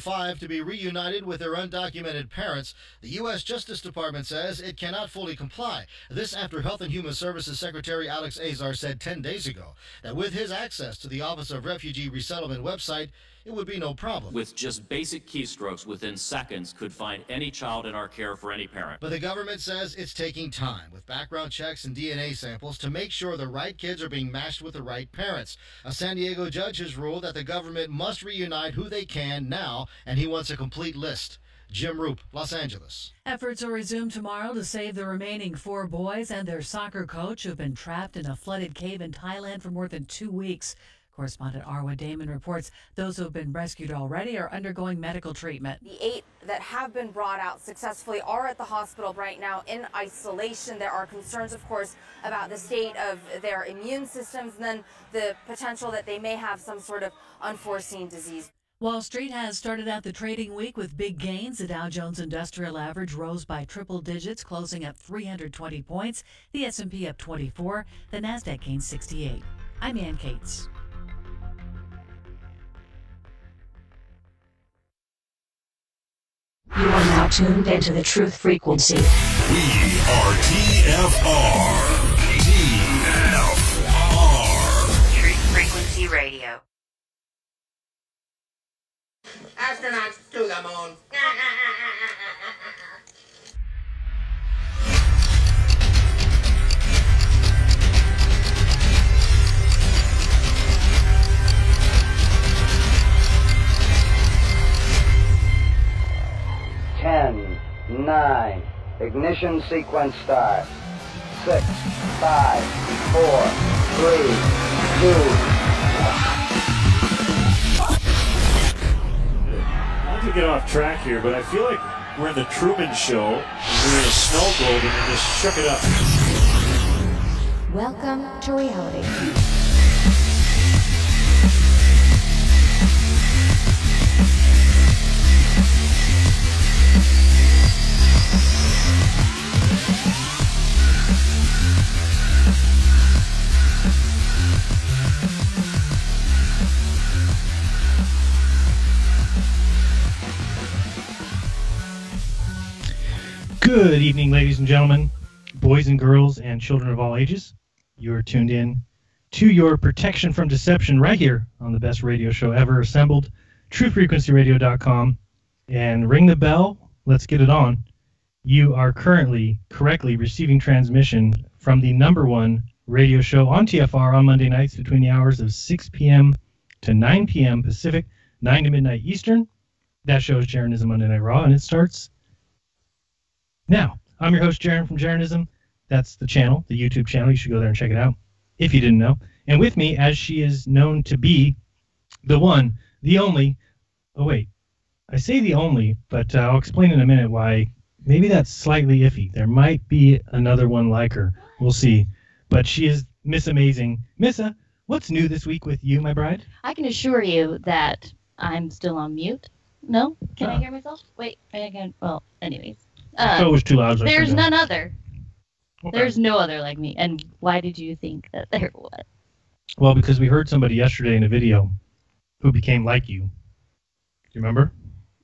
5 to be reunited with their undocumented parents. The U.S. Justice Department says it cannot fully comply. This after Health and Human Services Secretary Alex Azar said 10 days ago that with his access to the Office of Refugee Resettlement website, it would be no problem. With just basic keystrokes within seconds could find any child in our care for any parent. But the government says it's taking time with background checks and DNA samples to make sure the right kids are being matched with the right parents. A San Diego judge has ruled that the government must reunite who they can now, and he wants a complete list. Jim Roop, Los Angeles. Efforts will resume tomorrow to save the remaining 4 boys and their soccer coach who've been trapped in a flooded cave in Thailand for more than 2 weeks. Correspondent Arwa Damon reports those who have been rescued already are undergoing medical treatment. The 8 that have been brought out successfully are at the hospital right now in isolation. There are concerns, of course, about the state of their immune systems and then the potential that they may have some sort of unforeseen disease. Wall Street has started out the trading week with big gains. The Dow Jones Industrial Average rose by triple digits, closing at 320 points. The S&P up 24. The Nasdaq gained 68. I'm Ann Cates. You are now tuned into the Truth Frequency. We are TFR. TFR. Truth Frequency Radio. Astronauts to the moon. 10, 9, ignition sequence start. 6, 5, 4, 3, 2. Not to get off track here, but I feel like we're in the Truman Show. We're in a snow globe and we just shook it up. Welcome to reality. Good evening, ladies and gentlemen, boys and girls, and children of all ages. You are tuned in to your protection from deception right here on the best radio show ever assembled, truthfrequencyradio.com. And ring the bell. Let's get it on. You are currently correctly receiving transmission from the #1 radio show on TFR on Monday nights between the hours of 6 p.m. to 9 p.m. Pacific, 9 to midnight Eastern. That show is Jeranism Monday Night Raw, and it starts now. I'm your host, Jeran from Jeranism. That's the channel, the YouTube channel. You should go there and check it out if you didn't know. And with me, as she is known to be, the one, the only, oh wait, I say the only, but I'll explain in a minute why maybe that's slightly iffy. There might be another one like her. We'll see. But she is Miss Amazing. Missa, what's new this week with you, my bride? I can assure you that I'm still on mute. No? Can I hear myself? Wait, I can. Well, anyways. It was too loud. There's none other. Okay. There's no other like me. And why did you think that there was? Well, because we heard somebody yesterday in a video who became like you. Do you remember?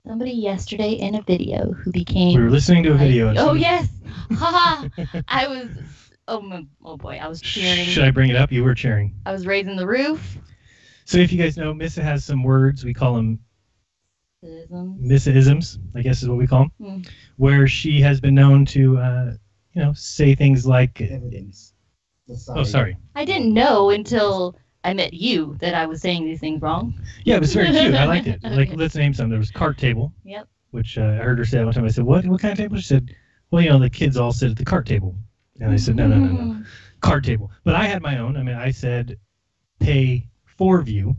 Somebody yesterday in a video who became... We were listening to a video. Oh, yes! Haha! I was... Oh boy, I was cheering. Should I bring it up? You were cheering. I was raising the roof. So if you guys know, Missa has some words. We call them Missa-isms, I guess is what we call them, where she has been known to, say things like... Oh, sorry. I didn't know until I met you that I was saying these things wrong. Yeah, it was very cute. I liked it. Like, let's name some. There was cart table. Yep. Which I heard her say one time. I said, what kind of table? She said, well, the kids all sit at the cart table. And I said, no. Cart table. But I had my own. I mean, I said pay for view,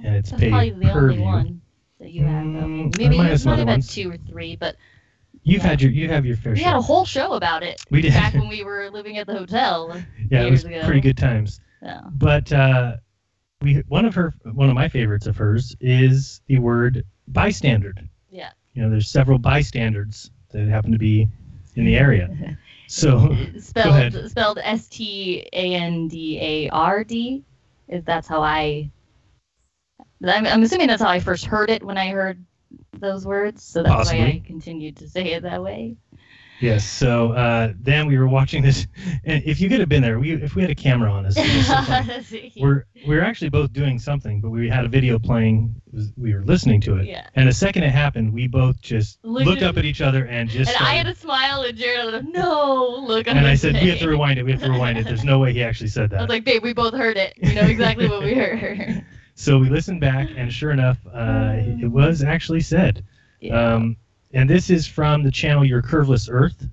and it's pay probably the per only view. One that you have. Maybe you might have had 2 or 3, but you have your fair share. We had a whole show about it. We did. Back when we were living at the hotel. Yeah, it was years ago. pretty good times. Yeah. But one of my favorites of hers is the word bystander. Yeah. There's several bystanders that happen to be in the area. So spelled Standard. That's how I'm assuming that's how I first heard it when I heard those words, so that's Possibly. why I continued to say it that way. Yes. So then we were watching this, and if you could have been there, if we had a camera on us, it was so funny. we're actually both doing something, but we had a video playing. We were listening to it, Yeah. and the second it happened, we both just looked up at each other and just. And I had a smile, and Jared was like, "No, look." And I said, "We have to rewind it. We have to rewind it." There's no way he actually said that. I was like, "Babe, we both heard it. You know exactly what we heard." So we listened back, and sure enough, it was actually said. Yeah. And this is from the channel Your Curveless Earth.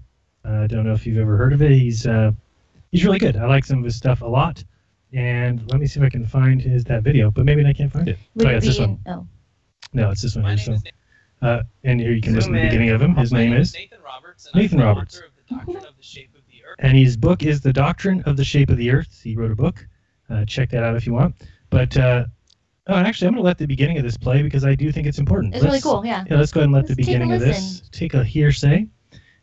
I don't know if you've ever heard of it. He's really good. I like some of his stuff a lot. And let me see if I can find that video, but maybe I can't find it. It's this one. Oh. No, it's this one here. So, and here you can listen to the beginning of him. His name is Nathan Roberts. And his book is The Doctrine of the Shape of the Earth. He wrote a book. Check that out if you want. But actually, I'm going to let the beginning of this play because I do think it's important. It's really cool, yeah. Yeah, let's go ahead and let the beginning of this take a hearsay.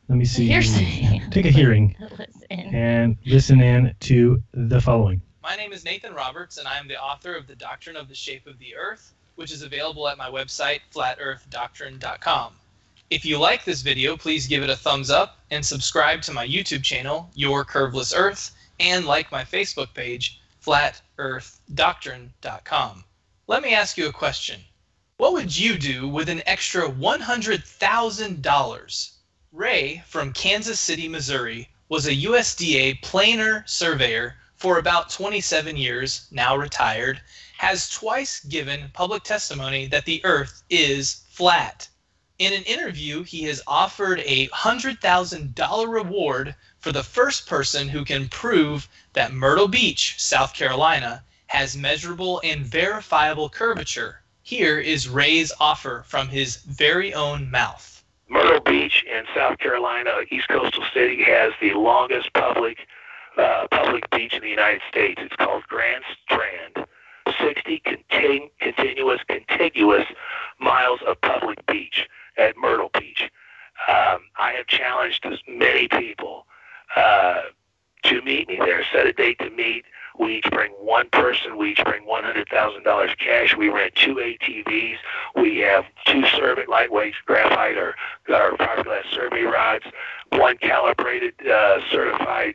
Let me see. Hearsay. Take a hearing. Listen. And listen in to the following. My name is Nathan Roberts, and I am the author of The Doctrine of the Shape of the Earth, which is available at my website, flatearthdoctrine.com. If you like this video, please give it a thumbs up and subscribe to my YouTube channel, Your Curveless Earth, and like my Facebook page, flatearthdoctrine.com. Let me ask you a question. What would you do with an extra $100,000? Ray from Kansas City, Missouri, was a USDA planer surveyor for about 27 years, now retired, has twice given public testimony that the earth is flat. In an interview, he has offered a $100,000 reward for the first person who can prove that Myrtle Beach, South Carolina, has measurable and verifiable curvature. Here is Ray's offer from his very own mouth. Myrtle Beach in South Carolina, East Coastal City, has the longest public beach in the United States. It's called Grand Strand. 60 contiguous miles of public beach at Myrtle Beach. I have challenged many people to meet me there. Set a date to meet. We each bring one person. We each bring $100,000 cash. We rent 2 ATVs. We have 2 lightweight graphite or fiberglass survey rods, 1 calibrated certified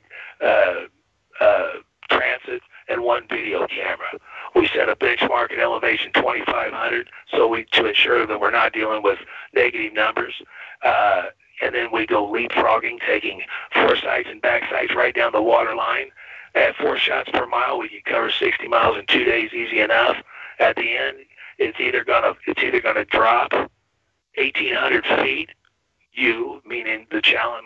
transit, and 1 video camera. We set a benchmark at elevation 2,500 to ensure that we're not dealing with negative numbers. And then we go leapfrogging, taking foresights and backsights right down the water line. At 4 shots per mile, we can cover 60 miles in 2 days easy enough. At the end, it's either gonna drop 1,800 feet, you, meaning the challenge,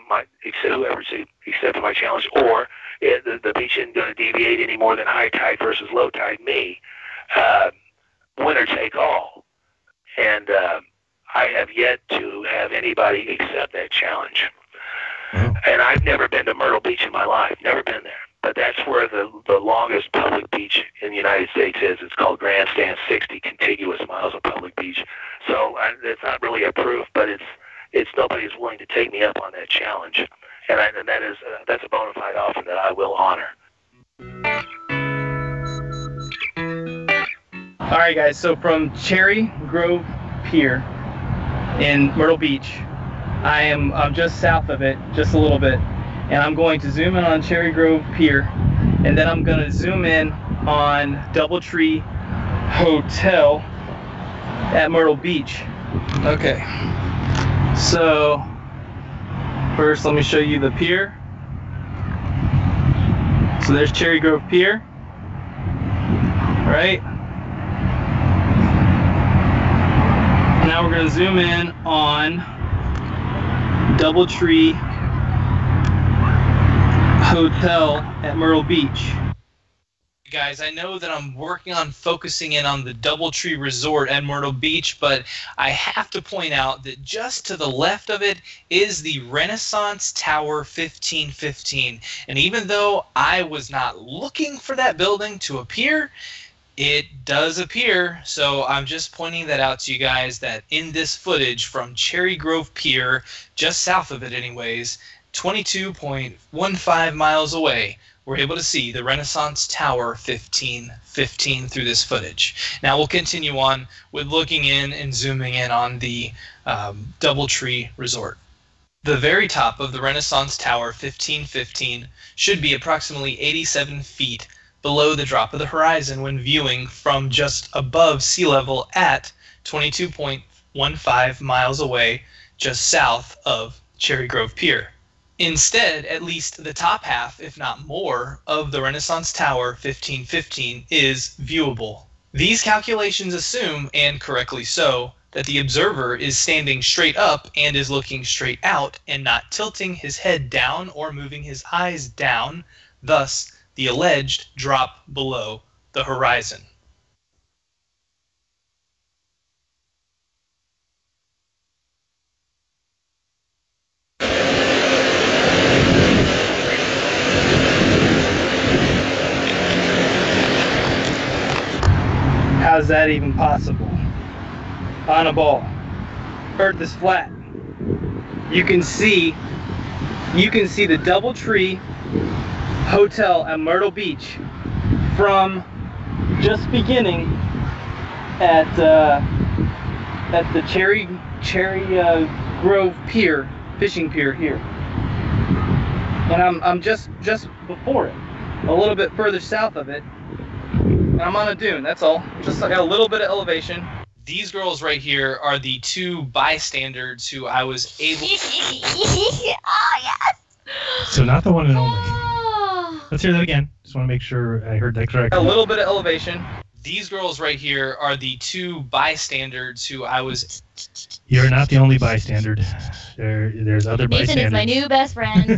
whoever accepted my challenge, or the beach isn't going to deviate any more than high tide versus low tide, me. Winner take all. And I have yet to have anybody accept that challenge. And I've never been to Myrtle Beach in my life, never been there. But that's where the longest public beach in the United States is. It's called Grandstand, 60 contiguous miles of public beach. So it's not really a proof, but it's nobody's willing to take me up on that challenge. And that's a bona fide offer that I will honor. All right, guys, so from Cherry Grove Pier in Myrtle Beach, I'm just south of it, just a little bit, and I'm going to zoom in on Cherry Grove Pier, and then I'm going to zoom in on Doubletree Hotel at Myrtle Beach. Okay, so first let me show you the pier. So there's Cherry Grove Pier, right? Now we're going to zoom in on Doubletree Hotel at Myrtle Beach. Guys, I know that I'm working on focusing in on the Doubletree Resort at Myrtle Beach, but I have to point out that just to the left of it is the Renaissance Tower 1515. And even though I was not looking for that building to appear, it does appear. So I'm just pointing that out to you guys, that in this footage from Cherry Grove Pier, just south of it anyways, 22.15 miles away, were able to see the Renaissance Tower 1515 through this footage. Now we'll continue on with looking in and zooming in on the Doubletree Resort. The very top of the Renaissance Tower 1515 should be approximately 87 feet below the drop of the horizon when viewing from just above sea level at 22.15 miles away just south of Cherry Grove Pier. Instead, at least the top half, if not more, of the Renaissance Tower 1515 is viewable. These calculations assume, and correctly so, that the observer is standing straight up and is looking straight out and not tilting his head down or moving his eyes down, thus the alleged drop below the horizon. How's that even possible? On a ball. Earth is flat. You can see the Doubletree Hotel at Myrtle Beach from just beginning at the Cherry Grove Pier, fishing pier here. And I'm just before it, a little bit further south of it. And I'm on a dune, that's all. Just like a little bit of elevation. These girls right here are the two bystanders who I was able Oh, yes! So not the one and only. Let's hear that again. Just want to make sure I heard that correctly. A little bit of elevation. These girls right here are the two bystanders who I was... You're not the only bystander. There's other Nathan bystanders. is my new best friend.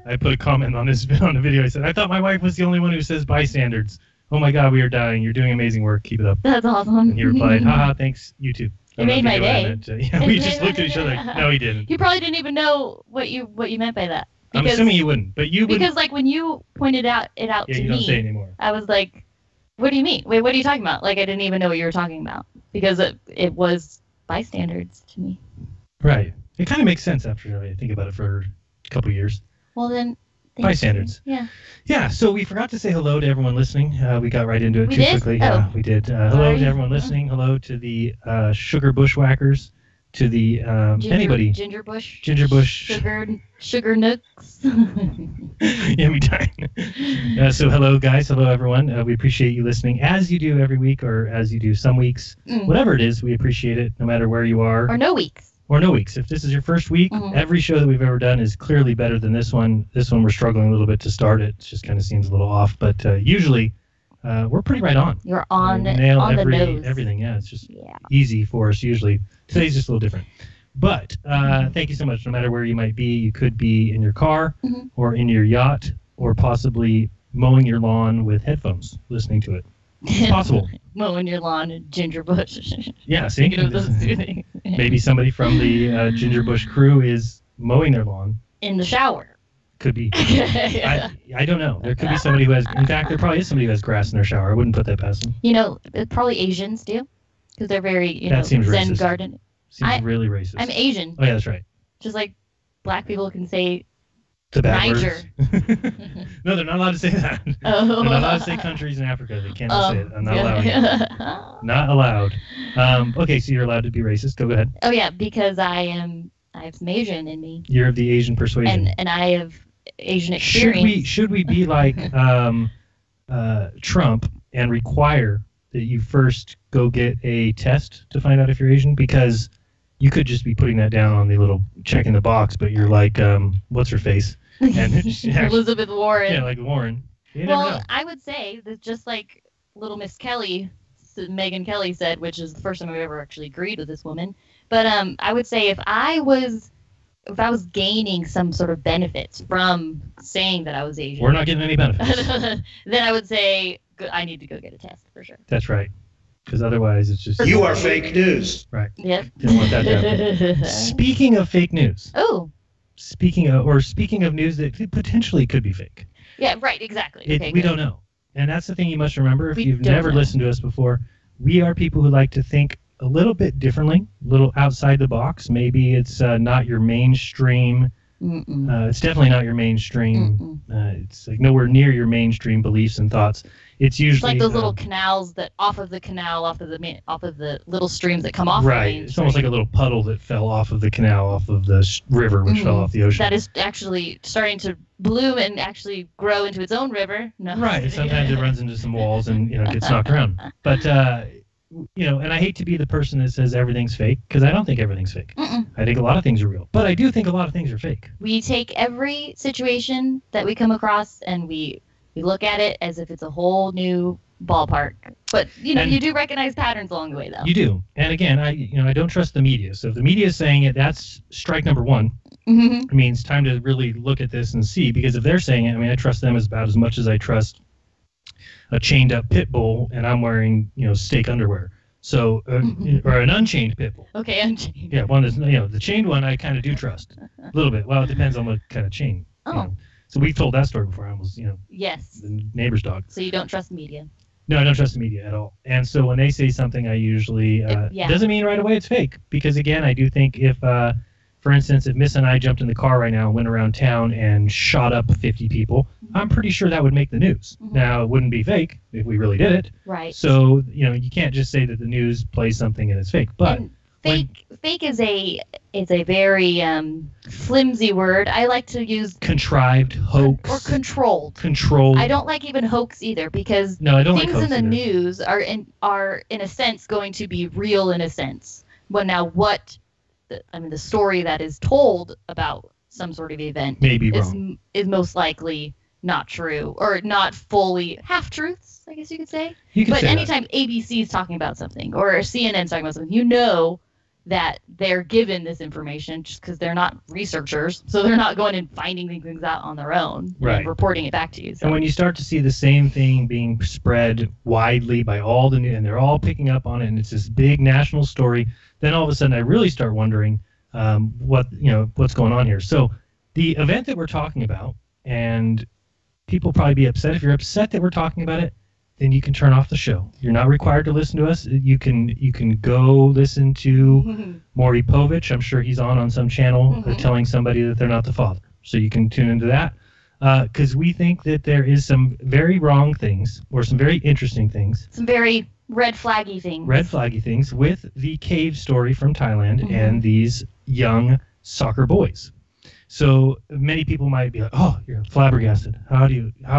I put a comment on the video. I said, I thought my wife was the only one who says bystanders. Oh my God, we are dying. You're doing amazing work. Keep it up. That's awesome. And he replied, haha, thanks, you too. It made my day. Yeah, we just looked at each other. No, he didn't. You probably didn't even know what you meant by that. I'm assuming you wouldn't, but you wouldn't. Because like when you pointed it out yeah, to you me, don't say it anymore. I was like, what do you mean? Wait, what are you talking about? Like I didn't even know what you were talking about because it was bystanders to me. Right. It kind of makes sense after I think about it for a couple of years. Well then. Bystanders. Yeah. Yeah, so we forgot to say hello to everyone listening. We got right into it We too did? quickly. Oh. Yeah, we did. Hello Sorry. to everyone listening. Hello to the Sugar Bushwhackers. To the anybody. Ginger bush. Sugar nooks. Yummy time. So hello guys. Hello everyone. We appreciate you listening as you do every week or as you do some weeks. Whatever it is, we appreciate it no matter where you are. Or no weeks. Or no weeks. If this is your first week, every show that we've ever done is clearly better than this one. This one we're struggling a little bit to start it. It just kind of seems a little off, but usually we're pretty right on. You're on we nail on the nose. everything. Yeah, it's just easy for us usually. Today's just a little different. But thank you so much. No matter where you might be, you could be in your car or in your yacht or possibly mowing your lawn with headphones, listening to it. It's possible. Mowing your lawn and ginger bush. Yeah, see? Maybe somebody from the Ginger Bush crew is mowing their lawn. In the shower. Could be. I don't know. There could be somebody who has, in fact, there probably is somebody who has grass in their shower. I wouldn't put that past them. You know, probably Asians do. Because they're very, That seems Zen racist. garden. Seems really racist. I'm Asian. Oh, yeah, that's right. Just like black people can say The bad Niger. No, they're not allowed to say that. Oh. They're not allowed to say countries in Africa. They can't say it. I'm not allowing yeah. it. Not allowed. Okay, so you're allowed to be racist. Go ahead. Oh yeah, because I have some Asian in me. You're of the Asian persuasion. And I have Asian experience. Should we be like Trump and require that you first go get a test to find out if you're Asian? Because you could just be putting that down on the little check in the box, but you're like, what's her face? And Elizabeth Warren. Yeah, like Warren. You never Well, know. I would say that just like little Miss Kelly, Megyn Kelly said, which is the first time I've ever actually agreed with this woman. But I would say if I was gaining some sort of benefits from saying that I was Asian, We're not getting any benefits. then I would say I need to go get a test for sure. That's right. Because otherwise it's just... You are fake news. Right. Yep. Didn't want that to happen. Speaking of fake news. Oh. Speaking of news that potentially could be fake. Yeah, right, exactly. Okay, We good. don't know. And that's the thing you must remember. If We you've don't never know. listened to us before, we are people who like to think a little bit differently, a little outside the box. Maybe it's not your mainstream It's definitely not your mainstream. It's like nowhere near your mainstream beliefs and thoughts. It's usually It's like those little canals that off of the little streams that come off. Right. The It's almost like a little puddle that fell off of the canal, off of the river, which fell off the ocean. That is actually starting to bloom and actually grow into its own river. No. Right. Sometimes it runs into some walls and gets knocked around. But and I hate to be the person that says everything's fake, because I don't think everything's fake. I think a lot of things are real, but I do think a lot of things are fake. We take every situation that we come across and we look at it as if it's a whole new ballpark. But you do recognize patterns along the way, though. You do. And again, I don't trust the media. So if the media is saying it, that's strike number one. It means time to really look at this and see, because if they're saying it, I trust them about as much as I trust a chained up pit bull and I'm wearing steak underwear. So or an unchained pit bull. Okay, unchained. Yeah, one that's the chained one I kind of do trust a little bit. Well, it depends on what kind of chain. So we've told that story before. I almost Yes. the neighbor's dog. So you don't trust the media. No, I don't trust the media at all. And so when they say something, I usually doesn't mean right away it's fake, because again, I do think if for instance, if Miss and I jumped in the car right now and went around town and shot up 50 people, I'm pretty sure that would make the news. Now, it wouldn't be fake if we really did it. Right. So, you can't just say that the news plays something and it's fake. But fake is a very flimsy word. I like to use contrived, hoax, or controlled. Controlled. I don't like even hoax either, because I don't things like in the either. news are in a sense going to be real in a sense. But now the story that is told about some sort of event is most likely not true, or not fully half-truths, I guess you could say. But anytime ABC is talking about something or CNN's talking about something, that they're given this information just because they're not researchers, so they're not going and finding these things out on their own and reporting it back to you. So. And when you start to see the same thing being spread widely by all the news, and they're all picking up on it, and it's this big national story, then all of a sudden I really start wondering what's going on here. So the event that we're talking about, and people probably be upset. If you're upset that we're talking about it, then you can turn off the show. You're not required to listen to us. You can go listen to Maury Povich. I'm sure he's on some channel telling somebody that they're not the father. So you can tune into that, because we think that there is some very wrong things, or some very interesting things. Some very red flaggy things with the cave story from Thailand and these young soccer boys. So many people might be like, "Oh, you're flabbergasted. How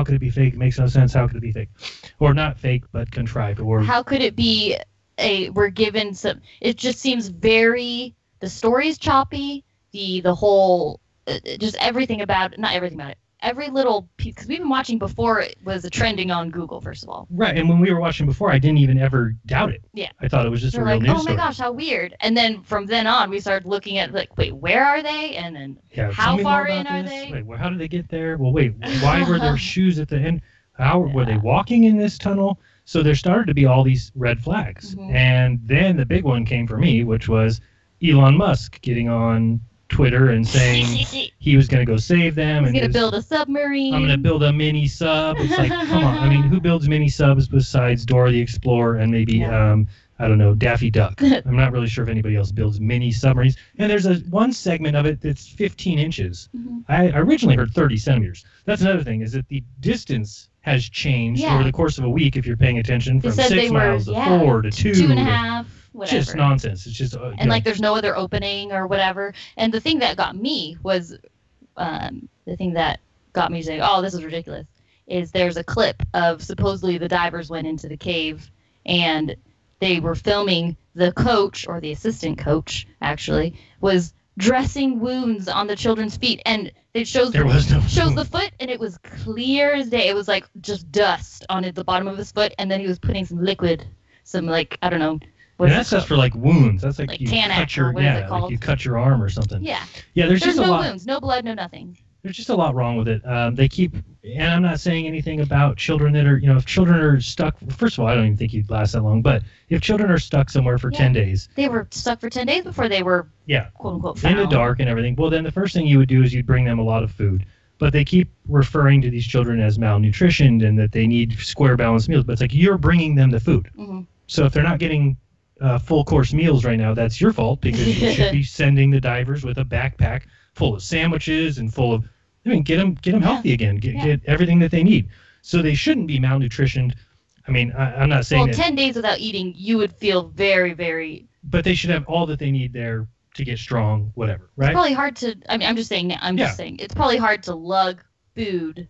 could it be fake? It makes no sense. How could it be fake?" Or not fake, but contrived. Or how could it be we're given some, it just seems very, the story's choppy, the whole, just everything about it, not everything about it. Every little piece, because we've been watching before it was trending on Google, first of all. Right, and when we were watching before, I didn't even ever doubt it. Yeah. I thought it was just a real news story. Oh my gosh, how weird. And then from then on, we started looking at, wait, where are they? And then how far in are they? Wait, how did they get there? Well, wait, why were there shoes at the end? How were they walking in this tunnel? So there started to be all these red flags. And then the big one came for me, which was Elon Musk getting on Twitter and saying he was going to go save them. He's going to build a submarine. I'm going to build a mini sub. It's like, come on. I mean, who builds mini subs besides Dora the Explorer and maybe, I don't know, Daffy Duck? I'm not really sure if anybody else builds mini submarines. And there's one segment of it that's 15 inches. I originally heard 30 centimeters. That's another thing, is that the distance has changed over the course of a week, if you're paying attention, from 6 miles to 4 to 2. 2.5. Whatever. Just nonsense. It's just and there's no other opening or whatever. And the thing that got me was saying, oh, this is ridiculous, is there's a clip of supposedly the divers went into the cave and they were filming the coach, or the assistant coach actually, was dressing wounds on the children's feet, and it shows the foot, and it was clear as day. It was like just dust on the bottom of his foot, and then he was putting some liquid, I don't know. And that's just for wounds. That's like you Tanak, like you cut your arm or something. Yeah. Yeah. There's just no a lot. Wounds, no blood, no nothing. There's just a lot wrong with it. They keep, and I'm not saying anything about children that are, if children are stuck. First of all, I don't even think you'd last that long. But if children are stuck somewhere for 10 days, they were stuck for 10 days before they were, quote unquote, found. In the dark and everything. Well, then the first thing you would do is you'd bring them a lot of food. But they keep referring to these children as malnutritioned and that they need square balanced meals. But it's like, you're bringing them the food. So if they're not getting full course meals right now, that's your fault, because you should be sending the divers with a backpack full of sandwiches and full of, get them healthy again, get everything that they need. So they shouldn't be malnutritioned. I mean, I'm not saying 10 days without eating, you would feel very, very... But they should have all that they need there to get strong, whatever, right? It's probably hard to... I'm just saying, it's probably hard to lug food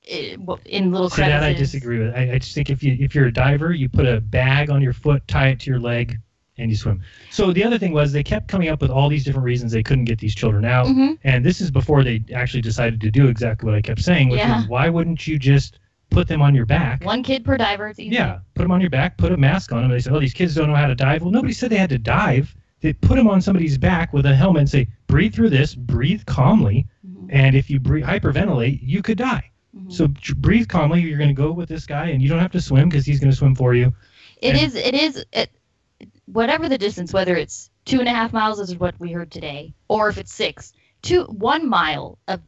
in little crevices. That I disagree with. I just think if you're a diver, you put a bag on your foot, tie it to your leg, and you swim. So the other thing was they kept coming up with all these different reasons they couldn't get these children out. And this is before they actually decided to do exactly what I kept saying, which is why wouldn't you just put them on your back? One kid per diver. It's easy. Yeah, put them on your back, put a mask on them. They said, oh, these kids don't know how to dive. Well, nobody said they had to dive. They put them on somebody's back with a helmet and say, breathe through this, breathe calmly, and if you hyperventilate, you could die. So breathe calmly. You're going to go with this guy, and you don't have to swim because he's going to swim for you. It is whatever the distance, whether it's 2.5 miles, is what we heard today, or if it's 6, 1 mile of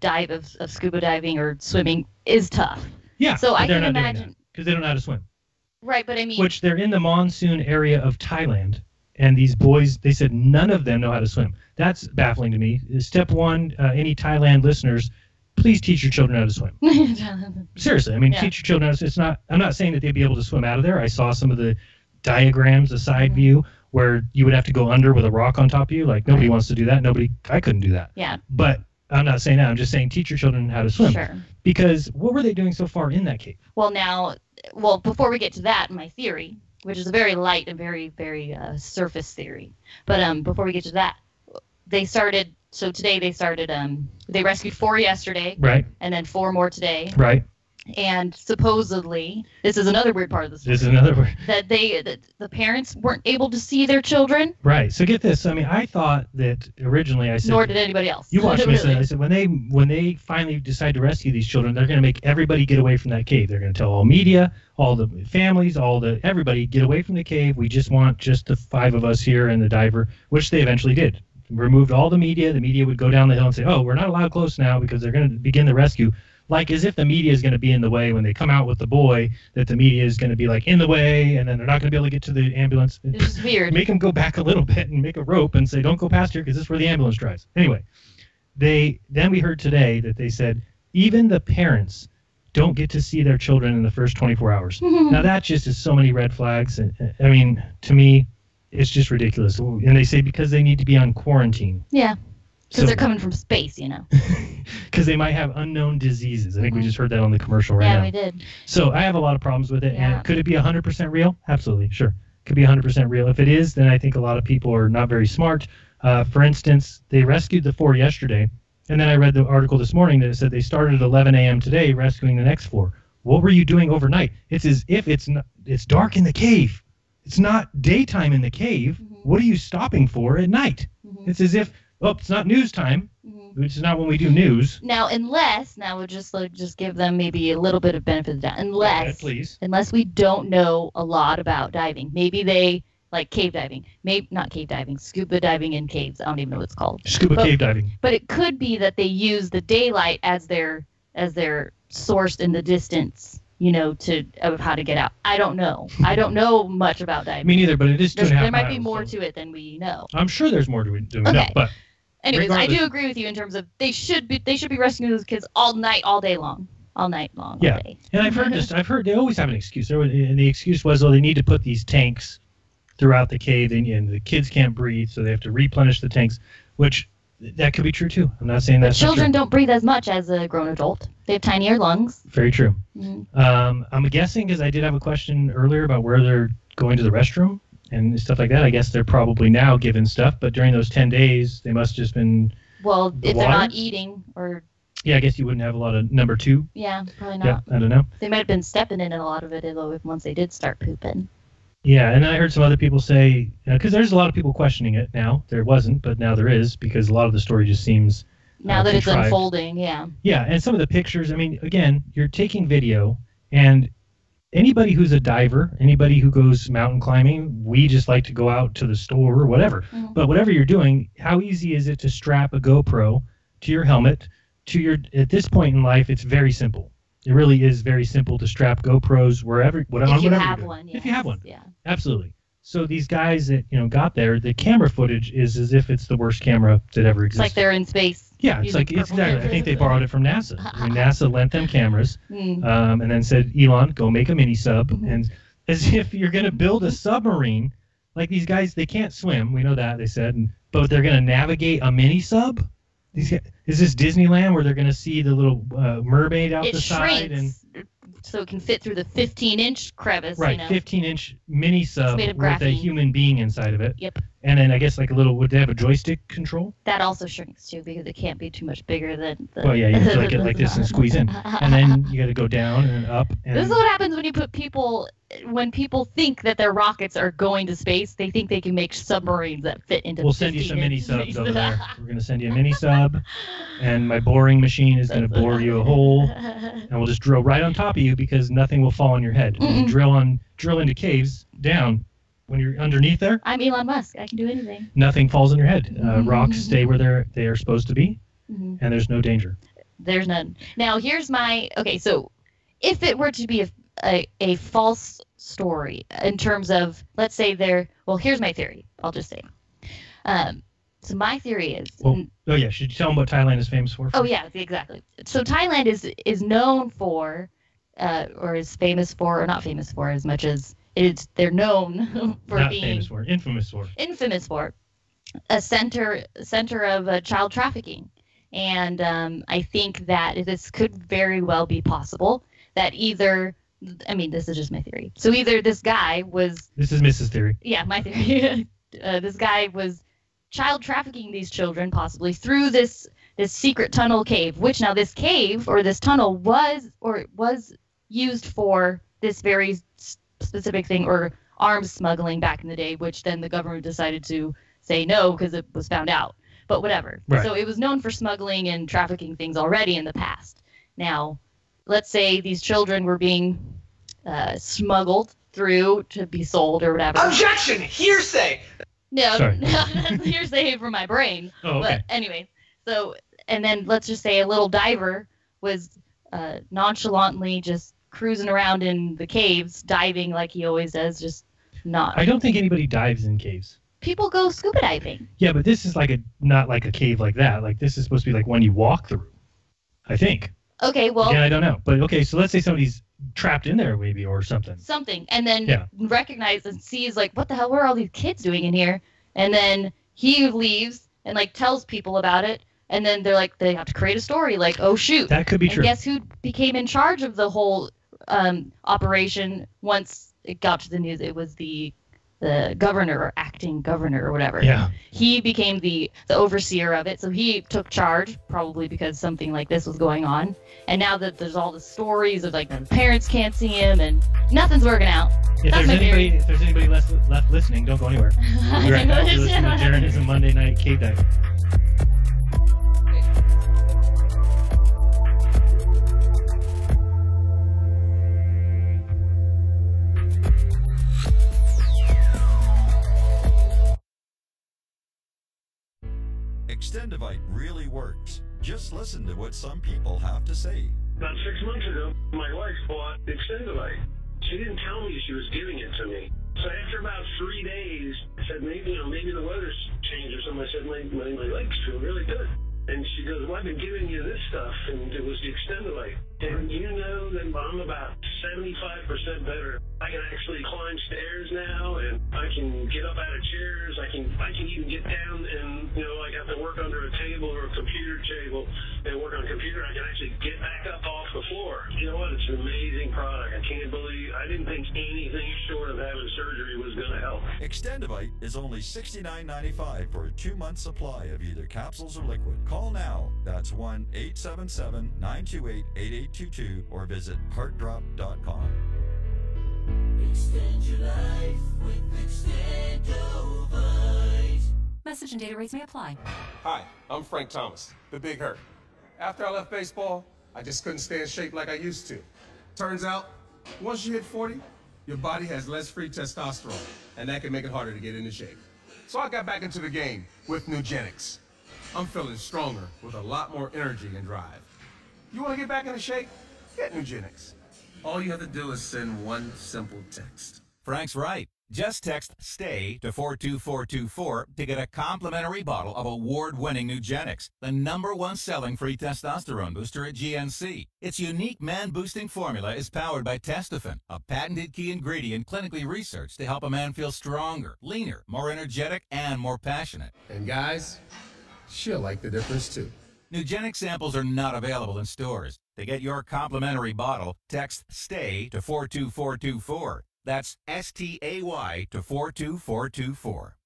scuba diving or swimming is tough. Yeah, so I can imagine because they don't know how to swim. Right, but I mean, which they're in the monsoon area of Thailand, and these boys, they said none of them know how to swim. That's baffling to me. Step one, any Thailand listeners, please teach your children how to swim. Seriously, I mean, teach your children how to swim. It's not. I'm not saying that they'd be able to swim out of there. I saw some of the diagrams, the side view, where you would have to go under with a rock on top of you. Like nobody wants to do that. I couldn't do that. Yeah. But I'm not saying that. I'm just saying teach your children how to swim. Sure. Because what were they doing so far in that cave? Well, before we get to that, my theory, which is a very light and very, very surface theory, but before we get to that, today they started, they rescued 4 yesterday. Right. And then 4 more today. Right. And supposedly, this is another weird part of the story. This is another word. That the parents weren't able to see their children. Right. So get this. I mean, I thought that originally I said. Nor did anybody else. You watched me. I said when they finally decide to rescue these children, they're going to make everybody get away from that cave. They're going to tell all media, all the families, everybody get away from the cave. We just want the 5 of us here and the diver, which they eventually did. Removed all the media. The media would go down the hill and say, "Oh, we're not allowed close now because they're going to begin the rescue." Like as if the media is going to be in the way when they come out with the boy, that the media is going to be like in the way, and then they're not going to be able to get to the ambulance. It's just weird. Make them go back a little bit and make a rope and say, don't go past here because this is where the ambulance drives. Anyway, then we heard today that they said even the parents don't get to see their children in the first 24 hours. Now that just is so many red flags. I mean, to me, it's just ridiculous. And they say because they need to be on quarantine. Yeah. Because they're coming from space, Because they might have unknown diseases. I think we just heard that on the commercial right now. Yeah, we did. So I have a lot of problems with it. Yeah. And could it be 100% real? Absolutely, sure. Could be 100% real. If it is, then I think a lot of people are not very smart. For instance, they rescued the 4 yesterday, and then I read the article this morning that said they started at 11 a.m. today rescuing the next 4. What were you doing overnight? It's as if it's dark in the cave. It's not daytime in the cave. What are you stopping for at night? It's as if... Oh, it's not news time, which is not when we do news. Now we'll just give them maybe a little bit of benefit of the doubt. Unless we don't know a lot about diving. Maybe they like cave diving. Maybe not cave diving, scuba diving in caves. I don't even know what it's called. Cave diving. But it could be that they use the daylight as their source in the distance. Of how to get out. I don't know. I don't know much about diving. Me neither, but it is 2.5 miles. There might be more to it than we know. I'm sure there's more to it than we know. But anyways, I do agree with you in terms of they should be rescuing those kids all night, all day long. All night long. Yeah. All day. And I've heard this. I've heard they always have an excuse. And the excuse was, they need to put these tanks throughout the cave, and the kids can't breathe, so they have to replenish the tanks, which that could be true too. I'm not saying that's children not true. Don't breathe as much as a grown adult. They have tinier lungs. Very true. I'm guessing because I did have a question earlier about where they're going to the restroom and stuff like that. I guess they're probably now given stuff, but during those 10 days, they must have just been. Well, if they're not eating or. Yeah, I guess you wouldn't have a lot of number 2. Yeah, probably not. Yeah, I don't know. They might have been stepping in a lot of it once they did start pooping. Yeah, and I heard some other people say, because there's a lot of people questioning it now. There wasn't, but now there is, because a lot of the story just seems now that contrived. It's unfolding, yeah. Yeah, and some of the pictures, I mean, again, you're taking video, and anybody who's a diver, anybody who goes mountain climbing, we just like to go out to the store or whatever. But whatever you're doing, how easy is it to strap a GoPro to your helmet? At this point in life, it's very simple. It really is very simple to strap GoPros wherever, if you have one. If you have one, yeah, absolutely. So these guys that got there, the camera footage is as if it's the worst camera that ever existed. It's like they're in space. Yeah, it's like it's exactly. I think they borrowed it from NASA. I mean, NASA lent them cameras, and then said, Elon, go make a mini sub, and as if you're going to build a submarine, like these guys, they can't swim. We know that they said, but they're going to navigate a mini sub. Is this Disneyland where they're going to see the little mermaid out the side and so it can fit through the 15-inch crevice? Right, you know? 15-inch mini sub with graphene. a human being inside of it. Yep. And then I guess like a little, would they have a joystick control? That also shrinks too because it can't be too much bigger than. Well, yeah, you have to like get like this and squeeze in, and then you got to go down and up. And This is what happens when you put people. When people think that their rockets are going to space, they think they can make submarines that fit into. We'll send you some mini subs over there. We're gonna send you a mini sub, and my boring machine is gonna bore you a hole, and we'll just drill right on top of you because nothing will fall on your head. And drill into caves down. When you're underneath there, I'm Elon Musk. I can do anything. Nothing falls on your head. Rocks stay where they are supposed to be, and there's no danger. There's none. Now here's my so if it were to be a false story in terms of, let's say here's my theory. I'll just say. So my theory is. Should you tell them what Thailand is famous for? Oh yeah, exactly. So Thailand is known for, or is famous for, or not famous for as much as. They're known for not being infamous for a center of child trafficking, and I think that this could very well be possible that this is just my theory. So either this guy was. This is Mrs. Theory. Yeah, my theory. This guy was child trafficking these children possibly through this secret tunnel cave, which now this cave or this tunnel was used for this very specific thing, or arms smuggling back in the day, which then the government decided to say no because it was found out. But whatever. Right. So it was known for smuggling and trafficking things already in the past. Now, let's say these children were being smuggled through to be sold or whatever. Objection! Hearsay! No, Sorry. that's hearsay from my brain. Oh, okay. But anyway, so, and then let's just say a little diver was nonchalantly just cruising around in the caves, diving like he always does, just not. I don't think anybody dives in caves. People go scuba diving. Yeah, but this is not like a cave like that. Like this is supposed to be like one you walk through, I think. Okay, well. Again, I don't know. But okay, so let's say somebody's trapped in there maybe or something. And then recognizes and sees like, what the hell, what are all these kids doing in here? And then he leaves and like tells people about it. And then they're like, they have to create a story like, oh shoot. That could be true. Guess who became in charge of the whole operation once it got to the news? It was the governor or acting governor or whatever. Yeah. He became the overseer of it. So he took charge, probably because something like this was going on. And now that there's all the stories of like the parents can't see him and nothing's working out. If there's anybody left listening, don't go anywhere. We'll be right back. You're listening to Jeranism Monday Night Cave Dive. Extendivite really works. Just listen to what some people have to say. About 6 months ago, my wife bought Extendivite. She didn't tell me she was giving it to me. So after about 3 days, I said, maybe the weather's changed or something. I said, my legs feel really good. And she goes, well, I've been giving you this stuff, and it was the Extendivite. And you know that I'm about 75% better. I can actually climb stairs now, and I can get up out of chairs. I can even get down and, I have to work under a table or a computer table and work on a computer. I can actually get back up off the floor. You know what? It's an amazing product. I can't believe, I didn't think anything short of having surgery was going to help. Extendivite is only $69.95 for a 2-month supply of either capsules or liquid. Call now. That's 1-877-928-8822 or visit heartdrop.com. Extend your life with Extendivite. Message and data rates may apply. Hi, I'm Frank Thomas, the Big Hurt. After I left baseball, I just couldn't stay in shape like I used to. Turns out, once you hit 40, your body has less free testosterone, and that can make it harder to get into shape. So I got back into the game with Nugenics. I'm feeling stronger with a lot more energy and drive. You want to get back into shape? Get Nugenics. All you have to do is send one simple text. Frank's right. Just text STAY to 42424 to get a complimentary bottle of award-winning Nugenix, the #1 selling free testosterone booster at GNC. Its unique man-boosting formula is powered by Testofen, a patented key ingredient clinically researched to help a man feel stronger, leaner, more energetic, and more passionate. And guys, she'll like the difference too. Nugenix samples are not available in stores. To get your complimentary bottle, text STAY to 42424. That's STAY to 42424.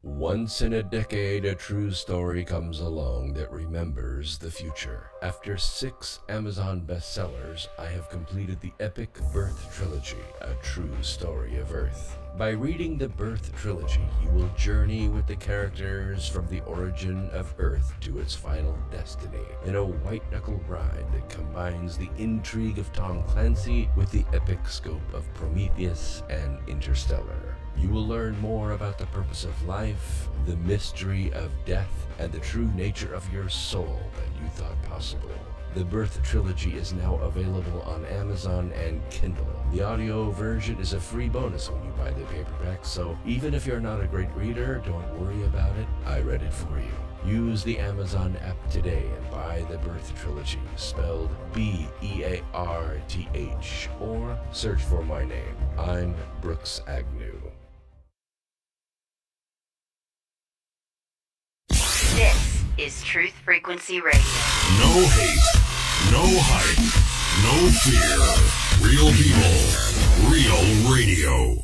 Once in a decade, a true story comes along that remembers the future. After 6 Amazon bestsellers, I have completed the epic Birth Trilogy, a true story of Earth. By reading the Birth Trilogy, you will journey with the characters from the origin of Earth to its final destiny in a white-knuckle ride that combines the intrigue of Tom Clancy with the epic scope of Prometheus and Interstellar. You will learn more about the purpose of life, the mystery of death, and the true nature of your soul than you thought possible. The Birth Trilogy is now available on Amazon and Kindle. The audio version is a free bonus when you buy the paperback, so even if you're not a great reader, don't worry about it. I read it for you. Use the Amazon app today and buy the Birth Trilogy, spelled BEARTH, or search for my name. I'm Brooks Agnew. This is Truth Frequency Radio. No hate, no hype, no fear. Real people, real radio.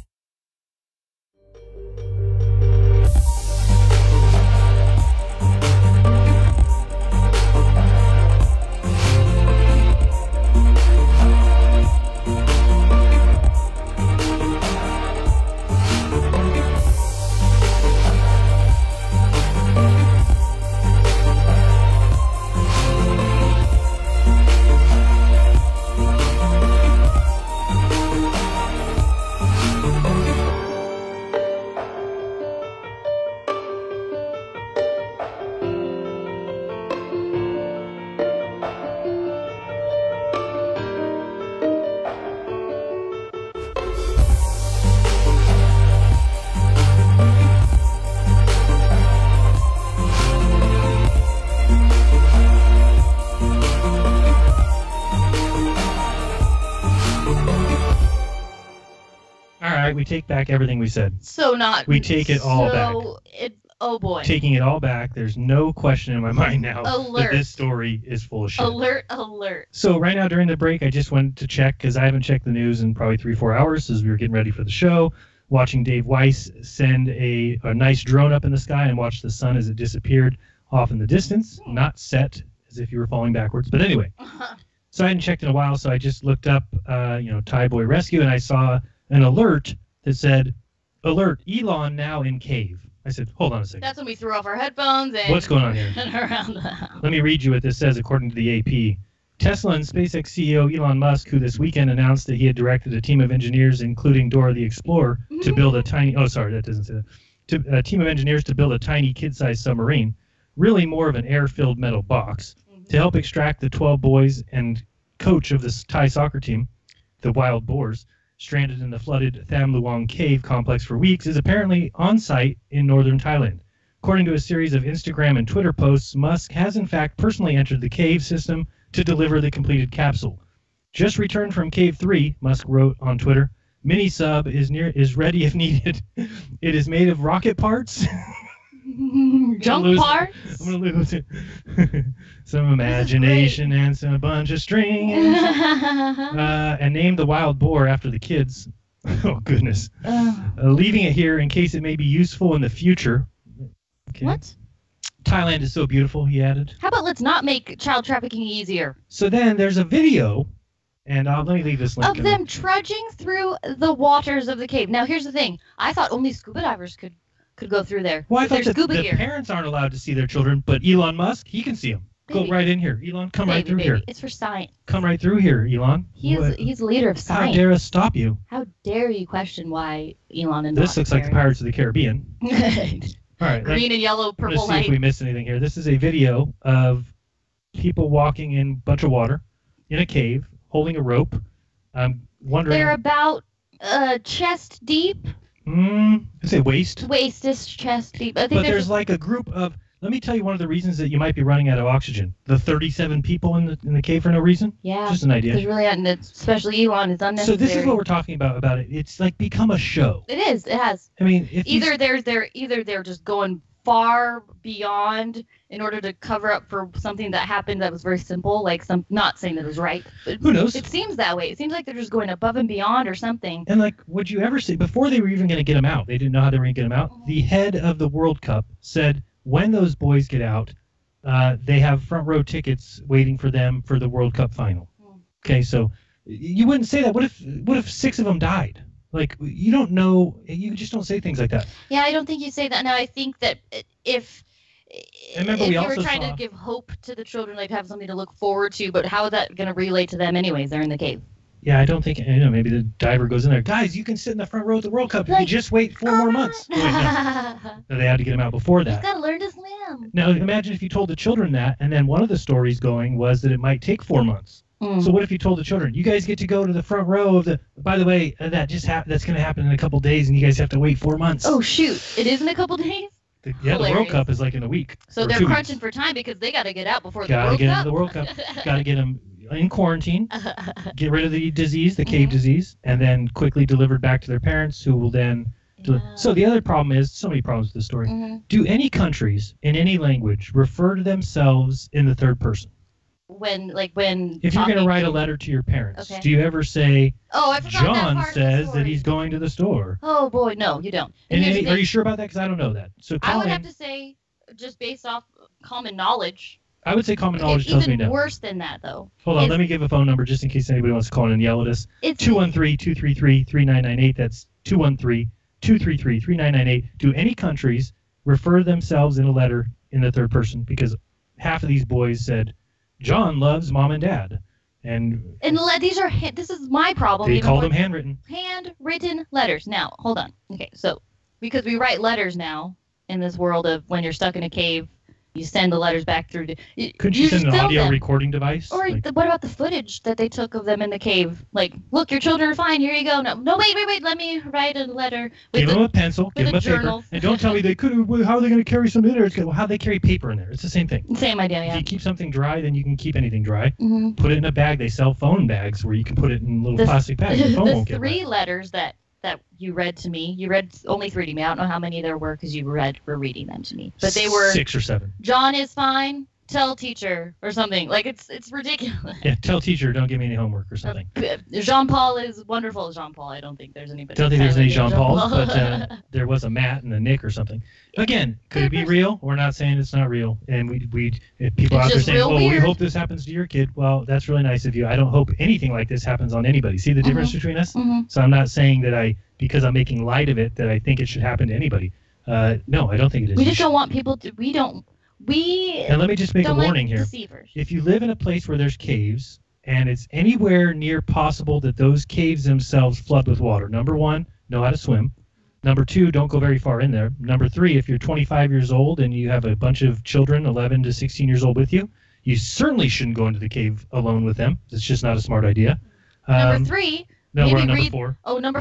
We take back everything we said. So not. We take it all back. Oh boy. Taking it all back. There's no question in my mind now Alert. that this story is full of shit. Alert, alert. So right now during the break, I just went to check because I haven't checked the news in probably 3-4 hours as we were getting ready for the show. Watching Dave Weiss send a nice drone up in the sky and watch the sun as it disappeared off in the distance. Not set as if you were falling backwards. But anyway. So I hadn't checked in a while, so I just looked up, Thai Boy Rescue, and I saw an alert that said, "Alert, Elon now in cave." I said, hold on a second. That's when we threw off our headphones and what's going on here? And around the house. Let me read you what this says according to the AP. Tesla and SpaceX CEO Elon Musk, who this weekend announced that he had directed a team of engineers, including Dora the Explorer, to build a tiny... Oh, sorry, that doesn't say that. A team of engineers to build a tiny kid-sized submarine, really more of an air-filled metal box, to help extract the 12 boys and coach of this Thai soccer team, the Wild Boars, stranded in the flooded Tham Luang cave complex for weeks, is apparently on site in northern Thailand. According to a series of Instagram and Twitter posts, Musk has in fact personally entered the cave system to deliver the completed capsule. Just returned from Cave 3, Musk wrote on Twitter. Mini sub is ready if needed. It is made of rocket parts. Junk parts? I'm going to lose it. Some imagination and a bunch of strings. And named the wild boar after the kids. Oh, goodness. Leaving it here in case it may be useful in the future. Okay. What? Thailand is so beautiful, he added. How about let's not make child trafficking easier? So then there's a video, and let me leave this link. Of them trudging through the waters of the cave. Now, here's the thing. I thought only scuba divers could go through there. Well, I thought that scuba the gear. parents aren't allowed to see their children, but Elon Musk, he can see them. Go right in here. Elon, come right through here. It's for science. Come right through here, Elon. He's the leader of science. How dare us stop you? How dare you question why Elon and This looks like the Pirates of the Caribbean. All right, green and yellow, purple let's see light. if we missed anything here. This is a video of people walking in a bunch of water in a cave, holding a rope. I'm wondering. They're about chest deep. I say waist. Waist is chest deep. I think But there's like a group of. Let me tell you one of the reasons that you might be running out of oxygen. The 37 people in the cave for no reason. Yeah. Just an idea. There's really, especially Elon, is unnecessary. So this is what we're talking about it. It's like become a show. It is. It has. I mean, if either they're just going far beyond in order to cover up for something that happened that was very simple, like not saying that it was right, but who knows? It seems that way. It seems like they're just going above and beyond or something. And like, would you ever see, before they were even going to get him out, they didn't know how they were going to get him out. The head of the World Cup said, when those boys get out, they have front row tickets waiting for them for the World Cup final. Okay, so you wouldn't say that. What if 6 of them died? Like, you don't know. You just don't say things like that. Yeah, I don't think you say that. Now, I think that if you were trying to give hope to the children, like have something to look forward to, but how is that going to relate to them anyways? They're in the cave. Yeah, I don't think, maybe the diver goes in there. Guys, you can sit in the front row at the World Cup if you just wait 4 more months. Wait, no. So they had to get him out before that. He's got to learn to swim. Now, imagine if you told the children that, and then one of the stories going was that it might take 4 months. So what if you told the children, you guys get to go to the front row of the, by the way, that's going to happen in a couple days, and you guys have to wait 4 months. Oh, shoot. It is in a couple days? The World Cup is like in a week. So they're crunching for time because they got to get out before the World Cup. Got to get into the World Cup. Got to get them in quarantine, get rid of the disease, the cave disease, and then quickly delivered back to their parents, who will then. So the other problem is, so many problems with this story. Do any countries in any language refer to themselves in the third person? If you're going to write a letter to your parents, do you ever say, I forgot John that part says that he's going to the store? Oh, boy, no, you don't. And are you sure about that? Because I don't know that. So I would have to say, just based off common knowledge. I would say common knowledge tells me no. Even worse than that, though. Hold on, let me give a phone number just in case anybody wants to call in and yell at us. 213-233-3998. That's 213-233-3998. Do any countries refer themselves in a letter in the third person? Because half of these boys said, John loves mom and dad. And this is my problem. They call them handwritten. Handwritten letters. Now, hold on. Okay, so because we write letters now in this world of when you're stuck in a cave, you send the letters back through. Could you send an audio recording device? Or what about the footage that they took of them in the cave? Like, look, your children are fine. Here you go. No, wait. Let me write a letter. Give them a pencil. Give them a paper. And don't tell me they could. How are they going to carry something in there? Well, how do they carry paper in there? It's the same thing. Same idea, yeah. If you keep something dry, then you can keep anything dry. Put it in a bag. They sell phone bags where you can put it in little plastic bags. Your phone won't get wet. 3 letters that you read to me. You read only 3 to me. I don't know how many there were because you were reading them to me. But they were 6 or 7. John is fine. Tell teacher or something. Like it's ridiculous. Yeah, tell teacher. Don't give me any homework or something. Jean-Paul is wonderful. Jean-Paul. I don't think there's anybody. Don't think there's any Jean-Pauls, but there was a Matt and a Nick or something. Again, could it be real? We're not saying it's not real. And if people out there saying, "Oh, we hope this happens to your kid," well, that's really nice of you. I don't hope anything like this happens on anybody. See the difference between us? So I'm not saying that because I'm making light of it, that I think it should happen to anybody. No, I don't think it is. We just don't want people to. And let me just make a warning here. Deceivers. If you live in a place where there's caves and it's anywhere near possible that those caves themselves flood with water, number 1, know how to swim. Number 2, don't go very far in there. Number 3, if you're 25 years old and you have a bunch of children, 11 to 16 years old with you, you certainly shouldn't go into the cave alone with them. It's just not a smart idea. Number 3. No, we're on number 4. Oh, number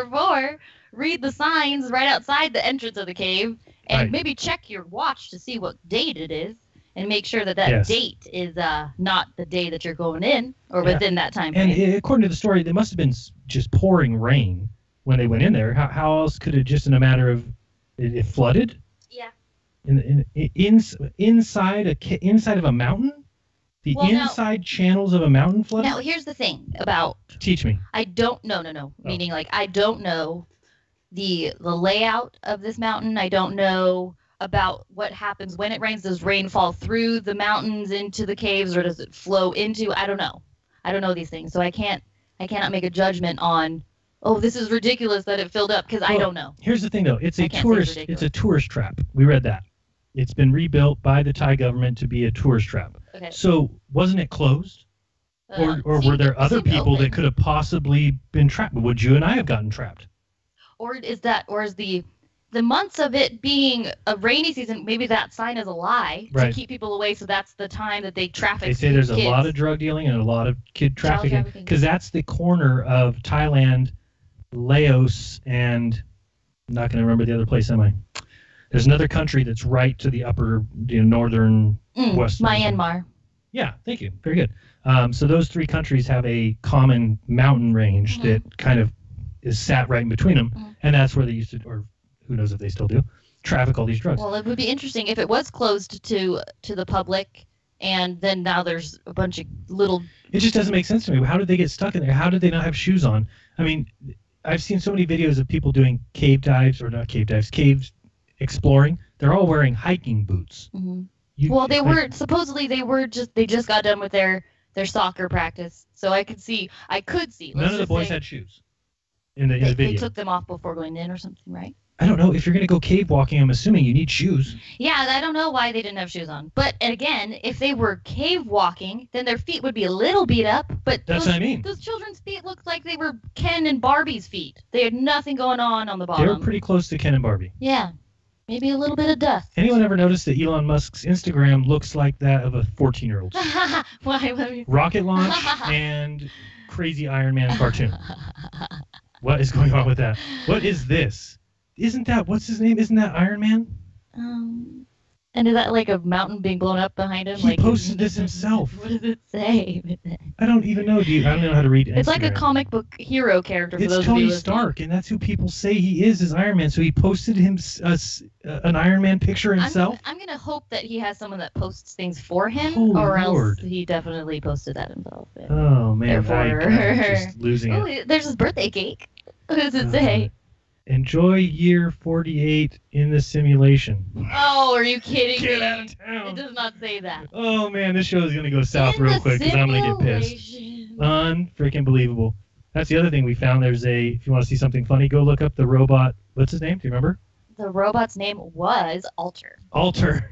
4. Read the signs right outside the entrance of the cave. And maybe check your watch to see what date it is and make sure that date is not the day that you're going in or within that time frame. And according to the story, there must have been just pouring rain when they went in there. How else could it just in a matter of it flooded? Yeah. Inside of a mountain? The inside channels of a mountain flooded? Now, here's the thing about... Teach me. I don't know. No. Meaning, like, I don't know the layout of this mountain. I don't know about what happens when it rains. Does rain fall through the mountains into the caves, or does it flow into? I don't know. I don't know these things, so I cannot make a judgment on. Oh, this is ridiculous that it filled up because I don't know. Here's the thing, though. It's a tourist trap. We read that. It's been rebuilt by the Thai government to be a tourist trap. Okay. So wasn't it closed? Or were there other people that could have possibly been trapped? Would you and I have gotten trapped? Or is the months of it being a rainy season, maybe that sign is a lie to keep people away, so that's the time that they traffic They say there's kids. A lot of drug dealing and a lot of kid trafficking because that's the corner of Thailand Laos, and I'm not going to remember the other place, am I? There's another country that's right to the upper, northern western. Myanmar. Yeah, thank you. Very good. So those three countries have a common mountain range that kind of is sat right in between them, and that's where they used to, or who knows if they still do, traffic all these drugs. Well, it would be interesting if it was closed to the public, and then now there's a bunch of little... It just doesn't make sense to me. How did they get stuck in there? How did they not have shoes on? I mean, I've seen so many videos of people doing cave dives, or not cave dives, caves exploring. They're all wearing hiking boots. Well, they were supposedly they just got done with their soccer practice, so I could see. None of the boys had shoes in the video. They took them off before going in or something, right? I don't know. If you're going to go cave walking, I'm assuming you need shoes. Yeah, I don't know why they didn't have shoes on. But again, if they were cave walking, then their feet would be a little beat up. But that's what I mean. Those children's feet looked like they were Ken and Barbie's feet. They had nothing going on the bottom. They were pretty close to Ken and Barbie. Yeah. Maybe a little bit of dust. Anyone ever noticed that Elon Musk's Instagram looks like that of a 14-year-old? Why? Rocket launch and crazy Iron Man cartoon. What is going on with that? What is this? Isn't that, what's his name? Isn't that Iron Man? And is that like a mountain being blown up behind him? He posted this himself. What does it say? I don't even know. I don't know how to read Instagram. It's like a comic book hero character. For it's those Tony of you Stark, and that's who people say he is Iron Man. So he posted an Iron Man picture himself. I'm going to hope that he has someone that posts things for him, Holy or Lord. else he definitely posted that himself. Oh, man. Therefore, I'm just losing oh, it. There's his birthday cake. What does it say? Enjoy year 48 in the simulation. Oh, are you kidding me? Get out of town. It does not say that. Oh, man, this show is going to go south real quick because I'm going to get pissed. Unfreaking believable. That's the other thing we found. If you want to see something funny, go look up the robot. What's his name? Do you remember? The robot's name was Alter. Alter.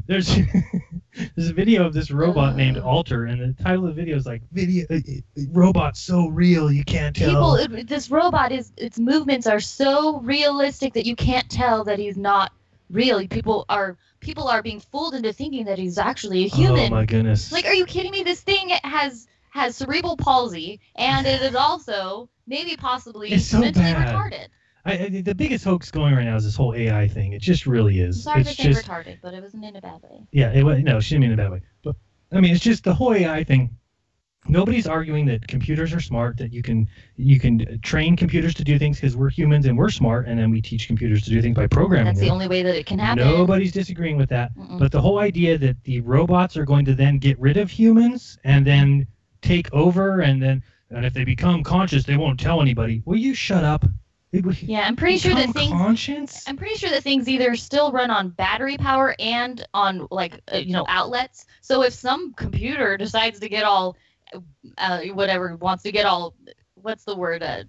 There's a video of this robot named Alter, and the title of the video is like, robot's so real you can't tell. This robot its movements are so realistic that you can't tell that he's not real. People are being fooled into thinking that he's actually a human. Oh my goodness. Like, are you kidding me? This thing has cerebral palsy, and it is also maybe possibly mentally retarded. The biggest hoax going right now is this whole AI thing. It just really is. Sorry it's to say just retarded, but it wasn't in a bad way. Yeah, no, she didn't mean it in a bad way. But I mean, it's just the whole AI thing. Nobody's arguing that computers are smart, that you can train computers to do things because we're humans and we're smart, and then we teach computers to do things by programming. That's the them. only way that it can happen. Nobody's disagreeing with that. But the whole idea that the robots are going to then get rid of humans and then take over, and if they become conscious, they won't tell anybody. Will you shut up? Yeah, I'm pretty sure that things. I'm pretty sure that things either still run on battery power and on outlets. So if some computer decides to get all wants to get all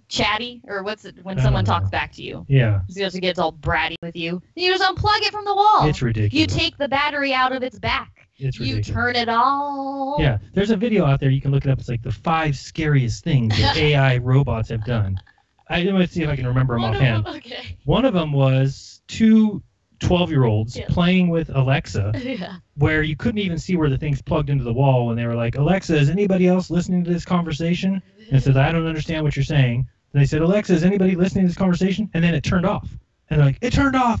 chatty, or what's it when someone talks back to you? Yeah. Just gets all bratty with you. You just unplug it from the wall. It's ridiculous. You take the battery out of its back. It's ridiculous. You turn it off. Yeah, there's a video out there. You can look it up. It's like the 5 scariest things that AI robots have done. I'm going to see if I can remember them offhand. Okay. One of them was 2 12-year-olds playing with Alexa, where you couldn't even see where the thing's plugged into the wall, and they were like, Alexa, is anybody else listening to this conversation? And it says, I don't understand what you're saying. And they said, Alexa, is anybody listening to this conversation? And then it turned off. And they're like, it turned off.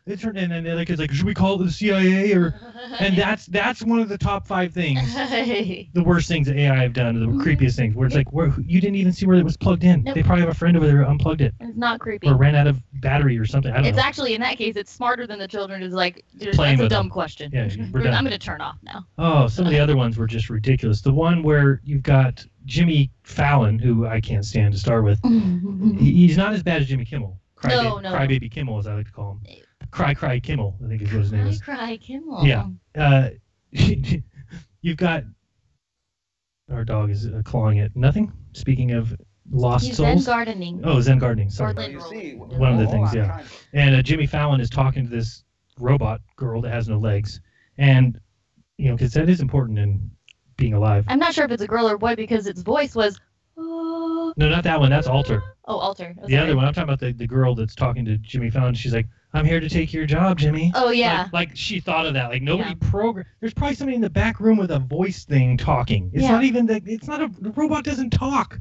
And then the other kid's like, should we call it the CIA? And that's one of the top 5 things, the worst things that AI have done, the creepiest things, where it's like, you didn't even see where it was plugged in. Nope. They probably have a friend over there who unplugged it. It's not creepy. Or ran out of battery or something. I don't know. It's actually, in that case, it's smarter than the children. Is like, that's a dumb question. Yeah, we're done. I'm going to turn off now. Oh, some of the other ones were just ridiculous. The one where you've got Jimmy Fallon, who I can't stand to start with. He's not as bad as Jimmy Kimmel. Crybaby Kimmel, as I like to call him. Cry Kimmel, I think is what his name is. Cry Kimmel. Yeah. You've got... Our dog is clawing at nothing. Speaking of lost He's souls. Zen gardening. Oh, Zen gardening. Sorry. One of the things, yeah. And Jimmy Fallon is talking to this robot girl that has no legs. And, because that is important in being alive. I'm not sure if it's a girl or boy because its voice was... No, not that one. That's Alter. Oh, Alter. Oh, The other one. I'm talking about the girl that's talking to Jimmy Fallon. She's like, I'm here to take your job, Jimmy. Oh, yeah. Like she thought of that. Like nobody programmed. There's probably somebody in the back room with a voice thing talking. It's not even the. It's not the robot doesn't talk.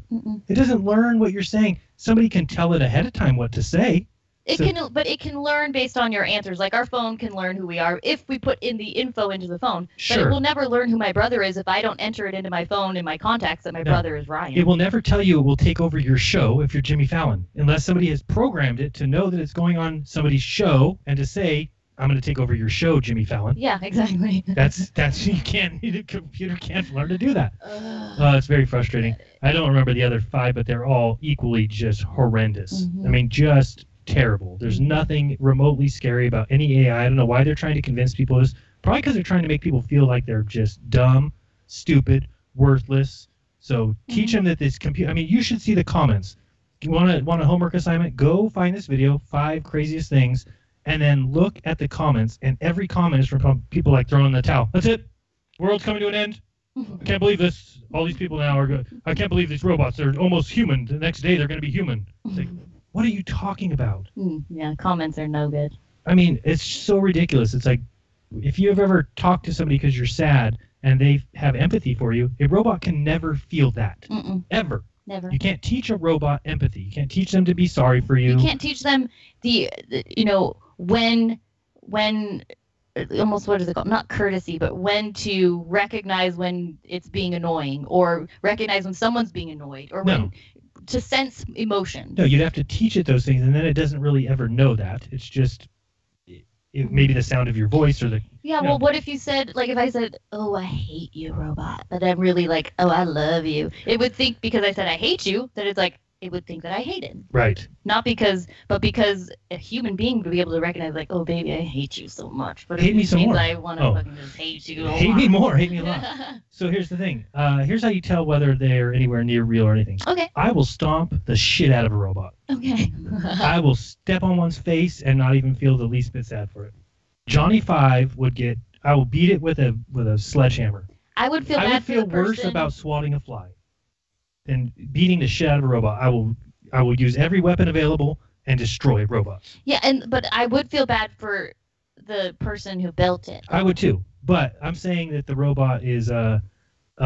It doesn't learn what you're saying. Somebody can tell it ahead of time what to say. But it can learn based on your answers. Like our phone can learn who we are if we put in the info into the phone. Sure. But it will never learn who my brother is if I don't enter it into my phone in my contacts that my brother is Ryan. It will never tell you it will take over your show if you're Jimmy Fallon, unless somebody has programmed it to know that it's going on somebody's show and to say, I'm going to take over your show, Jimmy Fallon. Yeah, exactly. That's the computer can't learn to do that. It's very frustrating. I don't remember the other 5, but they're all equally just horrendous. I mean, just terrible. There's nothing remotely scary about any AI. I don't know why they're trying to convince people this. Probably because they're trying to make people feel like they're just dumb, stupid, worthless. So teach them that this computer. I mean, you should see the comments. You want a homework assignment? Go find this video, 5 craziest things, and then look at the comments. And every comment is from people like throwing the towel. That's it. World's coming to an end. I can't believe this. All these people now are good. I can't believe these robots. They're almost human. The next day they're going to be human. It's like, what are you talking about? Yeah, comments are no good. I mean, it's so ridiculous. It's like, if you've ever talked to somebody because you're sad and they have empathy for you, a robot can never feel that. Ever. Never. You can't teach a robot empathy. You can't teach them to be sorry for you. You can't teach them when almost, what is it called? Not courtesy, but when to recognize when it's being annoying, or recognize when someone's being annoyed, or when to sense emotion. No, you'd have to teach it those things, and then it doesn't really ever know that. It's just maybe the sound of your voice or the... Yeah, well, what if you said, like, if I said, oh, I hate you, robot, but I'm really like, oh, I love you. It would think, because I said I hate you, that it's like, it would think that I hate it. Right. But because a human being would be able to recognize, like, oh, baby, I hate you so much. But hate me some more. I want to fucking just hate you. Hate me more. Hate me a lot. So here's the thing. Here's how you tell whether they're anywhere near real or anything. Okay. I will stomp the shit out of a robot. Okay. I will step on one's face and not even feel the least bit sad for it. Johnny 5 would get... I will beat it with a sledgehammer. I would feel bad for the person. worse about swatting a fly than beating the shit out of a robot. I will use every weapon available and destroy robots. Yeah, but I would feel bad for the person who built it. I would too. But I'm saying that the robot is of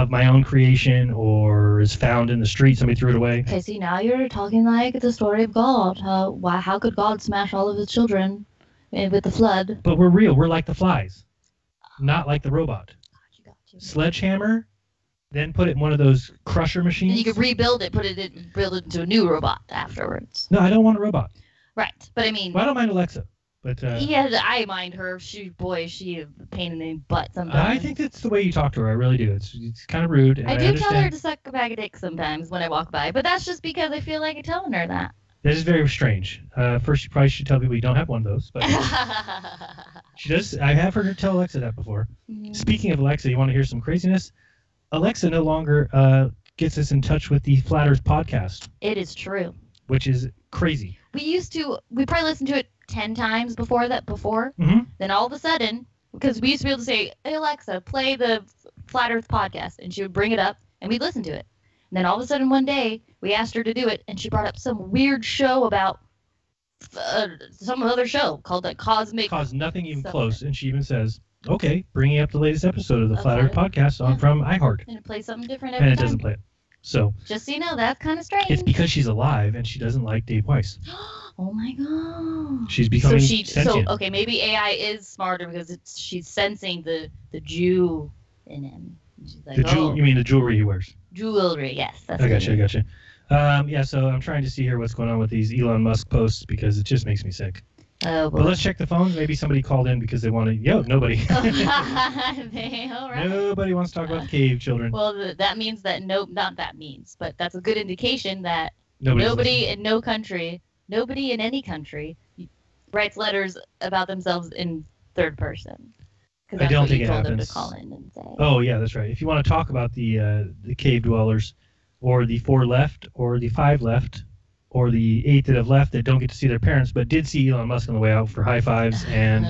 my own creation or is found in the street. Somebody threw it away. Okay, see, now you're talking like the story of God. How could God smash all of his children with the flood? But we're real. We're like the flies, not like the robot. Sledgehammer, then put it in one of those crusher machines. And you could rebuild it, build it into a new robot afterwards. No, I don't want a robot. Right, but I mean... Well, I don't mind Alexa, but... I mind her. She a pain in the butt sometimes. I think that's the way you talk to her. I really do. It's kind of rude. And I do tell her to suck a bag of dick sometimes when I walk by, but that's just because I feel like telling her that. That is very strange. First, you probably should tell people you don't have one of those. But she does. I have heard her tell Alexa that before. Speaking of Alexa, you want to hear some craziness? Alexa no longer gets us in touch with the Flat Earth podcast. It is true. Which is crazy. We probably listened to it 10 times before. Then all of a sudden, because we used to be able to say, hey, Alexa, play the Flat Earth podcast, and she would bring it up, and we'd listen to it. And then all of a sudden one day, we asked her to do it, and she brought up some weird show about some other show called the Cosmic... Nothing even close, and she even says, okay, bringing up the latest episode of the Flat Earth podcast from iHeart. And it plays something different every time. And it doesn't play it. So... Just so you know, that's kind of strange. It's because she's alive, and she doesn't like Dave Weiss. Oh my god. She's becoming sentient. So, okay, maybe AI is smarter because she's sensing the Jew in him. She's like, You mean the jewelry he wears? Jewelry, yes. I gotcha. Yeah, so I'm trying to see here what's going on with these Elon Musk posts because it just makes me sick. Oh, boy. But let's check the phones. Maybe somebody called in because they want to... nobody. All right. Nobody wants to talk about the cave children. Well, that means that but that's a good indication that nobody in any country writes letters about themselves in third person. I don't think it told happens. Them to call in and say. Oh yeah, that's right. If you want to talk about the cave dwellers, or the 4 left, or the 5 left, or the 8 that have left that don't get to see their parents, but did see Elon Musk on the way out for high fives and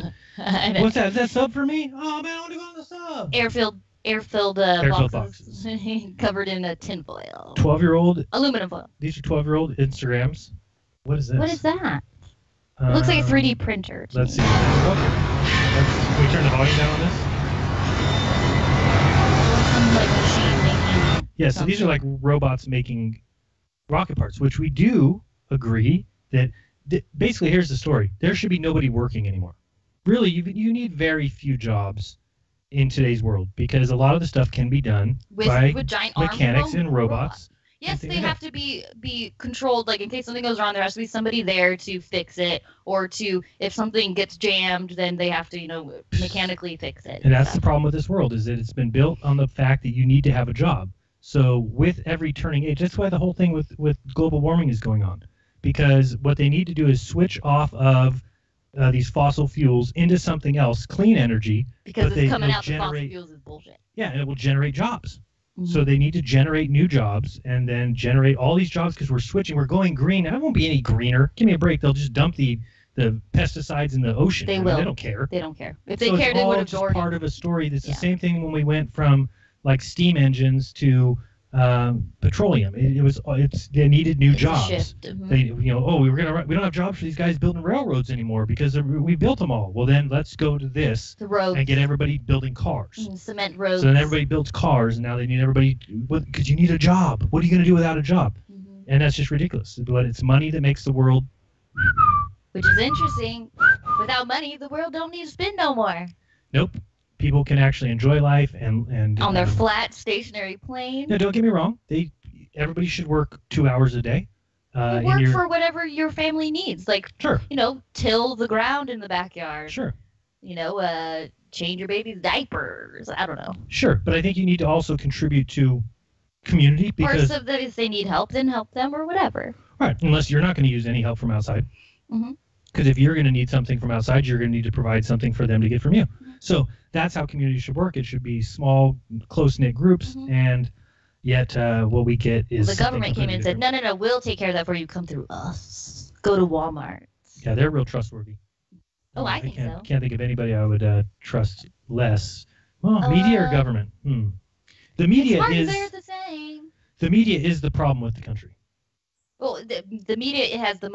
what's that? Is that sub for me? Oh man, I want to go on the sub. air-filled Air-filled boxes covered in a tinfoil. 12-year-old. Aluminum foil. These are 12-year-old Instagrams. What is this? What is that? It looks like a 3D printer. Let's see. Okay. Can we turn the volume down on this? Like machine making. Yeah, so these are like robots making rocket parts, which we do agree that basically, here's the story. There should be nobody working anymore. Really, you need very few jobs in today's world because a lot of the stuff can be done by giant mechanics and robots. Yes, they have to be controlled. Like in case something goes wrong, there has to be somebody there to fix it, or if something gets jammed, then they have to mechanically fix it. And that's the problem with this world, is that it's been built on the fact that you need to have a job. So with every turning age, that's why the whole thing with global warming is going on, because what they need to do is switch off of these fossil fuels into something else, clean energy. Because it's coming out the fossil fuels is bullshit. Yeah, and it will generate jobs. Mm-hmm. So they need to generate new jobs and then generate all these jobs because we're switching. We're going green. And it won't be any greener. Give me a break. They'll just dump the pesticides in the ocean. They will. They don't care. They don't care. If they cared, they would have just part of a story. It's the same thing when we went from like steam engines to petroleum. They needed new jobs. Shift. Mm-hmm. We don't have jobs for these guys building railroads anymore because we built them all. Well, then let's go to this and get everybody building cars. Cement roads. So then everybody builds cars, and now they need everybody because you need a job. What are you going to do without a job? Mm-hmm. And that's just ridiculous. But it's money that makes the world. Which is interesting. Without money, the world don't need to spend no more. Nope. People can actually enjoy life and on their flat stationary plane. No, don't get me wrong. Everybody should work 2 hours a day. Work for whatever your family needs. Like, sure. Till the ground in the backyard. Sure. Change your baby's diapers. I don't know. Sure, but I think you need to also contribute to community because of that, if they need help, then help them or whatever. Right, unless you're not going to use any help from outside. Mm-hmm. Because if you're going to need something from outside, you're going to need to provide something for them to get from you. Mm-hmm. So that's how community should work. It should be small, close-knit groups, and yet what we get is the government came in and said, no, we'll take care of that for you. Come through us. Go to Walmart. Yeah, they're real trustworthy. Oh, I think so. Can't think of anybody I would trust less. Well, media or government? The media they're the same. The media is the problem with the country. Well, the media it has the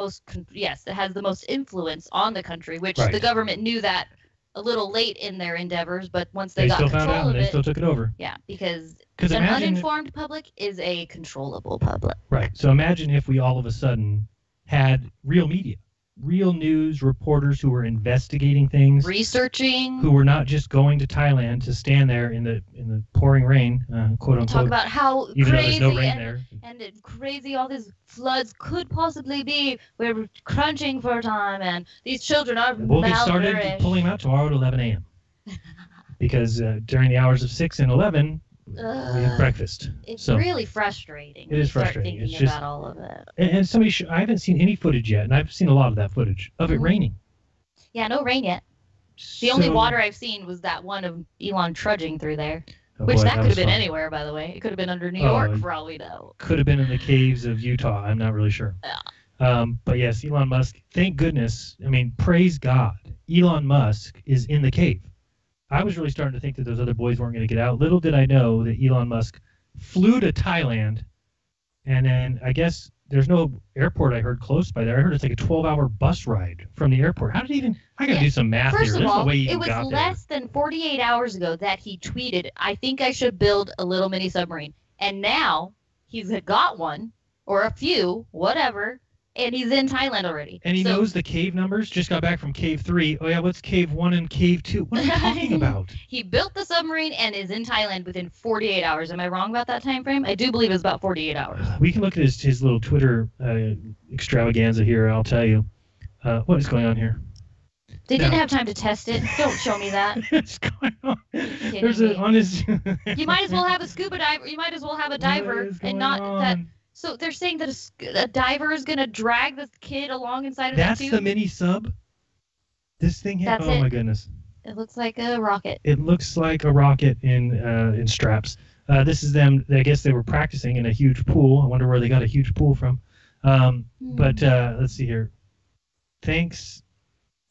most influence on the country, which the government knew that a little late in their endeavors, but once they got control of it, they still took it over. Yeah, because an uninformed public is a controllable public. Right. So imagine if we all of a sudden had real media, real news reporters who were investigating things, researching, who were not just going to Thailand to stand there in the pouring rain, quote unquote. Talk about how even crazy though there's no rain there. And crazy all these floods could possibly be. We're crunching for time, and these children are We'll get started pulling them out tomorrow at 11 a.m. because during the hours of 6 and 11. We have breakfast. It's really frustrating. It is frustrating. It's just about all of it. And somebody, I haven't seen any footage yet, and I've seen a lot of that footage of it raining. Yeah, no rain yet. The only water I've seen was that one of Elon trudging through there, which could have been anywhere, by the way. It could have been under New York for all we know. Could have been in the caves of Utah. I'm not really sure. Yeah. But yes, Elon Musk. Thank goodness. I mean, praise God. Elon Musk is in the cave. I was really starting to think that those other boys weren't going to get out. Little did I know that Elon Musk flew to Thailand, and then I guess there's no airport I heard close by there. I heard it's like a 12-hour bus ride from the airport. How did he even? I got to do some math here. First of all, it was less than 48 hours ago that he tweeted, "I think I should build a little mini submarine," and now he's got one or a few, whatever. And he's in Thailand already. And he knows the cave numbers. Just got back from cave 3. Oh, yeah, what's cave 1 and cave 2? What are you talking about? He built the submarine and is in Thailand within 48 hours. Am I wrong about that time frame? I do believe it was about 48 hours. We can look at his little Twitter extravaganza here. I'll tell you. What is going on here? They didn't have time to test it. Don't show me that. What's going on? There's on his... You might as well have a scuba diver. You might as well have a diver and not that... So they're saying that a diver is going to drag this kid along inside of that tube? That's the mini sub? This thing here? My goodness. It looks like a rocket. It looks like a rocket in straps. This is them. I guess they were practicing in a huge pool. I wonder where they got a huge pool from. But let's see here. Thanks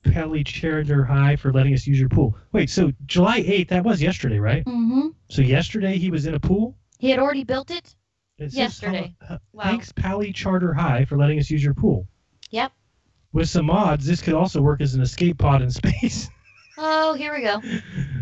Pelly Charter High for letting us use your pool. Wait, so July 8th, that was yesterday, right? Mm-hmm. So yesterday he was in a pool? He had already built it It says, yesterday. Wow. Thanks, Pally Charter High, for letting us use your pool. Yep. With some mods, this could also work as an escape pod in space. Oh, here we go.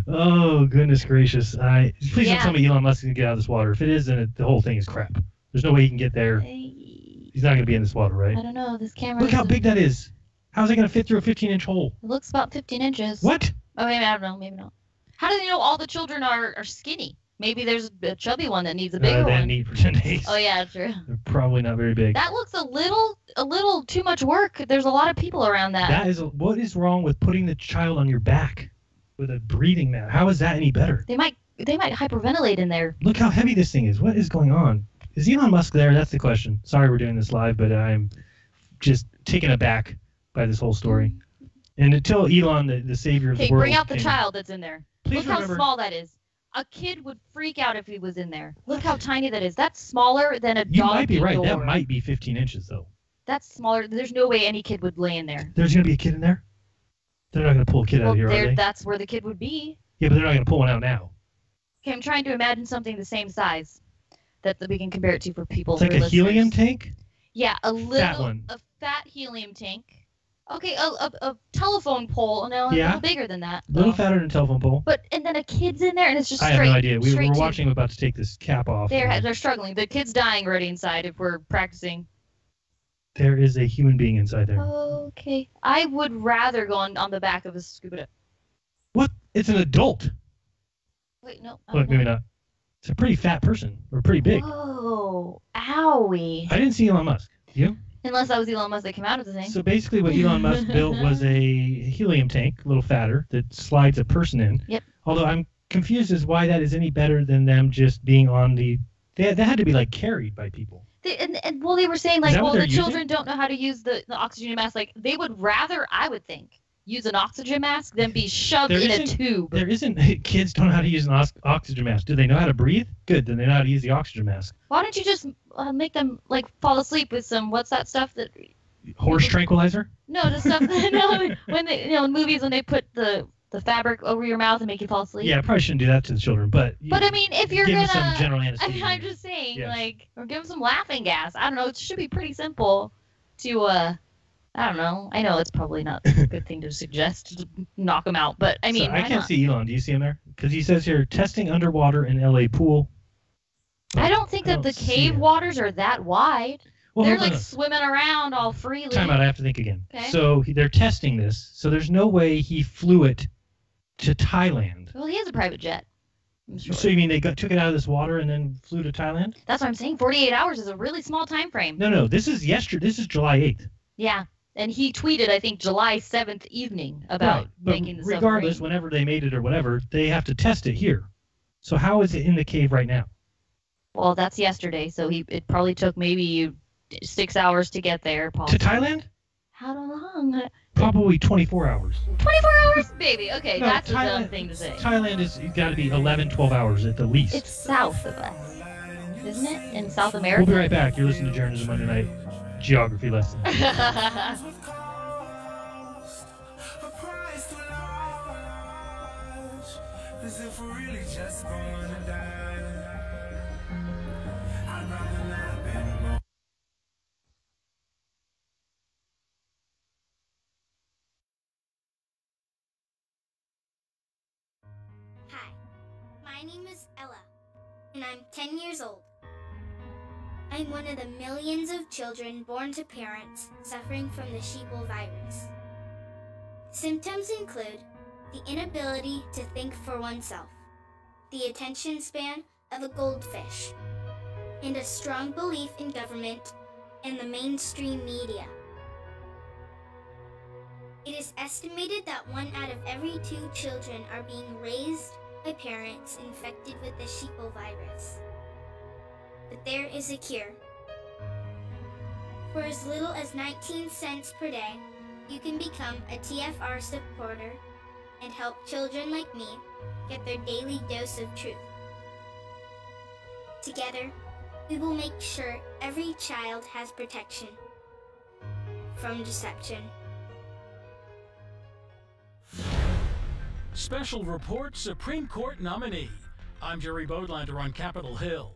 Oh, goodness gracious. Please Yeah. don't tell me Elon Musk can get out of this water. If it is, then the whole thing is crap. There's no way he can get there. He's not going to be in this water, right? I don't know. This camera. Look how big that is. How's it going to fit through a 15-inch hole? It looks about 15 inches. What? Oh, maybe I don't know. Maybe not. How do they know all the children are skinny? Maybe there's a chubby one that needs a bigger They one. need for 10 days. Oh yeah, true. They're probably not very big. That looks a little too much work. There's a lot of people around that. What is wrong with putting the child on your back with a breathing mat? How is that any better? They might hyperventilate in there. Look how heavy this thing is. What is going on? Is Elon Musk there? That's the question. Sorry we're doing this live, but I'm just taken aback by this whole story. And until Elon, the savior of the world. Bring out the child that's in there. Please Look how remember- small that is. A kid would freak out if he was in there. Look how tiny that is. That's smaller than a dog. You might be right. door. That might be 15 inches, though. That's smaller. There's no way any kid would lay in there. There's going to be a kid in there? They're not going to pull a kid out of here, are they? That's where the kid would be. Yeah, but they're not going to pull one out now. Okay, I'm trying to imagine something the same size that we can compare it to for people. It's like for a listeners. helium tank? Yeah, a one. fat helium tank. Okay, a telephone pole. No, Yeah. a little bigger than that. A little fatter than a telephone pole. And then a kid's in there, and it's just I straight. have no idea. We're straight watching him about to take this cap off. They're struggling. The kid's dying already inside if we're practicing. There is a human being inside there. Okay. I would rather go on the back of a scuba dive. What? It's an adult. Wait, no. Look, maybe not. It's a pretty fat person. Or pretty big. Oh, owie. I didn't see Elon Musk. You? Unless that was Elon Musk that came out of the thing. So basically what Elon Musk built was a helium tank, a little fatter, that slides a person in. Yep. Although I'm confused as why that is any better than them just being on the... That had to be, like, carried by people. Well, they were saying, like, that what well, the they're children don't know how to use the oxygen mask. Like, they would rather, I would think, use an oxygen mask than be shoved in a tube. There isn't... Kids don't know how to use an oxygen mask. Do they know how to breathe? Good, then they know how to use the oxygen mask. Why don't you just make them, like, fall asleep with some, what's that stuff that... Horse tranquilizer? No, the stuff no, when they, in movies when they put the fabric over your mouth and make you fall asleep. Yeah, I probably shouldn't do that to the children, but... I mean, if you're give gonna... them some general anesthesia. I'm just saying, Yes. like, or give them some laughing gas. I don't know, it should be pretty simple to, I don't know. I know it's probably not a good thing to suggest to knock them out, but, I mean, So I why can't not? see Elon. Do you see him there? Because he says here, testing underwater in L.A. pool. I don't think that the cave waters are that wide. Well, They're hold on. like swimming around all freely. Time out, I have to think again. Okay. So they're testing this, so there's no way he flew it to Thailand. Well, he has a private jet. I'm sure. So you mean they took it out of this water and then flew to Thailand? That's what I'm saying. 48 hours is a really small time frame. No, this is yesterday. This is July 8th. Yeah. And he tweeted, I think, July 7th evening about Right, but making the regardless, submarine. whenever they made it or whatever, they have to test it here. So how is it in the cave right now? Well, that's yesterday, so it probably took maybe 6 hours to get there. To Possibly. Thailand? How long? Probably 24 hours. 24 hours? Baby, okay, No, that's a dumb Thailand- thing to say. Thailand is got to be 11, 12 hours at the least. It's south of us, isn't it? In South We'll America? be right back. You're listening to Jeranism Monday Night Geography Lesson. As if we're really just gonna die. I'd rather not anymore. Hi, my name is Ella, and I'm 10 years old. I'm one of the millions of children born to parents suffering from the sheeple virus. Symptoms include the inability to think for oneself, the attention span of a goldfish, and a strong belief in government and the mainstream media. It is estimated that 1 out of every 2 children are being raised by parents infected with the sheeple virus. But there is a cure. For as little as 19 cents per day, you can become a TFR supporter and help children like me get their daily dose of truth. Together, we will make sure every child has protection from deception. Special report Supreme Court nominee. I'm Jerry Bodlander on Capitol Hill.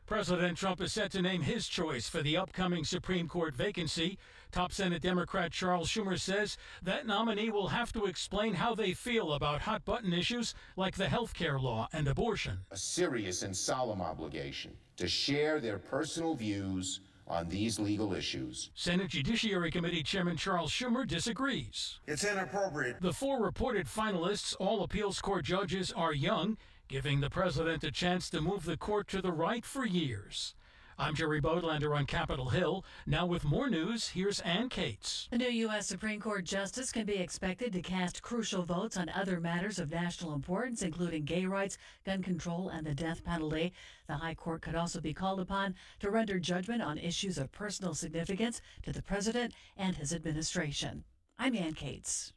President Trump is set to name his choice for the upcoming Supreme Court vacancy. Top Senate Democrat Charles Schumer says that nominee will have to explain how they feel about hot-button issues like the health care law and abortion. A serious and solemn obligation to share their personal views on these legal issues. Senate Judiciary Committee Chairman Charles Schumer disagrees. It's inappropriate. The 4 reported finalists, all appeals court judges, are young, giving the president a chance to move the court to the right for years. I'm Jerry Bodlander on Capitol Hill. Now with more news, here's Ann Cates. The new U.S. Supreme Court justice can be expected to cast crucial votes on other matters of national importance, including gay rights, gun control, and the death penalty. The High Court could also be called upon to render judgment on issues of personal significance to the president and his administration. I'm Ann Cates.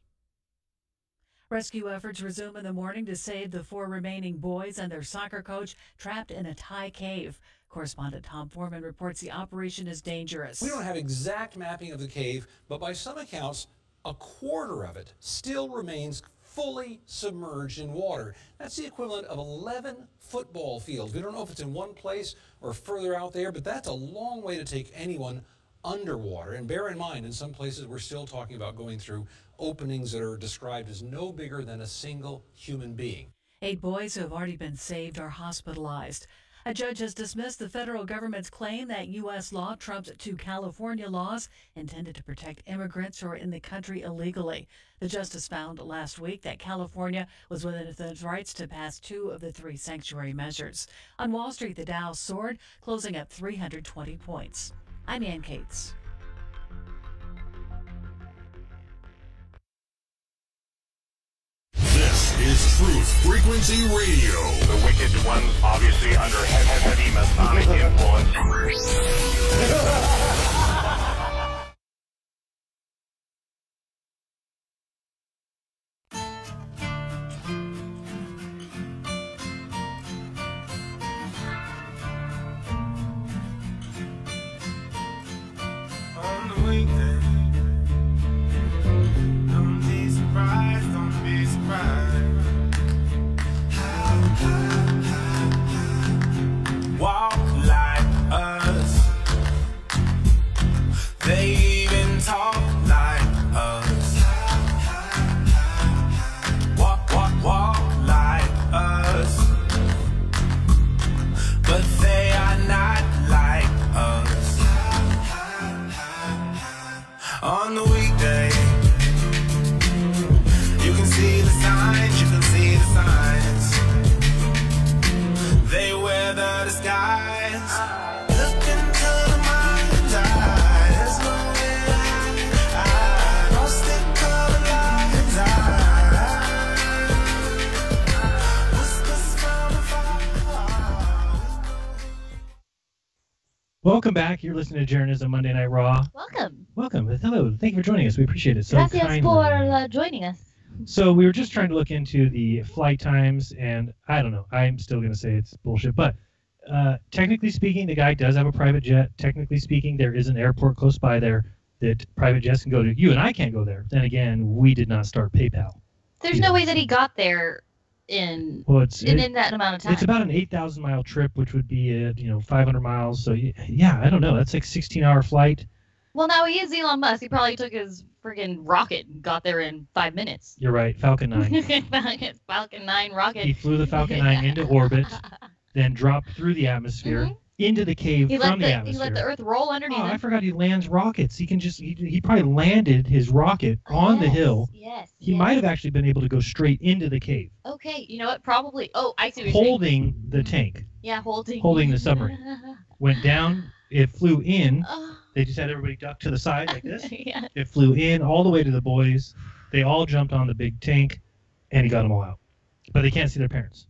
Rescue efforts resume in the morning to save the 4 remaining boys and their soccer coach trapped in a Thai cave. Correspondent Tom Foreman reports the operation is dangerous. We don't have exact mapping of the cave, but by some accounts, a quarter of it still remains fully submerged in water. That's the equivalent of 11 football fields. We don't know if it's in one place or further out there, but that's a long way to take anyone underwater. And bear in mind, in some places we're still talking about going through openings that are described as no bigger than a single human being. 8 boys who have already been saved are hospitalized. A judge has dismissed the federal government's claim that U.S. law trumps 2 California laws intended to protect immigrants who are in the country illegally. The justice found last week that California was within its rights to pass 2 of the 3 sanctuary measures. On Wall Street, the Dow soared, closing at 320 points. I'm Ann Cates. This is Truth Frequency Radio. The wicked one, obviously under heavy Masonic influence. On the weekday, don't be surprised, don't be surprised. Walk like us. They even talk like us. Walk like us. But they are not like us. On the weekday, you can see the signs, you can see the signs. They wear the disguise. Look into the mind's eye. There's no way I lost it, colored lines. Whispers from afar. Welcome back. You're listening to Jeranism Monday Night Raw. Welcome. Welcome. Hello. Thank you for joining us. We appreciate it so Gracias kindly. por joining us. So we were just trying to look into the flight times, and I don't know. I'm still going to say it's bullshit. But technically speaking, the guy does have a private jet. Technically speaking, there is an airport close by there that private jets can go to. You and I can't go there. Then again, we did not start PayPal. There's no way that he got there in that amount of time. It's about an 8,000-mile trip, which would be 500 miles. So yeah, I don't know. That's like a 16-hour flight. Well, now he is Elon Musk. He probably took his friggin' rocket and got there in 5 minutes. You're right. Falcon 9. Falcon 9 rocket. He flew the Falcon 9 into orbit, then dropped through the atmosphere into the cave from the atmosphere. He let the Earth roll underneath him. I forgot he lands rockets. He can just he probably landed his rocket on the hill. Yes. He might have actually been able to go straight into the cave. Okay, you know what? Probably. Oh, I see what you're saying. Holding the tank. Yeah, holding. Holding the submarine. Went down. It flew in. They just had everybody duck to the side like this. Yeah. It flew in all the way to the boys. They all jumped on the big tank, and he got them all out. But they can't see their parents.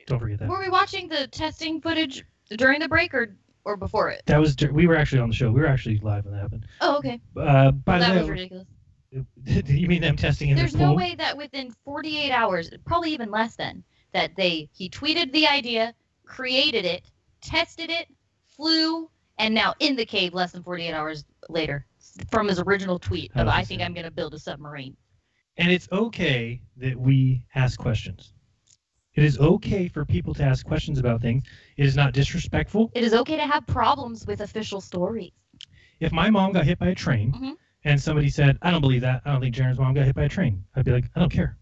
Don't forget that. Were we watching the testing footage during the break or before it? That was we were actually on the show. We were actually live when that happened. Oh, okay. By the that way, was ridiculous. You mean them testing in There's the pool? no way that within 48 hours, probably even less than, that he tweeted the idea, created it, tested it, flew, and now in the cave less than 48 hours later from his original tweet of, I think I'm going to build a submarine. And it's okay that we ask questions. It is okay for people to ask questions about things. It is not disrespectful. It is okay to have problems with official stories. If my mom got hit by a train and somebody said, I don't believe that, I don't think Jeran's mom got hit by a train, I'd be like, I don't care.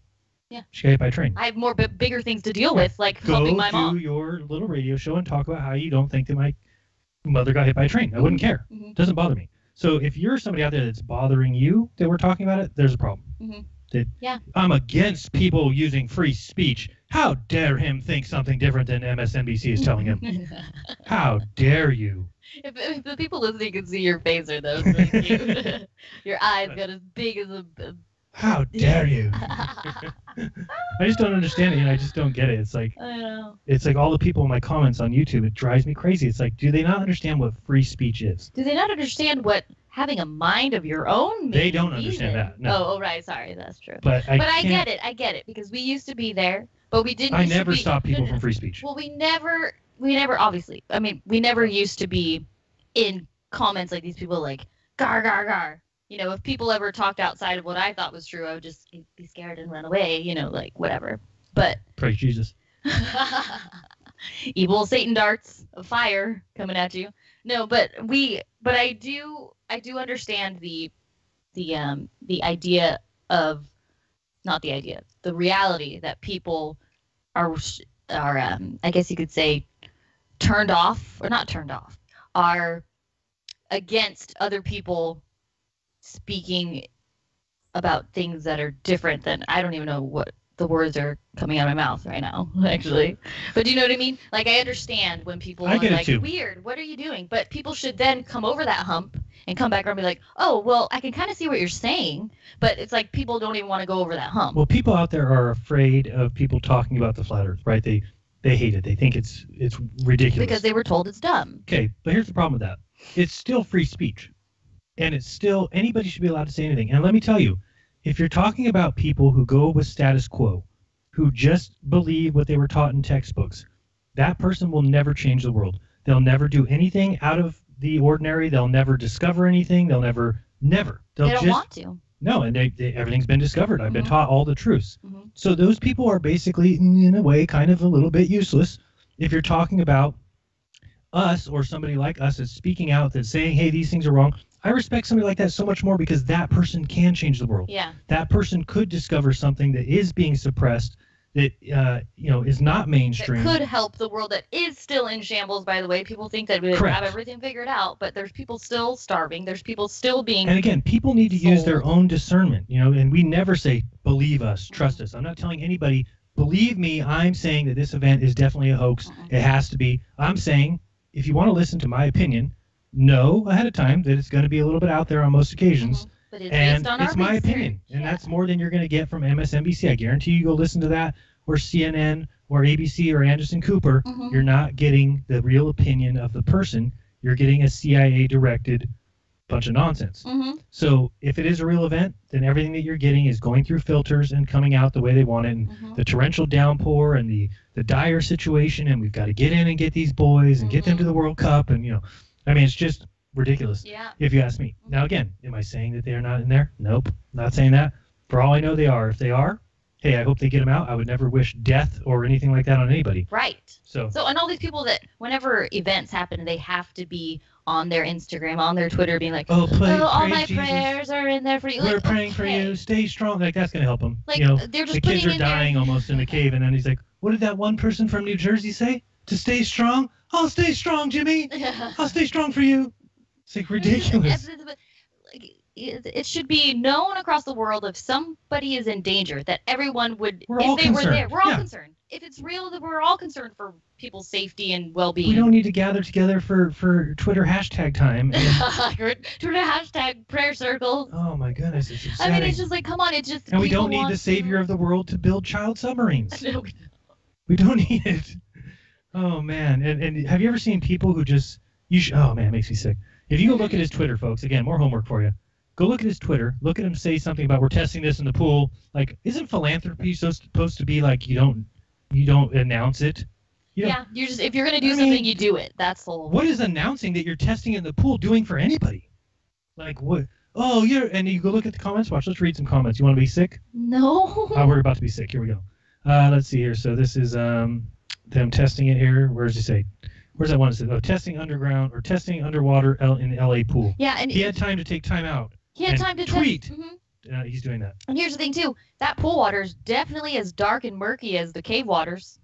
Yeah. She got hit by a train. I have more bigger things to deal with, like helping my mom. Go do your little radio show and talk about how you don't think that my mother got hit by a train. I wouldn't care. It doesn't bother me. So if you're somebody out there that's bothering you that we're talking about it, there's a problem. Yeah. I'm against people using free speech. How dare him think something different than MSNBC is telling him? How dare you? If the people listening can see your face, or those really cute. Your eyes got as big as a. How dare you? I just don't understand it, and I just don't get it. It's like I know. It's like all the people in my comments on YouTube. It drives me crazy. It's like, do they not understand what free speech is? Do they not understand what having a mind of your own means? They don't understand that. No. Oh, right. Sorry, that's true. But I get it. I get it because we used to be there, but we didn't. I never stopped people from free speech. Well, we never obviously. I mean, we never used to be in comments like these people like gar gar gar. You know, if people ever talked outside of what I thought was true, I would just be scared and run away, you know, like whatever. But praise Jesus. Evil Satan darts of fire coming at you. No, but I do understand the idea of, not the idea, the reality that people are I guess you could say turned off, or not turned off, are against other people speaking about things that are different than, I don't even know what the words are coming out of my mouth right now, actually. But do you know what I mean? Like, I understand when people are like, weird, what are you doing? But people should then come over that hump and come back around and be like, oh, well, I can kind of see what you're saying. But it's like people don't even want to go over that hump. Well, people out there are afraid of people talking about the flat earth, right? They hate it. They think it's ridiculous. Because they were told it's dumb. Okay, but here's the problem with that. It's still free speech. And it's still, anybody should be allowed to say anything. And let me tell you, if you're talking about people who go with status quo, who just believe what they were taught in textbooks, that person will never change the world. They'll never do anything out of the ordinary. They'll never discover anything. They'll never. They don't want to. No, and everything's been discovered. I've been taught all the truths. So those people are basically, in a way, kind of a little bit useless. If you're talking about us or somebody like us that's speaking out, that's saying, hey, these things are wrong, I respect somebody like that so much more because that person can change the world. Yeah. That person could discover something that is being suppressed, that is not mainstream. That could help the world that is still in shambles, by the way. People think that we have everything figured out, but there's people still starving. There's people still being And again, people need to use their own discernment, and we never say, believe us, trust us. I'm not telling anybody, believe me, I'm saying that this event is definitely a hoax. It has to be. I'm saying, if you want to listen to my opinion, know ahead of time that it's going to be a little bit out there on most occasions. But it's and based on it's our my research. opinion. And that's more than you're going to get from MSNBC. I guarantee you go listen to that, or CNN, or ABC, or Anderson Cooper. You're not getting the real opinion of the person. You're getting a CIA-directed bunch of nonsense. So if it is a real event, then everything that you're getting is going through filters and coming out the way they want it. And the torrential downpour and the dire situation, and we've got to get in and get these boys and get them to the World Cup. And, I mean, it's just ridiculous, if you ask me. Now, again, am I saying that they are not in there? Nope, not saying that. For all I know, they are. If they are, hey, I hope they get them out. I would never wish death or anything like that on anybody. Right. So and all these people that whenever events happen, they have to be on their Instagram, on their Twitter, being like, all my Jesus. prayers are in there for you. We're praying for you. Stay strong. Like, that's going to help them. Like, they're just the kids putting are in dying their... almost in the cave. And then he's like, what did that one person from New Jersey say? To stay strong? I'll stay strong, Jimmy. I'll stay strong for you. It's like ridiculous. It should be known across the world if somebody is in danger that everyone would, We're all concerned. we're all concerned. If it's real, that we're all concerned for people's safety and well-being. We don't need to gather together for Twitter hashtag time. Twitter hashtag prayer circle. Oh my goodness, it's upsetting. I mean, it's just like, come on, it's just. And we don't need the savior of the world to build child submarines. We don't need it. Oh man, and have you ever seen people who just oh man, it makes me sick. If you go look at his Twitter, folks, again, more homework for you. Go look at his Twitter. Look at him say something about we're testing this in the pool. Like, isn't philanthropy supposed to be like you don't announce it? Yeah, you're just if you're gonna do something, you do it. That's the whole. What is announcing that you're testing in the pool doing for anybody? Like what? oh, and you go look at the comments. Watch, let's read some comments. You want to be sick? No. Oh, we're about to be sick. Here we go. Let's see here. So this is them testing it here. Where does it say? Where's that one? It says, testing underground or testing underwater in the LA pool. Yeah, and he had time to take time out. He had time to tweet. Mm-hmm. He's doing that. And here's the thing too: that pool water is definitely as dark and murky as the cave waters.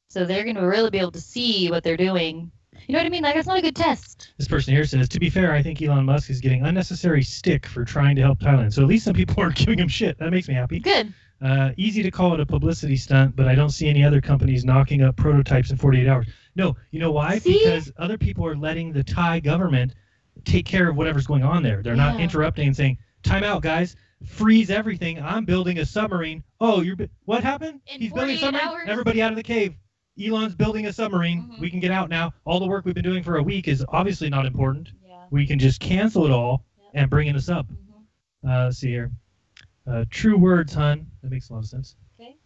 So they're going to really be able to see what they're doing. You know what I mean? Like, that's not a good test. This person here says, to be fair, I think Elon Musk is getting unnecessary stick for trying to help Thailand. So at least some people are giving him shit. That makes me happy. Good. Easy to call it a publicity stunt, but I don't see any other companies knocking up prototypes in 48 hours. No, you know why? See? Because other people are letting the Thai government take care of whatever's going on there. They're not interrupting and saying, time out, guys. Freeze everything. I'm building a submarine. Oh, what happened? He's building a submarine? Hours? Everybody out of the cave. Elon's building a submarine. Mm-hmm. We can get out now. All the work we've been doing for a week is obviously not important. Yeah. We can just cancel it all and bring in a sub. Mm-hmm. Let's see here. True words, hun. That makes a lot of sense. Okay.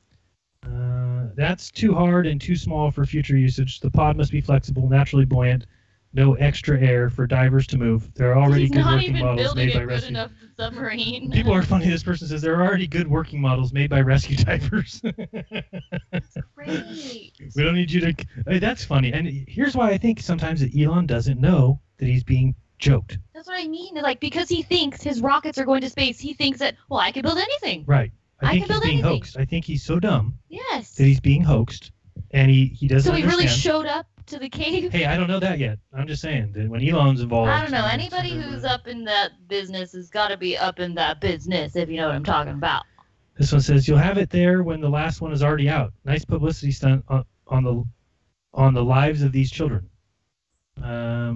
That's too hard and too small for future usage. The pod must be flexible, naturally buoyant. No extra air for divers to move. There are already good working models made by rescue. Enough submarine. People are funny. This person says there are already good working models made by rescue divers. That's great. We don't need you to. Hey, that's funny. And here's why I think sometimes that Elon doesn't know that he's being joked. That's what I mean. Like, because he thinks his rockets are going to space, he thinks that, well, I can build anything. Right. I think can he's build being anything. hoaxed. I think he's so dumb. Yes. That he's being hoaxed, and he doesn't. So he understand. really showed up to the cave? Hey, I don't know that yet. I'm just saying that when Elon's involved. I don't know. Anybody who's up in that business has got to be up in that business, if you know what I'm talking about. This one says you'll have it there when the last one is already out. Nice publicity stunt on the lives of these children. I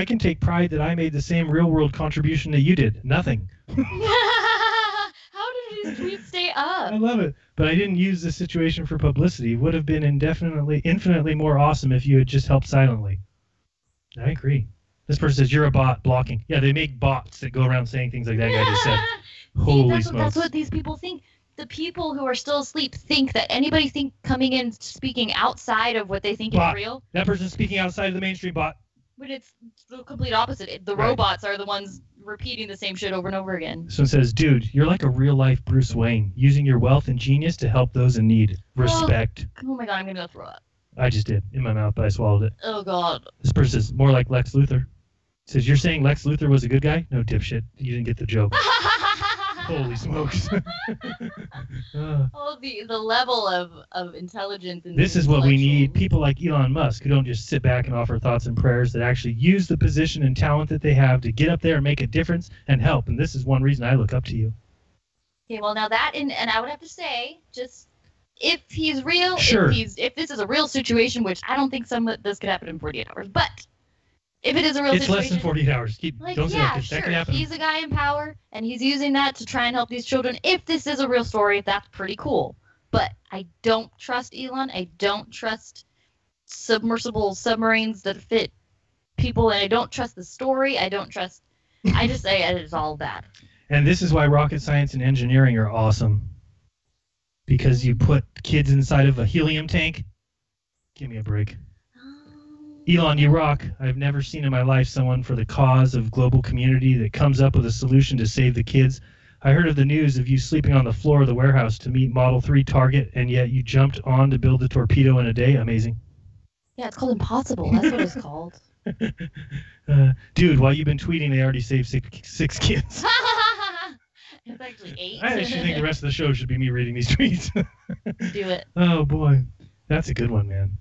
can take pride that I made the same real world contribution that you did. Nothing. How did these tweets stay up? I love it. But I didn't use this situation for publicity. It would have been infinitely more awesome if you had just helped silently. I agree. This person says you're a bot blocking. Yeah, they make bots that go around saying things like that guy just said. Holy smokes. That's what these people think. The people who are still asleep think that anybody coming in speaking outside of what they think bot. is real. That person's speaking outside of the mainstream bot. But it's the complete opposite. The robots are the ones repeating the same shit over and over again. This one says, dude, you're like a real-life Bruce Wayne, using your wealth and genius to help those in need. Respect. Oh my god, I'm going to go throw up. I just did. In my mouth, but I swallowed it. Oh god. This person says, more like Lex Luthor. Says, you're saying Lex Luthor was a good guy? No, dipshit. You didn't get the joke. Holy smokes. Oh, the level of intelligence. This is what we need. People like Elon Musk who don't just sit back and offer thoughts and prayers, that actually use the position and talent that they have to get up there and make a difference and help. And this is one reason I look up to you. Okay, well now that, and I would have to say, just if he's real, sure. if this is a real situation, which I don't think some of this could happen in 48 hours, but if it is a real situation, it's less than 48 hours. Don't say that. Sure. That could happen. He's a guy in power, and he's using that to try and help these children. If this is a real story, that's pretty cool. But I don't trust Elon. I don't trust submersible submarines that fit people, and I don't trust the story. I just say it's all bad. And this is why rocket science and engineering are awesome. Because you put kids inside of a helium tank. Give me a break. Elon, you rock. I've never seen in my life someone for the cause of global community that comes up with a solution to save the kids. I heard of the news of you sleeping on the floor of the warehouse to meet Model 3 target, and yet you jumped on to build a torpedo in a day. Amazing. Yeah, it's called impossible. That's what it's called. Dude, while you've been tweeting, they already saved six kids. It's actually 8. I actually think the rest of the show should be me reading these tweets. Do it. Oh, boy. That's a good one, man.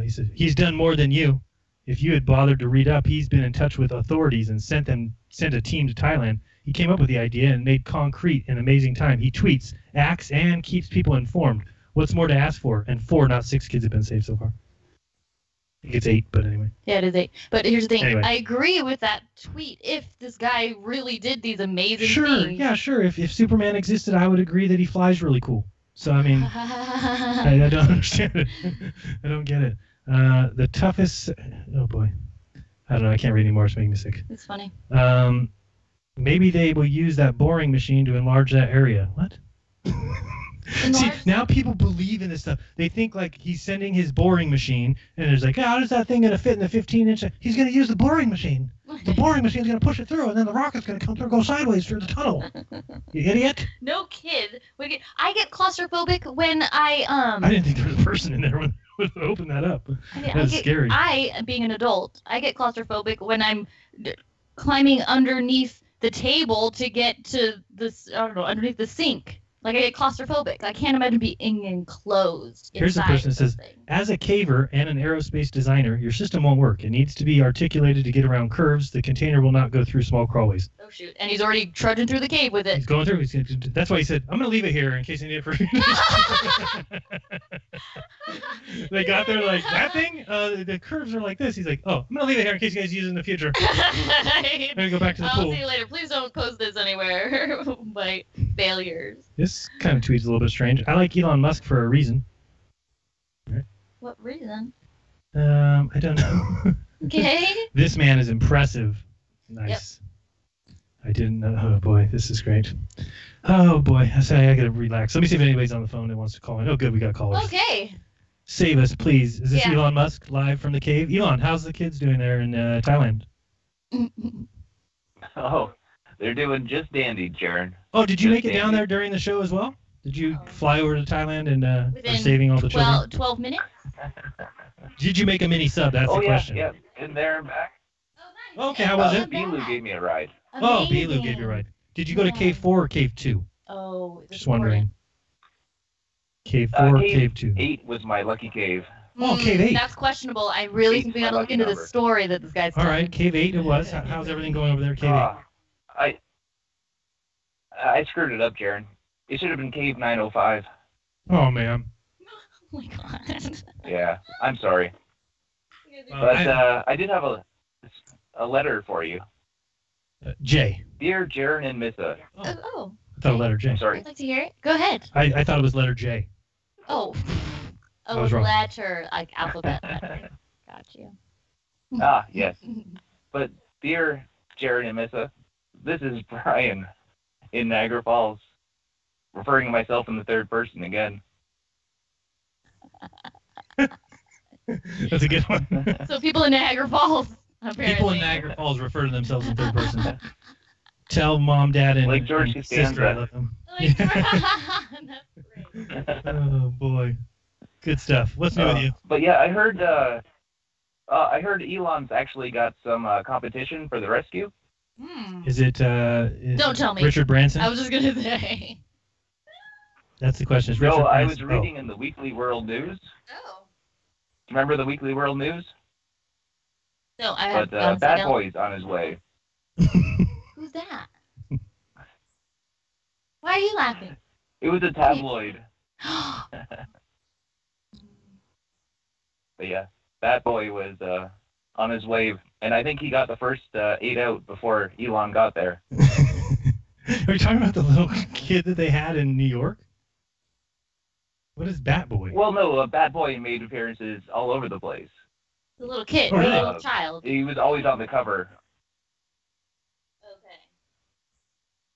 He said, he's done more than you. If you had bothered to read up, he's been in touch with authorities and sent a team to Thailand. He came up with the idea and made concrete in amazing time. He tweets, acts, and keeps people informed. What's more to ask for? And 4, not 6 kids have been saved so far. I think it's 8, but anyway. Yeah, it is 8. But here's the thing. Anyway. I agree with that tweet. If this guy really did these amazing sure, things. Yeah, sure. If Superman existed, I would agree that he flies really cool. So, I mean, I don't understand it. I don't get it. The toughest... Oh, boy. I don't know. I can't read anymore. It's making me sick. It's funny. Maybe they will use that boring machine to enlarge that area. What? See, now people believe in this stuff. They think like he's sending his boring machine, and there's like, how is that thing going to fit in the 15-inch? He's going to use the boring machine. the boring machine's going to push it through, and then the rocket's going to come through, go sideways through the tunnel. You idiot. No kid. I get claustrophobic when I didn't think there was a person in there when I opened that up. That's scary. Being an adult, I get claustrophobic when I'm climbing underneath the table to get to this, I don't know, underneath the sink. Like, I get claustrophobic. I can't imagine being enclosed. Here's the person that says, as a caver and an aerospace designer, your system won't work. It needs to be articulated to get around curves. The container will not go through small crawlways. Oh, shoot. And he's already trudging through the cave with it. He's going through. That's why he said, I'm going to leave it here in case I need it for... They got there like, that thing? The curves are like this. He's like, oh, I'm going to leave it here in case you guys use it in the future. I'm going to go back to the pool. I'll see you later. Please don't post this anywhere. My failures. This kind of tweet's a little bit strange. I like Elon Musk for a reason. Right. What reason? I don't know. Okay. This man is impressive. Nice. Yep. I didn't know. Oh boy, this is great. Oh boy, I gotta relax. Let me see if anybody's on the phone that wants to call in. Oh good, we got callers. Okay. Save us, please. Is this Elon Musk live from the cave? Elon, how's the kids doing there in Thailand? Oh, they're doing just dandy, Jeran. Oh, did you make it down there during the show as well? Did you fly over to Thailand and are saving all the children? 12 minutes? Did you make a mini sub? That's the question. Yeah, in there and back. Oh, nice. Okay, how was it? Bilu gave me a ride. Oh, Bilu gave you a ride. Did you go to Cave 4 or Cave 2? Oh, just wondering. Cave 4 or Cave 2? 8 was my lucky cave. Oh, Cave 8. That's questionable. I really think we got to look into the story that this guy's telling. All right, Cave 8 it was. How's everything going over there, Cave 8? I screwed it up, Jeran. It should have been Cave 905. Oh, man. Oh, my God. Yeah, I'm sorry. But I did have a letter for you. J. Dear Jeran and Missa. Oh. I thought letter J. I'm sorry. I'd like to hear it. Go ahead. I thought it was letter J. Oh. I was wrong. Letter, like alphabet letter. Got you. Ah, yes. But dear Jeran and Missa, this is Brian in Niagara Falls, referring to myself in the third person again. That's a good one. So people in Niagara Falls, apparently. People in Niagara Falls refer to themselves in third person. Tell mom, dad, and, like George and sister I love them. Oh boy, good stuff. What's new with you? But yeah, I heard Elon's actually got some competition for the rescue. Is it? Don't tell me. Richard Branson? I was just gonna say. That's the question. Is Richard No, I Branson? was reading in the Weekly World News. Oh. Remember the Weekly World News? No, I have. But Bad Boy's on his way. Who's that? Why are you laughing? It was a tabloid. But yeah, Bad Boy was on his way, and I think he got the first 8 out before Elon got there. Are you talking about the little kid that they had in New York? What is Bat Boy? Well, no, Bad Boy made appearances all over the place. The little kid, Oh, really? the little child. He was always on the cover. Okay.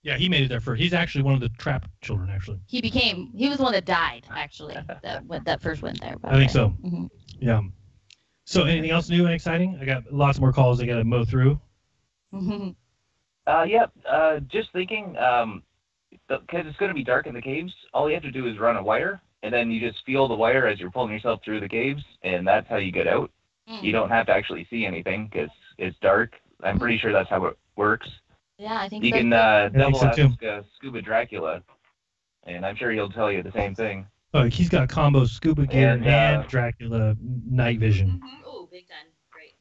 Yeah, he made it there first. He's actually one of the trap children, actually. He was the one that died, actually, that first went there. I think so. Mm-hmm. Yeah. So anything else new and exciting? I got lots more calls I got to mow through. Just thinking, because it's going to be dark in the caves, all you have to do is run a wire, and then you just feel the wire as you're pulling yourself through the caves, and that's how you get out. You don't have to actually see anything because it's dark. I'm pretty sure that's how it works. Yeah, I think you so. can double so too. ask Scuba Dracula, and I'm sure he'll tell you the same thing. Oh, he's got combo scuba gear and Dracula night vision. Oh, big time. Great.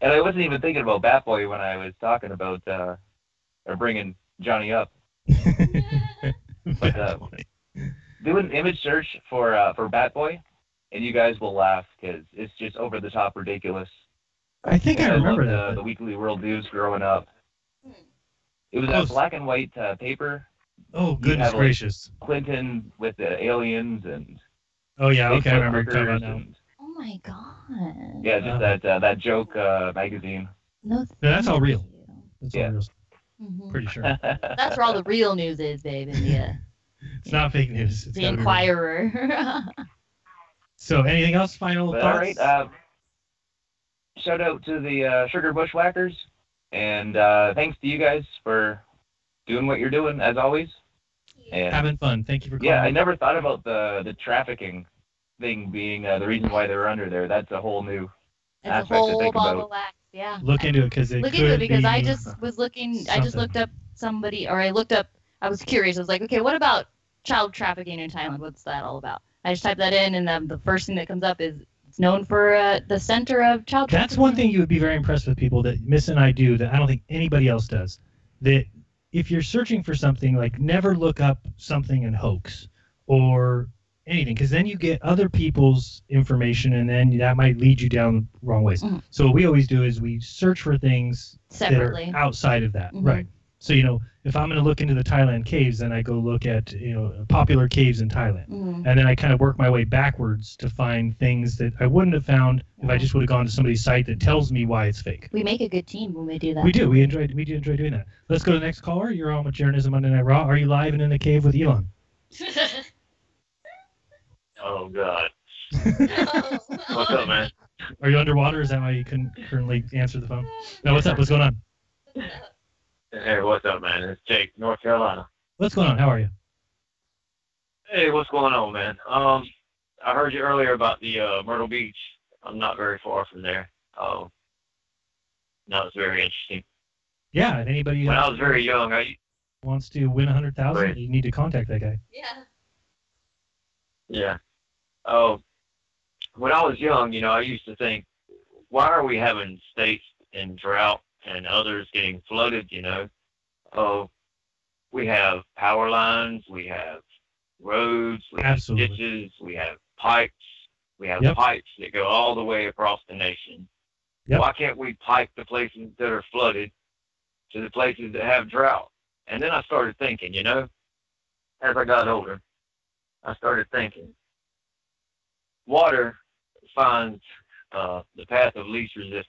And I wasn't even thinking about Batboy when I was talking about or bringing Johnny up. But do an image search for Batboy, and you guys will laugh because it's just over the top ridiculous. I think I remember loved, that. the Weekly World News growing up. It was a black and white paper. Oh, goodness gracious. Clinton with the aliens and. Oh yeah, okay, I remember workers talking about now. and- Oh my god. Yeah, just that joke magazine. No, that's all real. That's all real. Mhm. Pretty sure. That's where all the real news is, babe. In the It's not fake news. It's the gotta be real. Inquirer... So, anything else? Final thoughts? All right. shout out to the Sugar Bushwhackers, and thanks to you guys for doing what you're doing, as always. And having fun. Thank you for calling. Yeah, I never thought about the trafficking thing being the reason why they're under there. That's a whole new aspect a whole to think ball about. of wax. Yeah. Look into it because I just was looking. I just looked up somebody, or I looked up. I was curious. I was like, okay, what about child trafficking in Thailand? What's that all about? I just typed that in, and the first thing that comes up is it's known for the center of child trafficking. That's one thing you would be very impressed with people that Miss and I do that I don't think anybody else does. That if you're searching for something, like never look up something in hoax or anything, because then you get other people's information and then that might lead you down the wrong ways. Mm-hmm. So what we always do is we search for things separately that are outside of that. Mm-hmm. Right. So, if I'm going to look into the Thailand caves, then I go look at, popular caves in Thailand. Mm-hmm. And then I kind of work my way backwards to find things that I wouldn't have found if I just would have gone to somebody's site that tells me why it's fake. We make a good team when we do that. We do. We do enjoy doing that. Let's go to the next caller. You're on with Jeranism Monday Night Raw. Are you live and in the cave with Elon? Oh, God. What's up, man? Are you underwater? Is that why you couldn't currently answer the phone? No, what's up? What's going on? Hey, what's up, man? It's Jake, North Carolina. What's going on? How are you? Hey, what's going on, man? I heard you earlier about the Myrtle Beach. I'm not very far from there. That was very interesting. Yeah, and anybody when I was very young, wants to win 100,000, you need to contact that guy. Yeah. Oh, when I was young, I used to think, why are we having states in drought and others getting flooded? We have power lines, we have roads, we have ditches, we have pipes, we have pipes that go all the way across the nation. Why can't we pipe the places that are flooded to the places that have drought? And then I started thinking, as I got older, I started thinking, water finds the path of least resistance.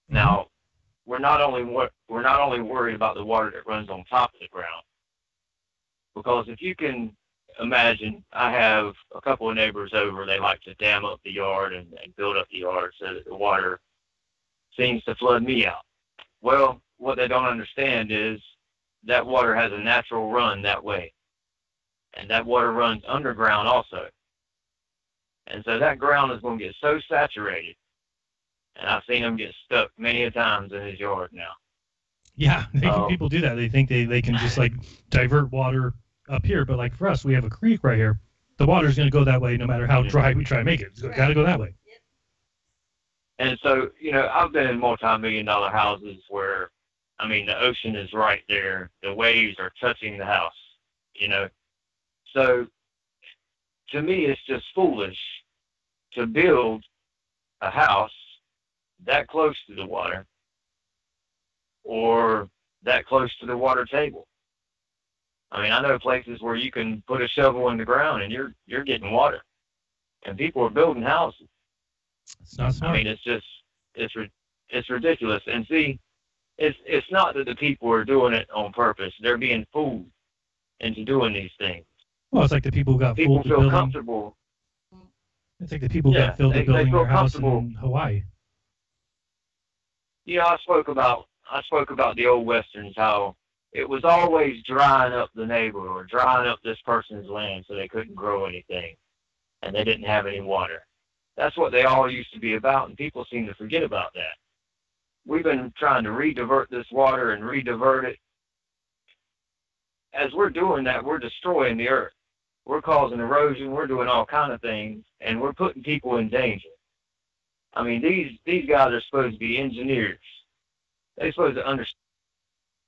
Now, we're not only worried about the water that runs on top of the ground, because if you can imagine, I have a couple of neighbors over. They like to dam up the yard and build up the yard so that the water seems to flood me out. Well, what they don't understand is that water has a natural run that way, and that water runs underground also. And so that ground is going to get so saturated, and I've seen him get stuck many a times in his yard now. Yeah, people do that. They think they can just divert water up here, but for us, we have a creek right here. The water's going to go that way no matter how dry we try to make it. It's got to go that way. And so, I've been in multi-million-dollar houses where, the ocean is right there. The waves are touching the house, So, to me, it's just foolish to build a house that close to the water or that close to the water table. I know places where you can put a shovel in the ground and you're getting water, and people are building houses. It's not smart. It's ridiculous. And see, it's not that the people are doing it on purpose. They're being fooled into doing these things. Well, it's like the people who got people fooled feel comfortable. It's like the people who got fooled to building their house in Hawaii. I spoke about the old westerns, how it was always drying up the neighbor or drying up this person's land so they couldn't grow anything and they didn't have any water. That's what they all used to be about, and people seem to forget about that. We've been trying to redivert this water and redivert it. As we're doing that, we're destroying the earth. We're causing erosion. We're doing all kinds of things, and we're putting people in danger. These guys are supposed to be engineers. They're supposed to understand.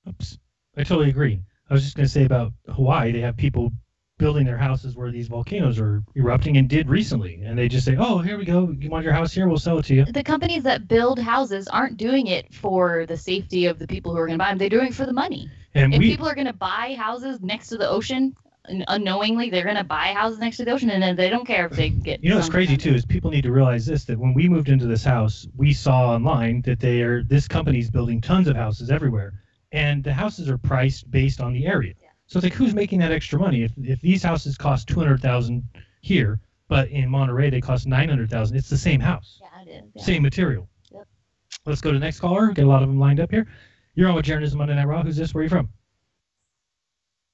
Oops. I totally agree. I was just going to say about Hawaii, they have people building their houses where these volcanoes are erupting and did recently. And they just say, oh, here we go. You want your house here? We'll sell it to you. The companies that build houses aren't doing it for the safety of the people who are going to buy them. They're doing it for the money. And if people are going to buy houses next to the ocean, unknowingly, they're going to buy houses next to the ocean, and then they don't care if they get... what's crazy, too, is people need to realize this, that when we moved into this house, we saw online that this company's building tons of houses everywhere. And the houses are priced based on the area. Yeah. So it's who's making that extra money? If these houses cost $200,000 here, but in Monterey they cost $900,000. It's the same house. Yeah, it is. Yeah. Same material. Yep. Let's go to the next caller. Get a lot of them lined up here. You're on with Jeranism Monday Night Raw. Who's this? Where are you from?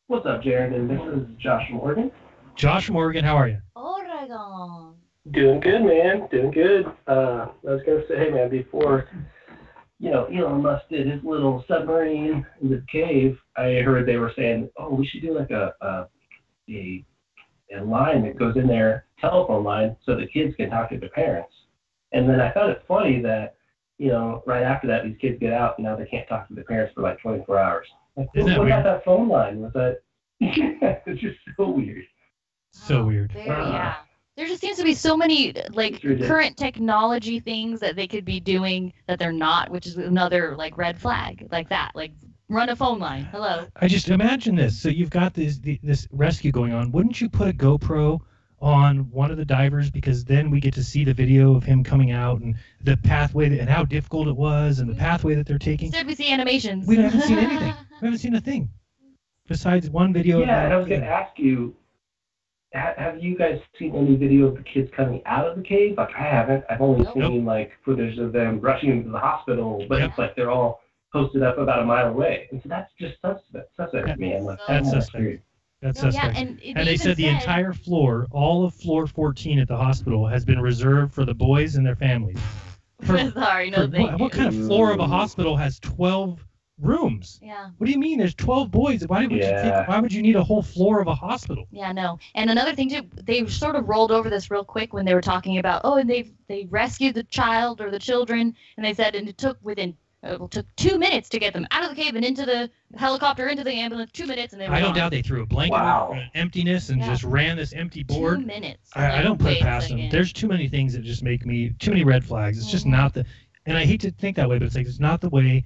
What's up, Jeran? And this is Josh from Oregon. Josh from Oregon. How are you? Oregon. Doing good, man. Doing good. I was going to say, hey, man, before, Elon Musk did his little submarine in the cave, I heard they were saying, oh, we should do like a line that goes in there, telephone line, so the kids can talk to their parents. And then I found it funny that, right after that, these kids get out, and now they can't talk to their parents for like 24 hours. Like, what about that phone line? Was that? It's just so weird. So weird. Yeah. There just seems to be so many current technology things that they could be doing that they're not, which is another red flag like that. Like run a phone line. Hello. I just imagine this. So you've got this rescue going on. Wouldn't you put a GoPro on one of the divers, because then we get to see the video of him coming out and the pathway and how difficult it was and the pathway that they're taking. Instead we see animations. We haven't seen anything. We haven't seen a thing besides one video. Yeah, and I was going to ask you, have you guys seen any video of the kids coming out of the cave? Like, I haven't. I've only seen footage of them rushing into the hospital, but it's like they're all posted up about a mile away. And so that's just suspect to me. I'm like, that's suspect. That's suspect. And they said the entire floor, all of floor 14 at the hospital, has been reserved for the boys and their families. Sorry, no thank you. What kind of floor of a hospital has 12 rooms? Yeah. What do you mean? There's 12 boys. Why would you need a whole floor of a hospital? Yeah, no. And another thing too, they sort of rolled over this real quick when they were talking about, and they rescued the child or the children, and they said, and it took 2 minutes to get them out of the cave and into the helicopter, into the ambulance. 2 minutes, and they were I don't gone. doubt they threw a blanket over an emptiness and just ran this empty board. 2 minutes. I don't put it past them. There's too many things that just make me too many red flags. It's just not the, and I hate to think that way, but it's not the way.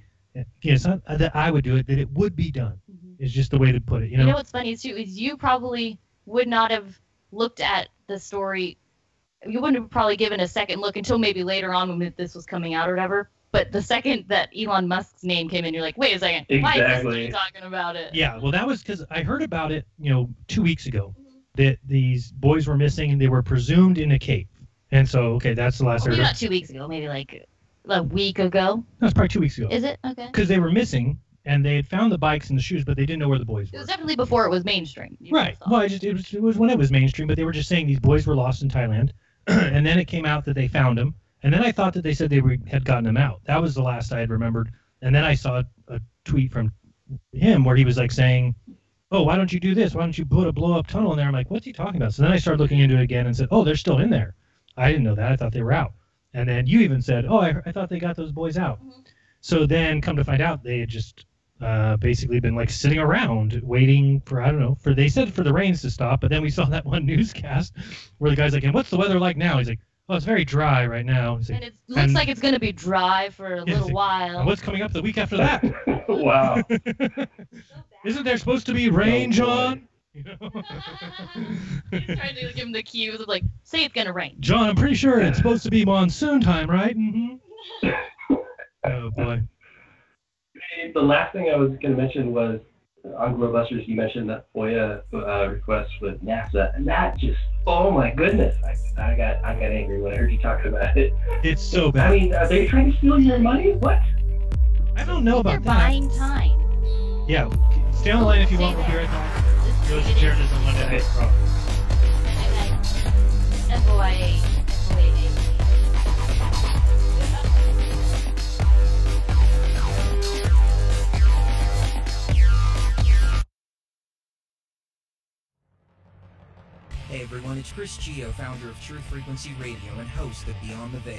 It's not that I would do it. That it would be done. It's just the way to put it. You know what's funny too is you probably would not have looked at the story. You wouldn't have probably given a second look until maybe later on when this was coming out or whatever. But the second that Elon Musk's name came in, you're like, wait a second, why is this talking about it? Yeah, well, that was because I heard about it, 2 weeks ago, that these boys were missing and they were presumed in a cave. And so, okay, that's the last I heard. Maybe not 2 weeks ago, maybe like a week ago. No, it's probably 2 weeks ago. Is it? Okay. Because they were missing and they had found the bikes and the shoes, but they didn't know where the boys were. It was definitely before it was mainstream. Right. Well, it was when it was mainstream, but they were just saying these boys were lost in Thailand. And then it came out that they found them. And then I thought that they said they had gotten him out. That was the last I had remembered. And then I saw a tweet from him where he was saying, oh, why don't you do this? Why don't you put a blow-up tunnel in there? I'm like, what's he talking about? So then I started looking into it again and said, oh, they're still in there. I didn't know that. I thought they were out. And then you even said, oh, I thought they got those boys out. So then come to find out they had just basically been sitting around waiting for, I don't know, they said for the rains to stop. But then we saw that one newscast where the guy's like, and what's the weather like now? He's like, oh, it's very dry right now. And it looks like it's going to be dry for a little while. And what's coming up the week after that? Wow. Isn't there supposed to be rain, John? He's trying to give him the cues of say it's going to rain. John, I'm pretty sure it's supposed to be monsoon time, right? Mm-hmm. Oh, boy. The last thing I was going to mention was, on Globusters, you mentioned that FOIA request with NASA, and that just, oh my goodness, I got angry when I heard you talking about it. It's so bad. I mean, are they trying to steal your money? What? I don't know about that. They're buying time. Yeah, stay on the line if you want. We'll be right back. Go to Jeranism Monday Night Raw. FOIA. Hey everyone, it's Chris Gio, founder of Truth Frequency Radio and host of Beyond the Veil.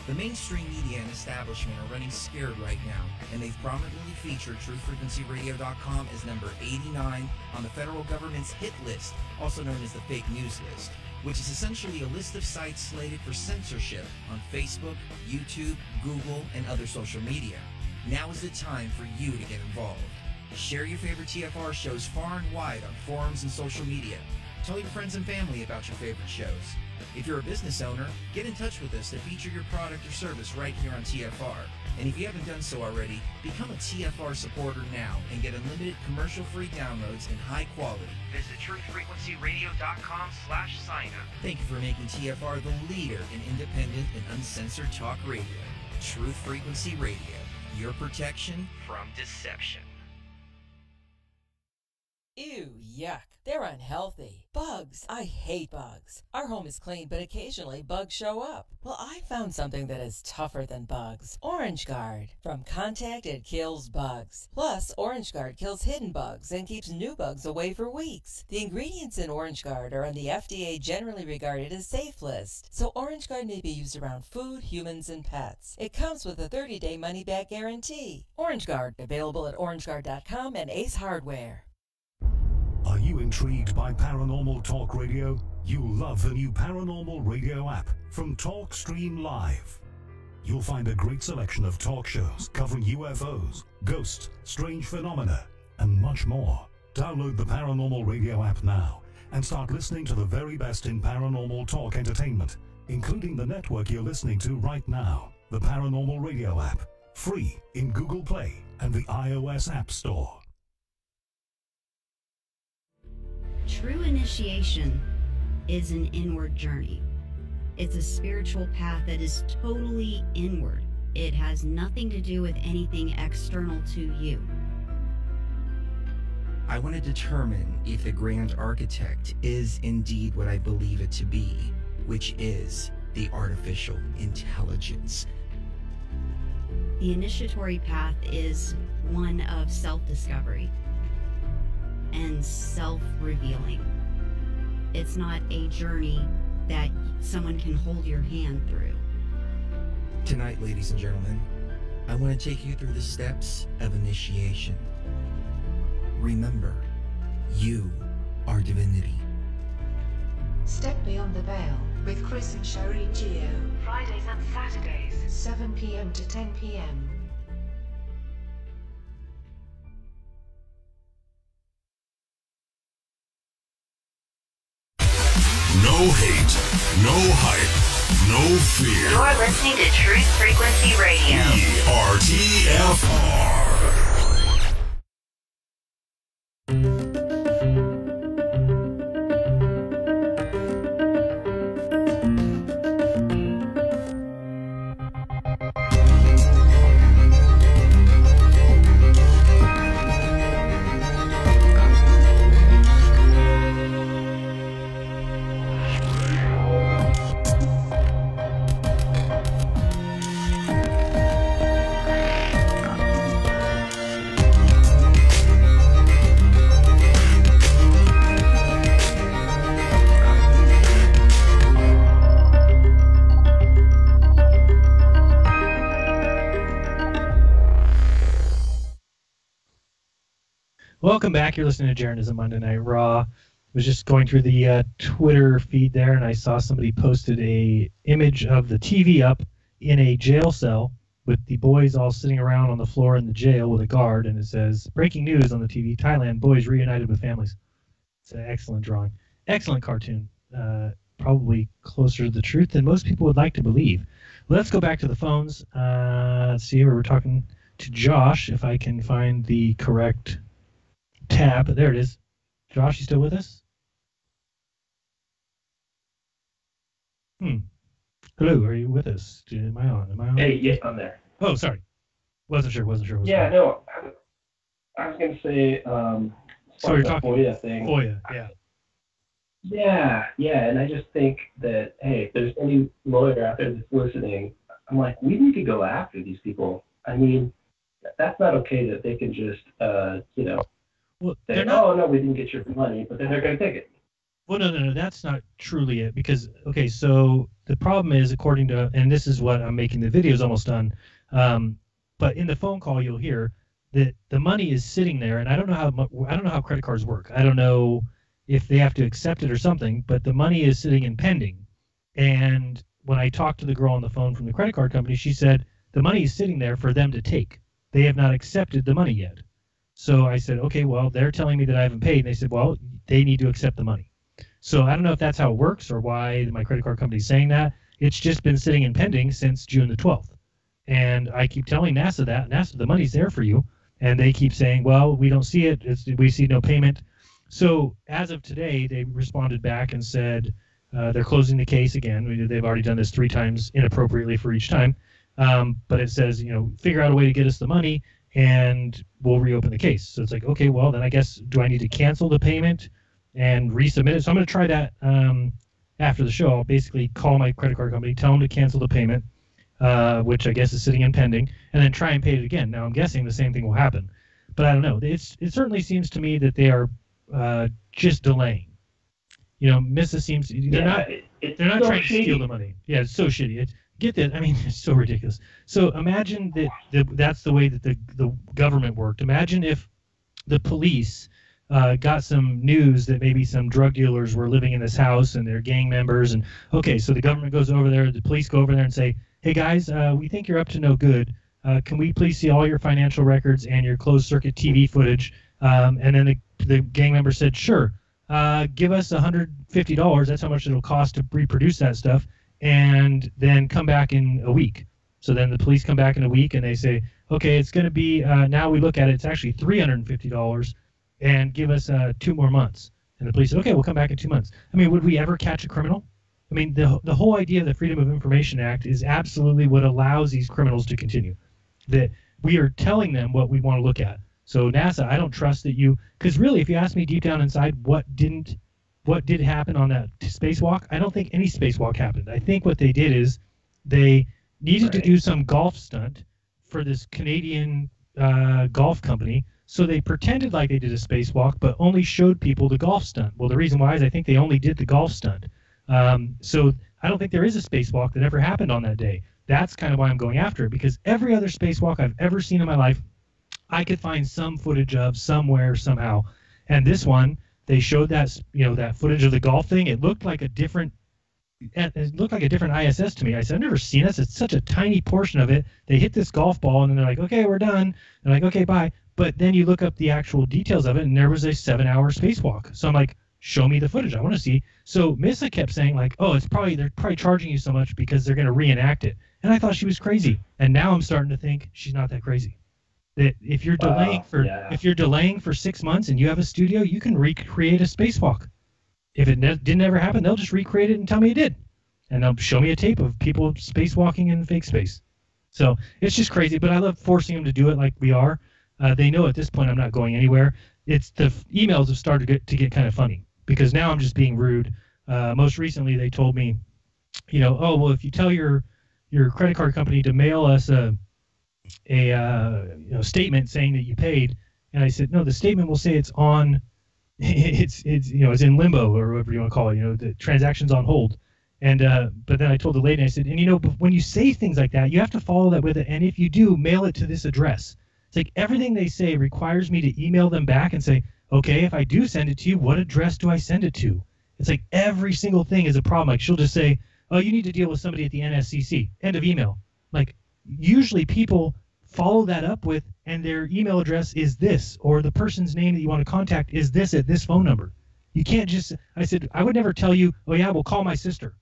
The mainstream media and establishment are running scared right now, and they've prominently featured TruthFrequencyRadio.com as number 89 on the federal government's hit list, also known as the fake news list, which is essentially a list of sites slated for censorship on Facebook, YouTube, Google, and other social media. Now is the time for you to get involved. Share your favorite TFR shows far and wide on forums and social media. Tell your friends and family about your favorite shows. If you're a business owner, get in touch with us to feature your product or service right here on TFR. And if you haven't done so already, become a TFR supporter now and get unlimited commercial-free downloads in high quality. Visit truthfrequencyradio.com/sign-up. Thank you for making TFR the leader in independent and uncensored talk radio. Truth Frequency Radio, your protection from deception. Ew, yuck. They're unhealthy. Bugs. I hate bugs. Our home is clean, but occasionally bugs show up. Well, I found something that is tougher than bugs. Orange Guard. From contact, it kills bugs. Plus, Orange Guard kills hidden bugs and keeps new bugs away for weeks. The ingredients in Orange Guard are on the FDA generally regarded as safe list, so Orange Guard may be used around food, humans, and pets. It comes with a 30-day money-back guarantee. Orange Guard, available at orangeguard.com and Ace Hardware. Are you intrigued by paranormal talk radio? You'll love the new Paranormal Radio app from TalkStream Live. You'll find a great selection of talk shows covering UFOs, ghosts, strange phenomena, and much more. Download the Paranormal Radio app now and start listening to the very best in paranormal talk entertainment, including the network you're listening to right now. The Paranormal Radio app, free in Google Play and the iOS App Store. True initiation is an inward journey. It's a spiritual path that is totally inward. It has nothing to do with anything external to you. I want to determine if the Grand Architect is indeed what I believe it to be, which is the artificial intelligence. The initiatory path is one of self-discovery and self-revealing. It's not a journey that someone can hold your hand through. Tonight, ladies and gentlemen, I want to take you through the steps of initiation. Remember, you are divinity. Step Beyond the Veil with Chris and Sherry Geo. Fridays and Saturdays, 7 p.m. to 10 p.m. No hate, no hype, no fear. You're listening to Truth Frequency Radio. TFR. Welcome back. You're listening to Jeranism Monday Night Raw. I was just going through the Twitter feed there, and I saw somebody posted a image of the TV up in a jail cell with the boys all sitting around on the floor in the jail with a guard, and it says, "Breaking news on the TV, Thailand, boys reunited with families." It's an excellent drawing. Excellent cartoon. Probably closer to the truth than most people would like to believe. Let's go back to the phones. Let's see, we're talking to Josh, if I can find the correct tab. There it is. Josh, you still with us? Hello, are you with us? Am I on? Hey, yes, I'm there. Oh, sorry. Wasn't sure. Yeah, no. I was going to say, so you're talking FOIA thing. FOIA, yeah. Yeah, and I just think that, hey, if there's any lawyer out there that's listening, I'm like, we need to go after these people. I mean, that's not okay that they can just, say, no, we didn't get your money, but then they're going to take it. Well, no, that's not truly it, because, okay, so the problem is, according to, and this is what I'm making the videos almost done, but in the phone call you'll hear that the money is sitting there, and I don't know how credit cards work. I don't know if they have to accept it or something, but the money is sitting in pending. And when I talked to the girl on the phone from the credit card company, she said the money is sitting there for them to take. They have not accepted the money yet. So I said, okay, well, they're telling me that I haven't paid. And they said, well, they need to accept the money. So I don't know if that's how it works or why my credit card company is saying that. It's just been sitting in pending since June the 12th. And I keep telling NASA that. NASA, the money's there for you. And they keep saying, well, we don't see it. We see no payment. So as of today, they responded back and said they're closing the case again. They've already done this 3 times inappropriately for each time. But it says, figure out a way to get us the money and we'll reopen the case. So it's like, okay, well, then I guess, do I need to cancel the payment and resubmit it? So I'm going to try that after the show. I'll basically call my credit card company, tell them to cancel the payment, which I guess is sitting in pending, and then try and pay it again. Now, I'm guessing the same thing will happen. But I don't know. It certainly seems to me that they are just delaying. Missa seems they're not so trying to steal the money. Yeah, it's so shitty. Get that? I mean, it's so ridiculous. So imagine that's the way that the government worked. Imagine if the police got some news that maybe some drug dealers were living in this house and they're gang members. And okay, so the government goes over there, the police go over there and say, hey guys, we think you're up to no good. Can we please see all your financial records and your closed circuit TV footage? And then the gang member said, sure, give us $150. That's how much it'll cost to reproduce that stuff. And then come back in a week. So then the police come back in a week and they say, okay, it's going to be, now we look at it, it's actually $350 and give us 2 more months. And the police said, okay, we'll come back in 2 months. I mean, would we ever catch a criminal? I mean, the whole idea of the Freedom of Information Act is absolutely what allows these criminals to continue. That we are telling them what we want to look at. So NASA, I don't trust that because really, if you ask me deep down inside what did happen on that spacewalk, I don't think any spacewalk happened. I think what they did is they needed to do some golf stunt for this Canadian golf company, so they pretended like they did a spacewalk, but only showed people the golf stunt. Well, the reason why is I think they only did the golf stunt. So I don't think there is a spacewalk that ever happened on that day. That's kind of why I'm going after it, because every other spacewalk I've ever seen in my life, I could find some footage of somewhere, somehow. And this one, they showed that that footage of the golf thing. It looked like a different ISS to me. I said, I've never seen this. It's such a tiny portion of it. They hit this golf ball and then they're like, okay, we're done. They're like, okay, bye. But then you look up the actual details of it and there was a 7-hour spacewalk. So I'm like, show me the footage. I want to see. So Missa kept saying like, oh, they're probably charging you so much because they're going to reenact it. And I thought she was crazy. And now I'm starting to think she's not that crazy. That if you're delaying for 6 months and you have a studio, you can recreate a spacewalk. If it didn't ever happen, they'll just recreate it and tell me it did, and they'll show me a tape of people spacewalking in fake space. So it's just crazy. But I love forcing them to do it like we are. They know at this point I'm not going anywhere. It's the emails have started to get kind of funny because now I'm just being rude. Most recently, they told me, oh well, if you tell your credit card company to mail us a statement saying that you paid, and I said no, the statement will say it's on, it's in limbo or whatever you want to call it, the transaction's on hold, and but then I told the lady, I said, and when you say things like that, you have to follow that with it, and if you do, mail it to this address. It's like everything they say requires me to email them back and say, okay, if I do send it to you, what address do I send it to? It's like every single thing is a problem. Like she'll just say, oh, you need to deal with somebody at the NSCC, end of email. Like usually people follow that up with, and their email address is this, or the person's name that you want to contact is this at this phone number. You can't just, I said, I would never tell you, oh yeah, we'll call my sister,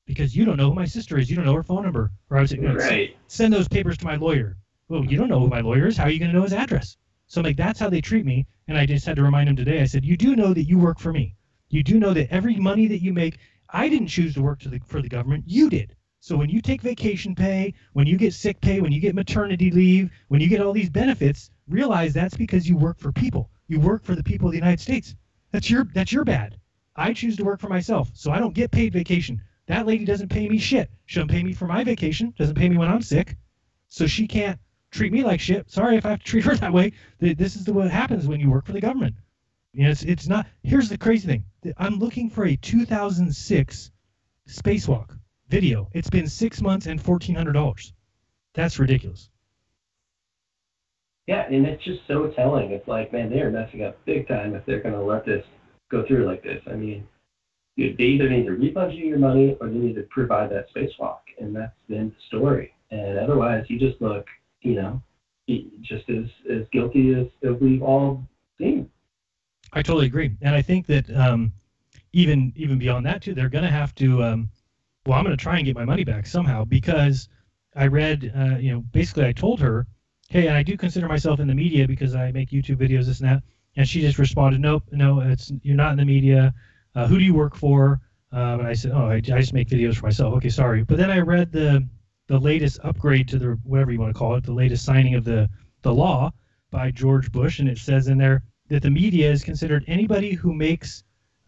because you don't know who my sister is. You don't know her phone number. Or I would say, send those papers to my lawyer. Well, you don't know who my lawyer is. How are you going to know his address? So I'm like, that's how they treat me. And I just had to remind him today. I said, you do know that you work for me. You do know that every money that you make, I didn't choose to work for the government. You did. So when you take vacation pay, when you get sick pay, when you get maternity leave, when you get all these benefits, realize that's because you work for people. You work for the people of the United States. That's your bad. I choose to work for myself, so I don't get paid vacation. That lady doesn't pay me shit. She doesn't pay me for my vacation, doesn't pay me when I'm sick, so she can't treat me like shit. Sorry if I have to treat her that way. This is what happens when you work for the government. It's not. Here's the crazy thing. I'm looking for a 2006 spacewalk video. It's been 6 months and $1,400. That's ridiculous. Yeah, and it's just so telling. It's like, man, they're messing up big time if they're going to let this go through like this. I mean, they either need to refund you your money or they need to provide that spacewalk, and that's been the story. And otherwise, you just look, just as guilty as we've all seen. I totally agree. And I think that, even beyond that too, they're going to have to. Well, I'm going to try and get my money back somehow, because I read, basically I told her, hey, I do consider myself in the media because I make YouTube videos, this and that, and she just responded, nope, no, you're not in the media. Who do you work for? And I said, oh, I just make videos for myself. Okay, sorry. But then I read the latest upgrade to the, whatever you want to call it, the latest signing of the law by George Bush, and it says in there that the media is considered anybody who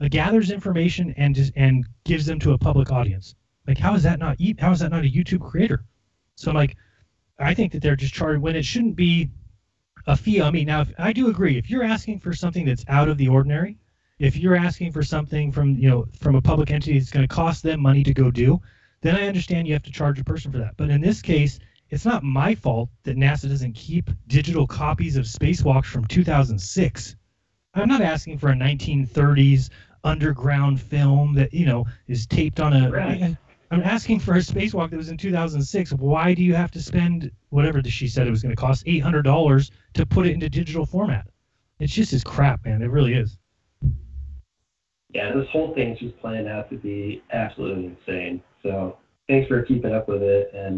gathers information and gives them to a public audience. Like, how is that not a YouTube creator? So I'm like, I think that they're just charged when it shouldn't be a fee on me. Now, I do agree, if you're asking for something that's out of the ordinary, if you're asking for something from a public entity that's going to cost them money to go do, then I understand you have to charge a person for that. But in this case, it's not my fault that NASA doesn't keep digital copies of spacewalks from 2006. I'm not asking for a 1930s underground film that, is taped on a... Right. I'm asking for a spacewalk that was in 2006. Why do you have to spend whatever she said it was going to cost, $800 to put it into digital format? It's just as crap, man. It really is. Yeah, this whole thing's just playing out to be absolutely insane. So thanks for keeping up with it, and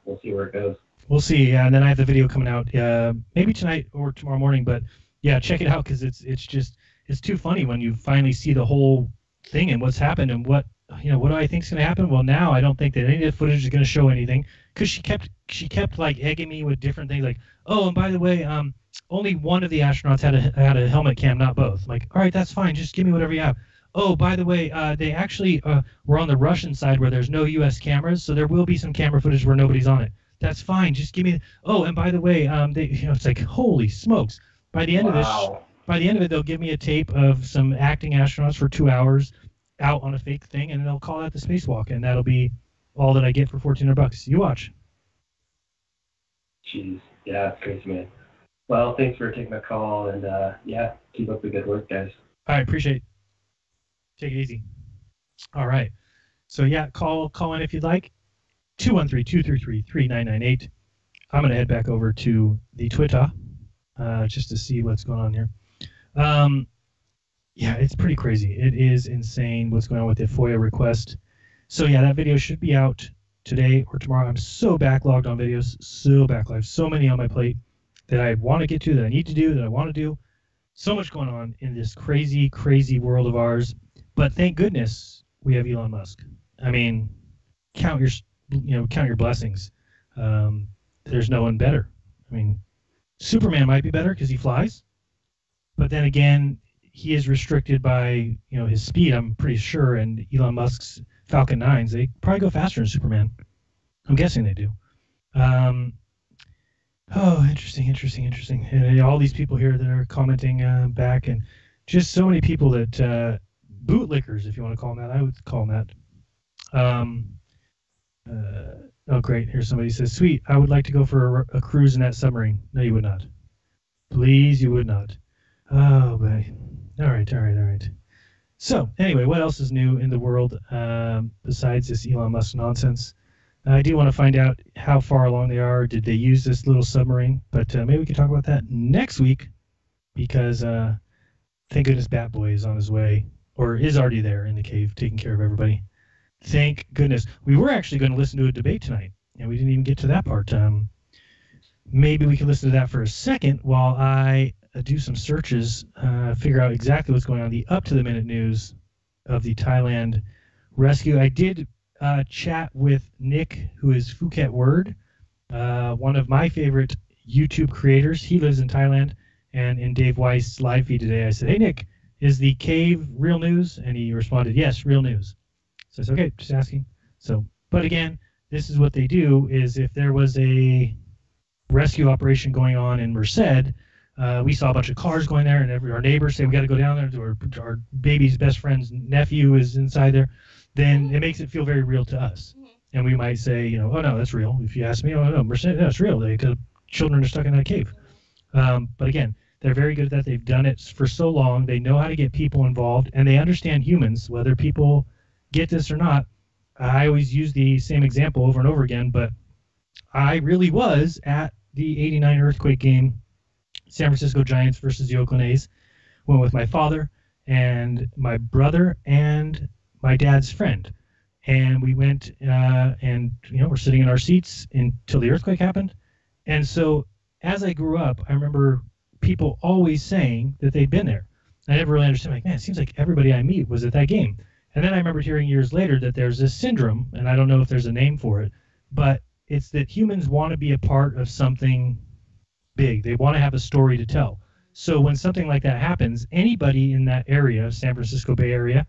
we'll see where it goes. We'll see. Yeah, and then I have the video coming out maybe tonight or tomorrow morning. But yeah, check it out, because it's too funny when you finally see the whole thing and what's happened and what do I think is going to happen? Well, now I don't think that any of the footage is going to show anything, because she kept like egging me with different things, like, oh, and by the way, only one of the astronauts had a helmet cam, not both. I'm like, all right, that's fine. Just give me whatever you have. Oh, by the way, they actually were on the Russian side where there's no U.S. cameras, so there will be some camera footage where nobody's on it. That's fine. Just give me. Oh, and by the way, it's like, holy smokes. By the end of it, they'll give me a tape of some acting astronauts for 2 hours out on a fake thing, and they'll call that the spacewalk, and that'll be all that I get for $1,400. You watch. Jeez, yeah, it's crazy, man. Well, thanks for taking my call, and keep up the good work, guys. All right, appreciate it. Take it easy. All right. So yeah, call in if you'd like. 213-233-3998. I'm gonna head back over to the Twitter just to see what's going on here. Yeah, it's pretty crazy. It is insane what's going on with the FOIA request. So yeah, that video should be out today or tomorrow. I'm so backlogged on videos, I have so many on my plate that I want to get to, that I need to do, that I want to do. So much going on in this crazy, crazy world of ours. But thank goodness we have Elon Musk. I mean, count your blessings. There's no one better. I mean, Superman might be better because he flies, but then again, he is restricted by his speed, I'm pretty sure, and Elon Musk's Falcon 9s, they probably go faster than Superman. I'm guessing they do. Interesting. And all these people here that are commenting back, and just so many people that bootlickers, if you want to call them that. I would call them that. Oh, great. Here's somebody who says, sweet, I would like to go for a cruise in that submarine. No, you would not. Please, you would not. Oh, boy. All right. So, anyway, what else is new in the world besides this Elon Musk nonsense? I do want to find out how far along they are. Did they use this little submarine? But maybe we can talk about that next week, because thank goodness Bat Boy is on his way, or is already there in the cave taking care of everybody. Thank goodness. We were actually going to listen to a debate tonight, and we didn't even get to that part. Maybe we can listen to that for a second while I do some searches, figure out exactly what's going on, the up-to-the-minute news of the Thailand rescue. I did chat with Nick, who is Phuket Word, one of my favorite YouTube creators. He lives in Thailand, and in Dave Weiss' live feed today, I said, hey, Nick, is the cave real news? And he responded, yes, real news. So I said, okay, just asking. So, but again, this is what they do, is if there was a rescue operation going on in Merced, we saw a bunch of cars going there, and our neighbors say we got to go down there, or our baby's best friend's nephew is inside there, then it makes it feel very real to us. And we might say, oh, no, that's real. If you ask me, oh, no, Merced, that's real, because children are stuck in that cave. But again, they're very good at that. They've done it for so long. They know how to get people involved, and they understand humans, whether people get this or not. I always use the same example over and over again, but I really was at the 89 earthquake game, San Francisco Giants versus the Oakland A's. Went with my father, and my brother and my dad's friend. And we went and, we're sitting in our seats until the earthquake happened. And so as I grew up, I remember people always saying that they'd been there. I never really understood, like, man, it seems like everybody I meet was at that game. And then I remember hearing years later that there's this syndrome, and I don't know if there's a name for it, but it's that humans want to be a part of something big. They want to have a story to tell. So when something like that happens, anybody in that area, San Francisco Bay Area,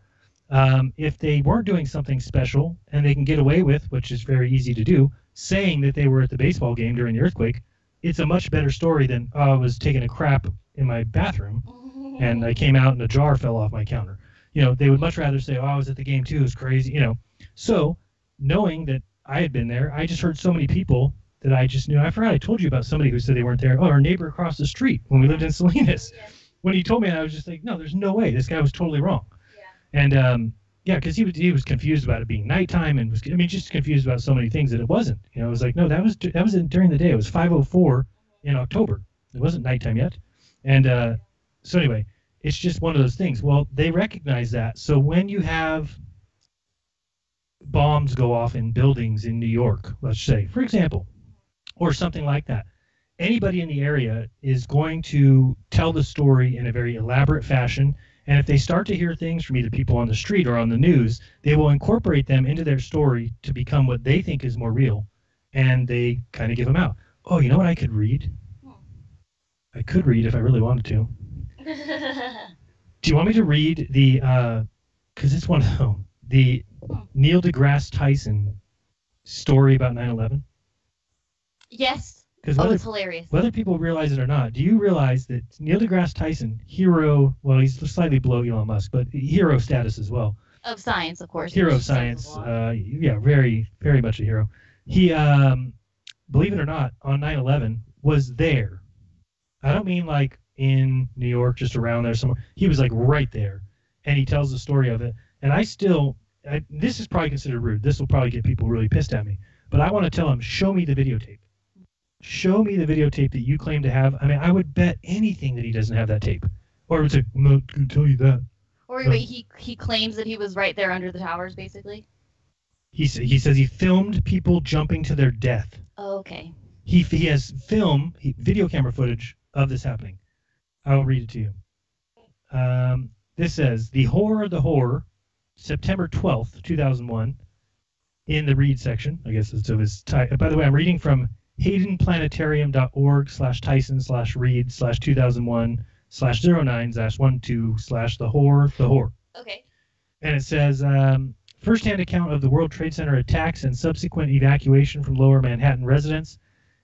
if they weren't doing something special and they can get away with, which is very easy to do, saying that they were at the baseball game during the earthquake, it's a much better story than, oh, I was taking a crap in my bathroom and I came out and a jar fell off my counter. They would much rather say, oh, I was at the game too, it was crazy, So knowing that I had been there, I just heard so many people that I just knew. I forgot I told you about somebody who said they weren't there. Oh, our neighbor across the street when we lived in Salinas. Yeah. When he told me, I was just like, no, there's no way. This guy was totally wrong. Yeah. And because he was confused about it being nighttime and just confused about so many things that it wasn't. It was like, no, that was during the day. It was 5:04 in October. It wasn't nighttime yet. And so anyway, it's just one of those things. Well, they recognize that. So when you have bombs go off in buildings in New York, let's say, for example, or something like that, anybody in the area is going to tell the story in a very elaborate fashion. And if they start to hear things from either people on the street or on the news, they will incorporate them into their story to become what they think is more real. And they kind of give them out. Oh, you know what I could read? I could read if I really wanted to. Do you want me to read the, because it's one of them, the Neil deGrasse Tyson story about 9/11? Yes. Because it's hilarious. Whether people realize it or not, do you realize that Neil deGrasse Tyson, hero, well, he's slightly below Elon Musk, but hero status as well. Of science, of course. Hero of science. Yeah, very, very much a hero. He, believe it or not, on 9/11 was there. I don't mean like in New York, just around there somewhere. He was like right there. And he tells the story of it. And this is probably considered rude. This will probably get people really pissed at me. But I want to tell him, show me the videotape. Show me the videotape that you claim to have. I mean, I would bet anything that he doesn't have that tape. Or it's like, I'm not going to tell you that. Or wait, he claims that he was right there under the towers, basically? He says he filmed people jumping to their death. Oh, okay. He has video camera footage of this happening. I will read it to you. This says, The Horror of the Horror, September 12th, 2001, in the read section. I guess it's of his title. By the way, I'm reading from haydenplanetarium.org/Tyson/read/2001/09-12/the horror. Okay. And it says, first-hand account of the World Trade Center attacks and subsequent evacuation from Lower Manhattan residents.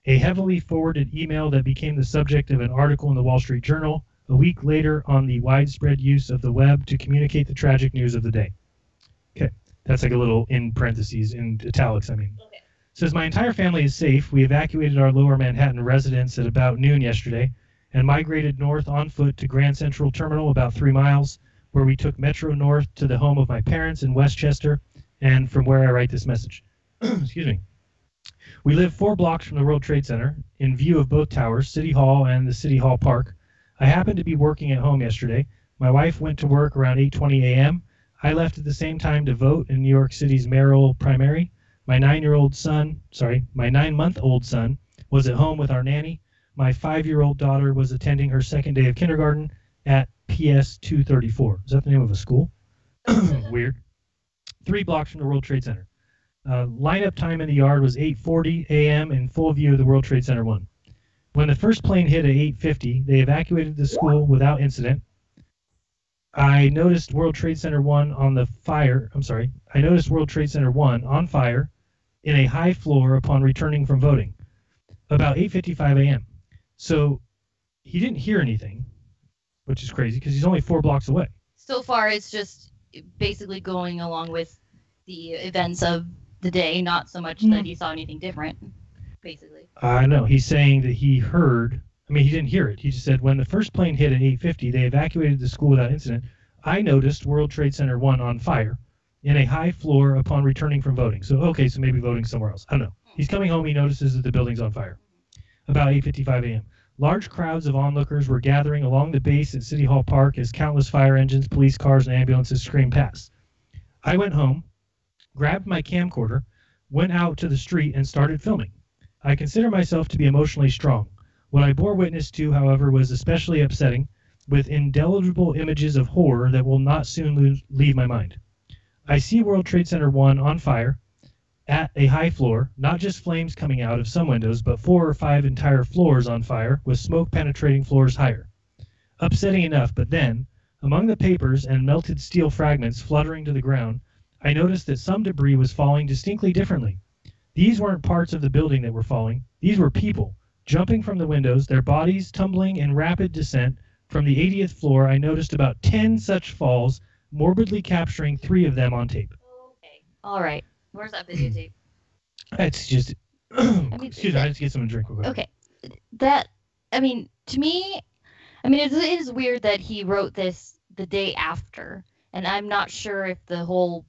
A heavily forwarded email that became the subject of an article in the Wall Street Journal a week later on the widespread use of the web to communicate the tragic news of the day. Okay. That's like a little in parentheses, in italics, I mean. Okay. Says, my entire family is safe. We evacuated our Lower Manhattan residence at about noon yesterday and migrated north on foot to Grand Central Terminal, about 3 miles, where we took Metro North to the home of my parents in Westchester, and from where I write this message. Excuse me. We live 4 blocks from the World Trade Center, in view of both towers, City Hall and the City Hall Park. I happened to be working at home yesterday. My wife went to work around 8:20 a.m. I left at the same time to vote in New York City's mayoral primary. My 9-month-old son was at home with our nanny. My 5-year-old daughter was attending her second day of kindergarten at PS 234. Is that the name of a school? Weird. 3 blocks from the World Trade Center. Lineup time in the yard was 8:40 a.m. in full view of the World Trade Center 1. When the first plane hit at 8:50, they evacuated the school without incident. I noticed World Trade Center 1 on fire in a high floor upon returning from voting, about 8:55 a.m. So he didn't hear anything, which is crazy because he's only 4 blocks away. So far, it's just basically going along with the events of the day, not so much that he saw anything different, basically. I know. He's saying that he heard. I mean, he didn't hear it. He just said when the first plane hit at 8:50, they evacuated the school without incident. I noticed World Trade Center 1 on fire in a high floor upon returning from voting. So, okay, so maybe voting somewhere else. I don't know. He's coming home. He notices that the building's on fire. About 8:55 a.m. Large crowds of onlookers were gathering along the base at City Hall Park as countless fire engines, police cars, and ambulances screamed past. I went home, grabbed my camcorder, went out to the street, and started filming. I consider myself to be emotionally strong. What I bore witness to, however, was especially upsetting, with indelible images of horror that will not soon leave my mind. I see World Trade Center 1 on fire at a high floor, not just flames coming out of some windows, but 4 or 5 entire floors on fire, with smoke penetrating floors higher. Upsetting enough, but then, among the papers and melted steel fragments fluttering to the ground, I noticed that some debris was falling distinctly differently. These weren't parts of the building that were falling. These were people, jumping from the windows, their bodies tumbling in rapid descent. From the 80th floor, I noticed about 10 such falls, morbidly capturing 3 of them on tape. Okay. All right. Where's that videotape? It's just... excuse me, I just get something to drink real quick. Okay. That, I mean, to me, I mean, it is weird that he wrote this the day after, and I'm not sure if the whole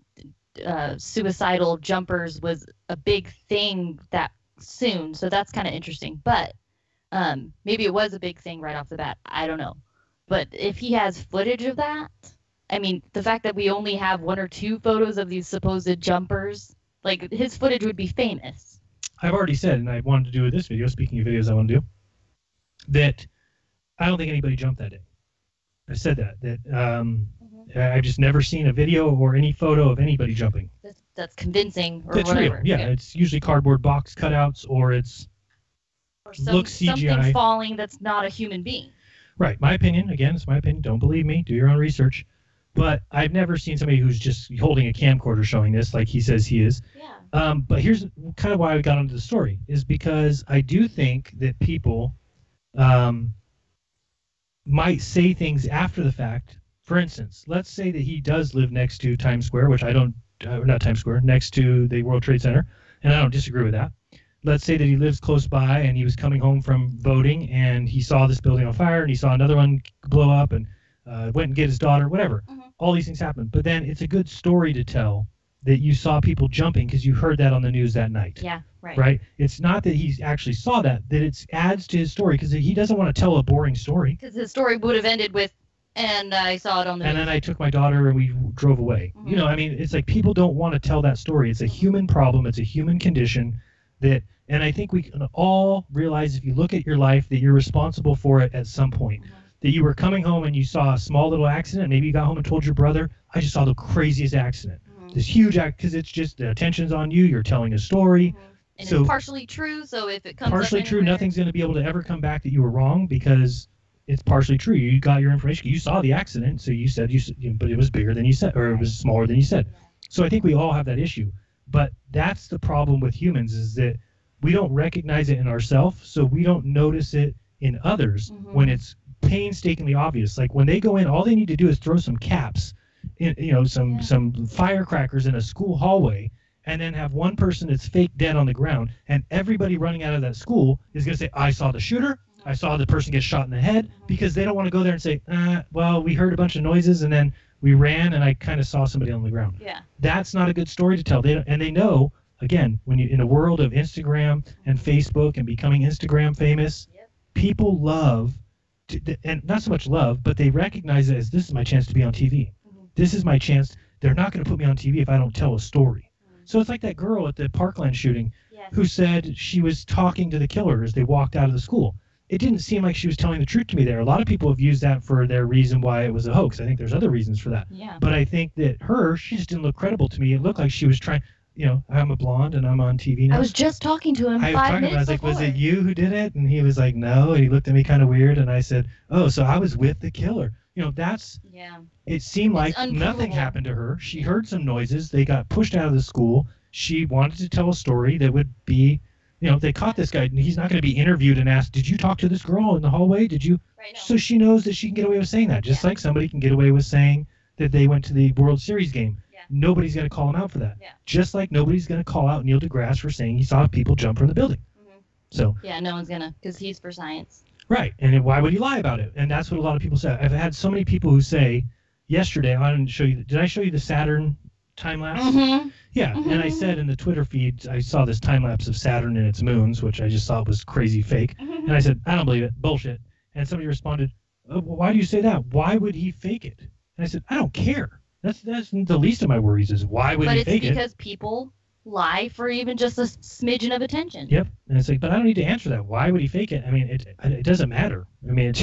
suicidal jumpers was a big thing that soon, so that's kind of interesting. But maybe it was a big thing right off the bat. I don't know. But if he has footage of that, I mean, the fact that we only have 1 or 2 photos of these supposed jumpers, like, his footage would be famous. I've already said, and I wanted to do with this video, speaking of videos I want to do, that I don't think anybody jumped that day. I said that I've just never seen a video or any photo of anybody jumping. That's convincing or That's whatever. real. Yeah, it's usually cardboard box cutouts or it's looks CGI. Something falling that's not a human being. Right. My opinion, again, it's my opinion. Don't believe me. Do your own research. But I've never seen somebody who's just holding a camcorder showing this like he says he is. Yeah. But here's kind of why I got into the story, is because I do think that people might say things after the fact. For instance, let's say that he does live next to Times Square, which I don't, not Times Square, next to the World Trade Center, and I don't disagree with that. Let's say that he lives close by and he was coming home from voting and he saw this building on fire and he saw another one blow up and went and get his daughter, whatever. All these things happen. But then it's a good story to tell that you saw people jumping because you heard that on the news that night. Yeah, right. Right? It's not that he actually saw that it adds to his story, because he doesn't want to tell a boring story. Because his story would have ended with, and I saw it on the news. news. And then I took my daughter and we drove away. You know, I mean, it's like people don't want to tell that story. It's a human problem. It's a human condition that, and I think we can all realize, if you look at your life, that you're responsible for it at some point. That you were coming home and you saw a small little accident. Maybe you got home and told your brother, I just saw the craziest accident. This huge because it's just the attention's on you. You're telling a story. And so it's partially true, so if it comes partially up true, anywhere, nothing's going to be able to ever come back that you were wrong, because it's partially true. You got your information. You saw the accident, so you said but it was bigger than you said, or it was smaller than you said. So I think we all have that issue. But that's the problem with humans, is that we don't recognize it in ourselves, so we don't notice it in others when it's painstakingly obvious. Like when they go in, all they need to do is throw some caps, some firecrackers in a school hallway, and then have one person that's fake dead on the ground, and everybody running out of that school is going to say, I saw the shooter, I saw the person get shot in the head, because they don't want to go there and say, well, we heard a bunch of noises and then we ran and I kind of saw somebody on the ground. Yeah. That's not a good story to tell. And they know, again, when you in a world of Instagram and Facebook and becoming Instagram famous, people love, and not so much love, but they recognize it as, this is my chance to be on TV. This is my chance. They're not going to put me on TV if I don't tell a story. So it's like that girl at the Parkland shooting who said she was talking to the killer as they walked out of the school. It didn't seem like she was telling the truth to me there. A lot of people have used that for their reason why it was a hoax. I think there's other reasons for that. Yeah. But I think that she just didn't look credible to me. It looked like she was trying, I'm a blonde and I'm on TV now. I was just talking to him 5 minutes I was like, before. was it you who did it? And he was like, no. And he looked at me kind of weird. And I said, oh, so I was with the killer. It seemed like nothing happened to her. She heard some noises. They got pushed out of the school. She wanted to tell a story that would be, they caught this guy, and he's not going to be interviewed and asked, did you talk to this girl in the hallway? Did you? Right, no. So she knows that she can get away with saying that, just like somebody can get away with saying that they went to the World Series game. Nobody's going to call him out for that. Just like nobody's going to call out Neil deGrasse for saying he saw people jump from the building. So yeah, no one's going to, because he's for science. Right, and why would he lie about it? And that's what a lot of people say. I've had so many people who say, yesterday, I didn't show you, did I show you the Saturn time lapse. Mm-hmm. Yeah, and I said in the Twitter feed, I saw this time lapse of Saturn and its moons, which I just thought was crazy fake. And I said, I don't believe it, bullshit. And somebody responded, well, why do you say that? Why would he fake it? And I said, I don't care. That's the least of my worries is why would he fake it? But it's because people lie for even just a smidgen of attention. Yep. And it's like, but I don't need to answer that. Why would he fake it? I mean, it doesn't matter. I mean, it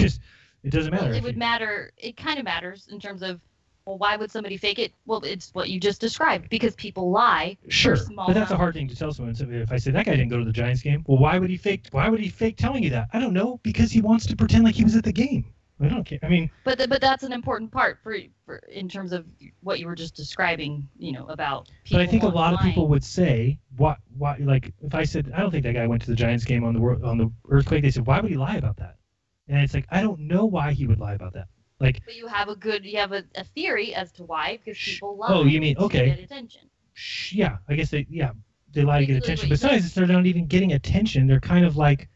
doesn't matter. Well, it would matter. It kind of matters in terms of, well, why would somebody fake it? Well, it's what you just described, because people lie. Sure, for small but that's a amounts. hard thing to tell someone. So if I say that guy didn't go to the Giants game, well, why would he fake telling you that? I don't know, because he wants to pretend like he was at the game. I don't care. I mean, But that's an important part for in terms of what you were just describing, about people. but I think a lot of lying. people would say, why, like if I said, I don't think that guy went to the Giants game on the earthquake, they said, why would he lie about that? And it's like, I don't know why he would lie about that. Like, But you have a theory as to why, because people lie. oh, you mean, to okay. get attention. Yeah, I guess they lie to get Basically attention. what you Besides, they're not even getting attention. They're kind of like,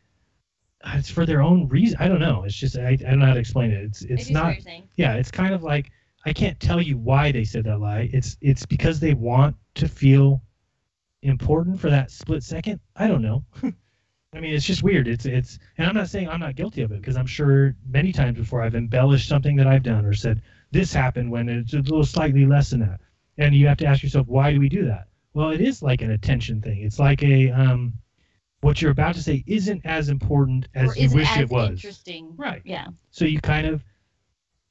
it's for their own reason. I don't know. It's just I don't know how to explain it. It's I see not. what you're saying. Yeah, it's kind of like I can't tell you why they said that lie. It's because they want to feel important for that split second. I don't know. I mean, it's just weird. It's and I'm not saying I'm not guilty of it, because I'm sure many times before I've embellished something that I've done or said this happened when it's a little slightly less than that. And you have to ask yourself, why do we do that? Well, it is like an attention thing. It's like what you're about to say isn't as important as you wish it was. Interesting. Right. Yeah. So you kind of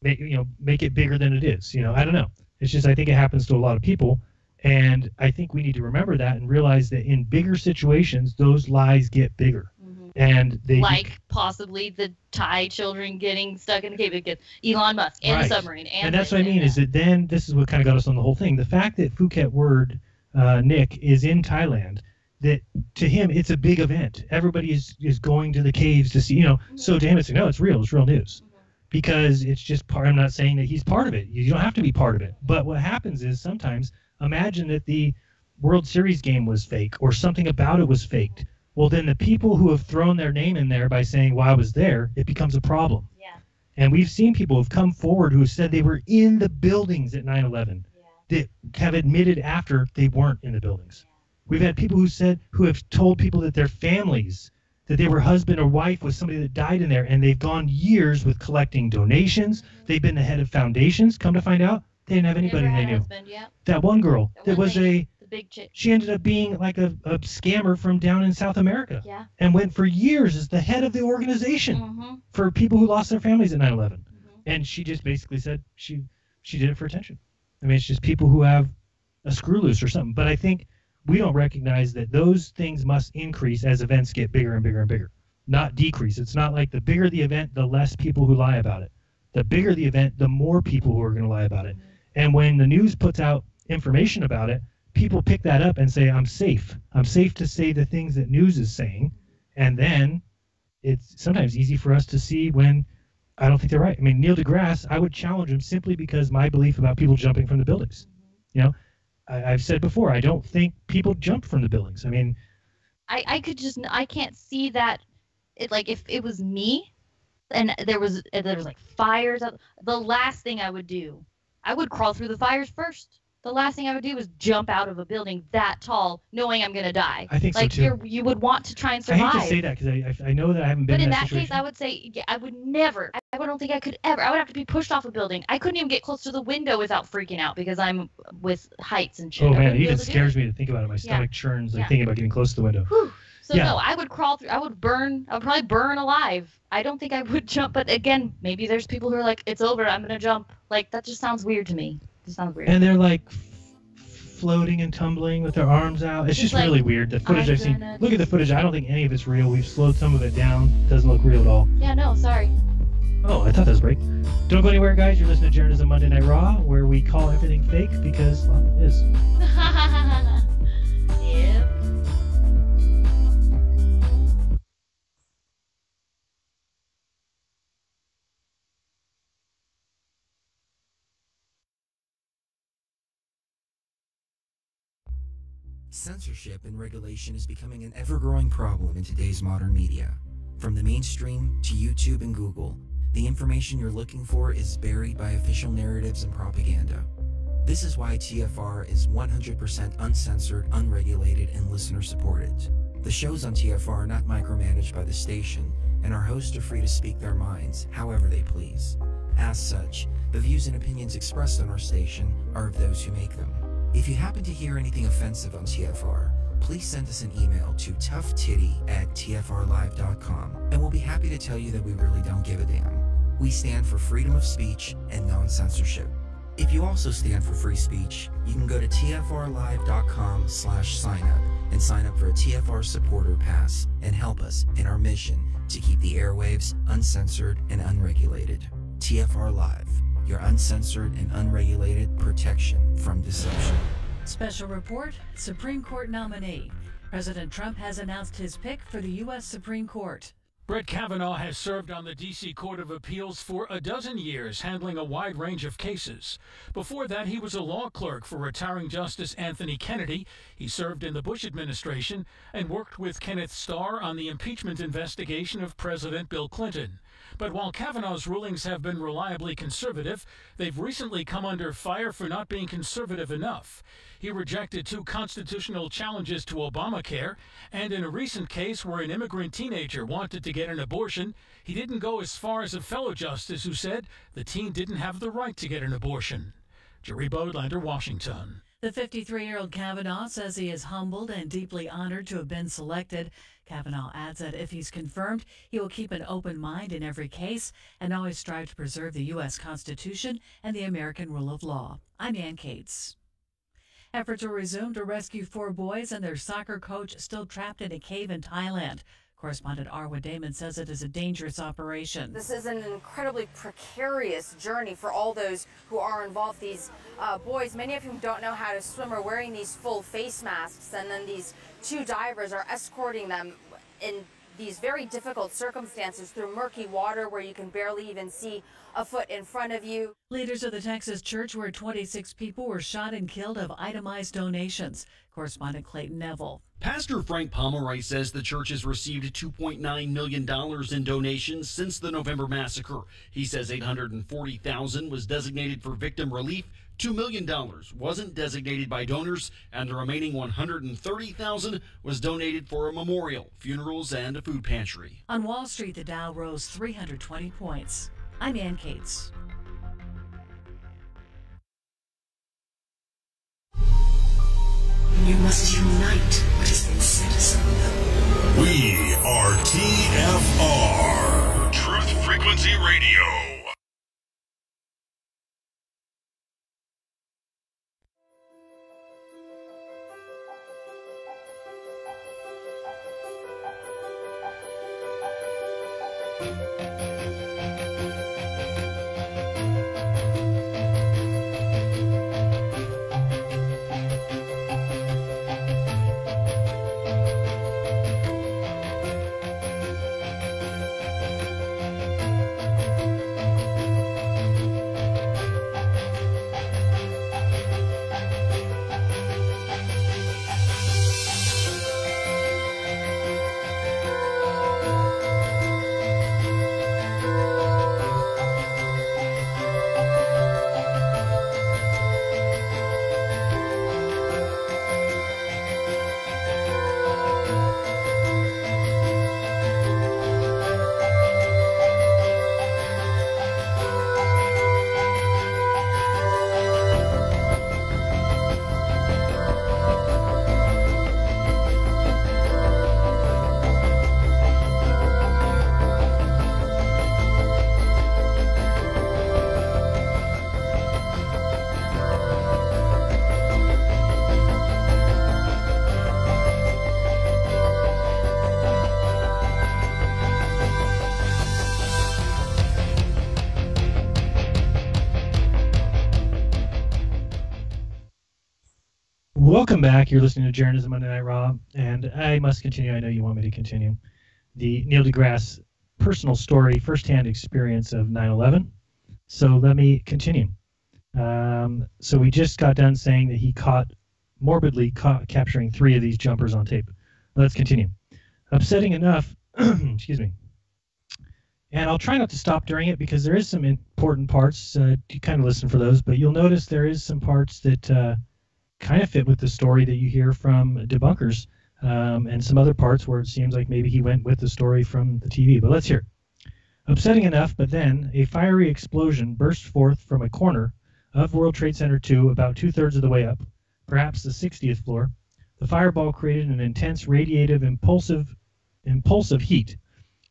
make it bigger than it is. I don't know. It's just I think it happens to a lot of people, and I think we need to remember that and realize that in bigger situations, those lies get bigger, and they Possibly the Thai children getting stuck in a cave. It gets Elon Musk and Right. the submarine. And that's what I mean is that then this is what kind of got us on the whole thing. The fact that Phuket Word Nick is in Thailand, that to him it's a big event. Everybody is going to the caves to see. So to him it's no, it's real news. Because it's just part. I'm not saying that he's part of it. You don't have to be part of it. But what happens is sometimes imagine that the World Series game was fake or something about it was faked. Well, then the people who have thrown their name in there by saying, well, I was there, it becomes a problem. Yeah. And we've seen people who've come forward who said they were in the buildings at 9/11 that have admitted after they weren't in the buildings. We've had people who have told people that their families, that they were husband or wife with somebody that died in there, and they've gone years with collecting donations. They've been the head of foundations. Come to find out, they didn't have anybody they knew. That one girl that was the big chick. She ended up being like a scammer from down in South America. Yeah. And went for years as the head of the organization for people who lost their families at 9/11. And she just basically said she did it for attention. I mean, it's just people who have a screw loose or something. But I think we don't recognize that those things must increase as events get bigger and bigger and bigger, not decrease. It's not like the bigger the event, the less people who lie about it. The bigger the event, the more people who are going to lie about it. And when the news puts out information about it, people pick that up and say, I'm safe. I'm safe to say the things that news is saying. And then it's sometimes easy for us to see when I don't think they're right. I mean, Neil deGrasse, I would challenge him simply because my belief about people jumping from the buildings. I've said before, I don't think people jump from the buildings. I mean, I can't see that. If it was me, and there was like fires, the last thing I would do, I would crawl through the fires first. The last thing I would do is jump out of a building that tall, knowing I'm gonna die. I think so too. You would want to try and I survive. hate to say that because I know that I haven't been But in that that situation. case, I would say I would never. I don't think I could ever. I would have to be pushed off a building. I couldn't even get close to the window without freaking out because I'm with heights and shit. Oh I man, wouldn't it be even able to do scares me to think about it. My stomach churns like Yeah. thinking about getting close to the window. So no, I would crawl through. I would probably burn alive. I don't think I would jump. But again, maybe there's people who are like, it's over. I'm gonna jump. Like that just sounds weird to me. It sounds weird. And they're like floating and tumbling with their arms out. It's just like, really weird. The footage I'm I've seen. gonna Look at the footage. I don't think any of it's real. We've slowed some of it down. Doesn't look real at all. Yeah, no, sorry. Oh, I thought that was a break. Don't go anywhere, guys. You're listening to Jeranism Monday Night Raw, where we call everything fake because, well, it is. Yep. Censorship and regulation is becoming an ever-growing problem in today's modern media. From the mainstream to YouTube and Google, the information you're looking for is buried by official narratives and propaganda. This is why TFR is 100% uncensored, unregulated, and listener-supported. The shows on TFR are not micromanaged by the station, and our hosts are free to speak their minds however they please. As such, the views and opinions expressed on our station are of those who make them. If you happen to hear anything offensive on TFR, please send us an email to toughtitty@tfrlive.com, and we'll be happy to tell you that we really don't give a damn. We stand for freedom of speech and non-censorship. If you also stand for free speech, you can go to tfrlive.com/signup and sign up for a TFR supporter pass and help us in our mission to keep the airwaves uncensored and unregulated. TFR Live, your uncensored and unregulated protection from deception. Special report, Supreme Court nominee. President Trump has announced his pick for the U.S. Supreme Court. Brett Kavanaugh has served on the D.C. Court of Appeals for a dozen years, handling a wide range of cases. Before that, he was a law clerk for retiring Justice Anthony Kennedy. He served in the Bush administration and worked with Kenneth Starr on the impeachment investigation of President Bill Clinton. But while Kavanaugh's rulings have been reliably conservative, they've recently come under fire for not being conservative enough. He rejected 2 constitutional challenges to Obamacare, and in a recent case where an immigrant teenager wanted to get an abortion, he didn't go as far as a fellow justice who said the teen didn't have the right to get an abortion. Jerry Bodlander, Washington. The 53-year-old Kavanaugh says he is humbled and deeply honored to have been selected. Kavanaugh adds that if he's confirmed, he will keep an open mind in every case and always strive to preserve the U.S. Constitution and the American rule of law. I'm Ann Cates. Efforts are resumed to rescue 4 boys and their soccer coach still trapped in a cave in Thailand. Correspondent Arwa Damon says it is a dangerous operation. This is an incredibly precarious journey for all those who are involved. These boys, many of whom don't know how to swim, are wearing these full face masks, and then these 2 divers are escorting them in these very difficult circumstances through murky water where you can barely even see a foot in front of you. Leaders of the Texas church where 26 people were shot and killed have itemized donations. Correspondent Clayton Neville. Pastor Frank Pomeroy says the church has received $2.9 million in donations since the November massacre. He says $840,000 was designated for victim relief, $2 million wasn't designated by donors, and the remaining $130,000 was donated for a memorial, funerals, and a food pantry. On Wall Street, the Dow rose 320 points. I'm Ann Cates. You must unite what has been set asunder. We are TFR, Truth Frequency Radio. Welcome back. You're listening to Jeranism Monday Night Raw, and I must continue. I know you want me to continue. The Neil deGrasse personal story, firsthand experience of 9/11. So let me continue. So we just got done saying that he morbidly capturing 3 of these jumpers on tape. Let's continue. Upsetting enough, excuse me. And I'll try not to stop during it because there is some important parts. You kind of listen for those, but you'll notice there is some parts that kind of fit with the story that you hear from debunkers, and some other parts where it seems like maybe he went with the story from the TV. But let's hear it. Upsetting enough, but then a fiery explosion burst forth from a corner of World Trade Center 2 about 2/3 of the way up, perhaps the 60th floor. The fireball created an intense, radiative, impulsive heat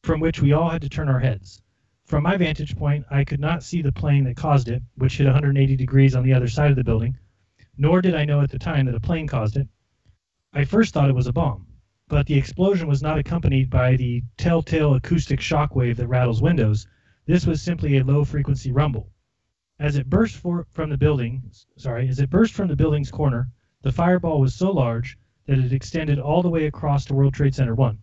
from which we all had to turn our heads. From my vantage point, I could not see the plane that caused it, which hit 180 degrees on the other side of the building, nor did I know at the time that a plane caused it. I first thought it was a bomb, but the explosion was not accompanied by the telltale acoustic shockwave that rattles windows. This was simply a low-frequency rumble. As it burst from the building's corner, the fireball was so large that it extended all the way across to World Trade Center 1.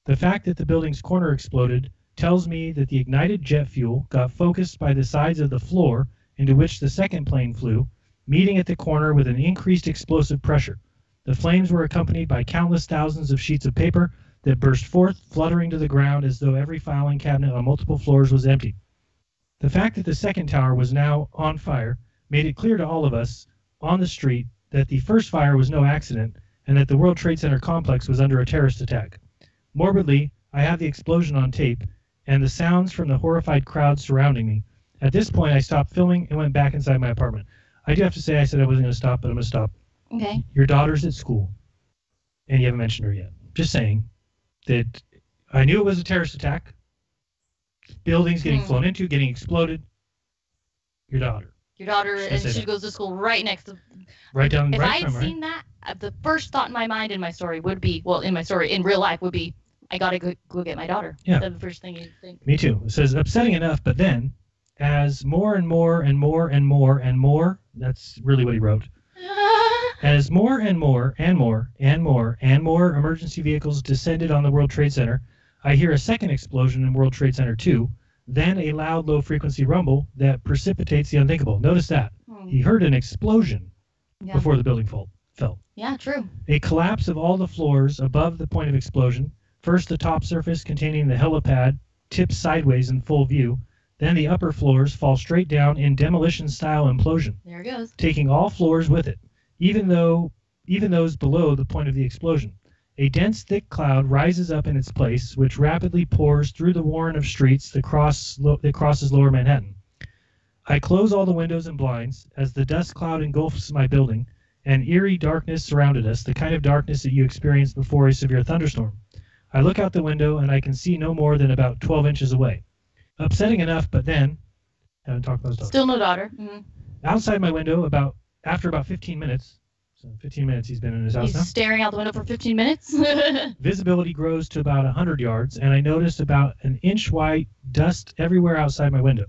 The fact that the building's corner exploded tells me that the ignited jet fuel got focused by the sides of the floor into which the second plane flew, meeting at the corner with an increased explosive pressure. The flames were accompanied by countless thousands of sheets of paper that burst forth, fluttering to the ground as though every filing cabinet on multiple floors was empty. The fact that the second tower was now on fire made it clear to all of us on the street that the first fire was no accident and that the World Trade Center complex was under a terrorist attack. Morbidly, I have the explosion on tape and the sounds from the horrified crowd surrounding me. At this point, I stopped filming and went back inside my apartment. I do have to say, I said I wasn't going to stop, but I'm going to stop. Okay. Your daughter's at school, and you haven't mentioned her yet. Just saying that I knew it was a terrorist attack. Buildings getting flown into, getting exploded. Your daughter. Your daughter, and she that. goes to school right next to. Right down. If right I had from, seen that, the first thought in my mind in my story would be, well, in my story in real life would be, I gotta go get my daughter. Yeah. That's the first thing you think. Me too. It says upsetting enough, but then, as more and more and more and more and more, that's really what he wrote. As more and more and more and more and more emergency vehicles descended on the World Trade Center, I hear a second explosion in World Trade Center 2, then a loud low-frequency rumble that precipitates the unthinkable. Notice that. He heard an explosion before the building fell. Yeah, true. A collapse of all the floors above the point of explosion. First, the top surface containing the helipad tips sideways in full view. Then the upper floors fall straight down in demolition-style implosion. There it goes. Taking all floors with it, even those below the point of the explosion. A dense, thick cloud rises up in its place, which rapidly pours through the warren of streets that crosses lower Manhattan. I close all the windows and blinds as the dust cloud engulfs my building. An eerie darkness surrounded us, the kind of darkness that you experience before a severe thunderstorm. I look out the window and I can see no more than about 12 inches away. Upsetting enough, but then, haven't talked about stuff. Still no daughter. Mm-hmm. Outside my window, after about 15 minutes, so 15 minutes he's been in his house now. He's staring out the window for 15 minutes. Visibility grows to about 100 yards, and I noticed about an inch wide dust everywhere outside my window.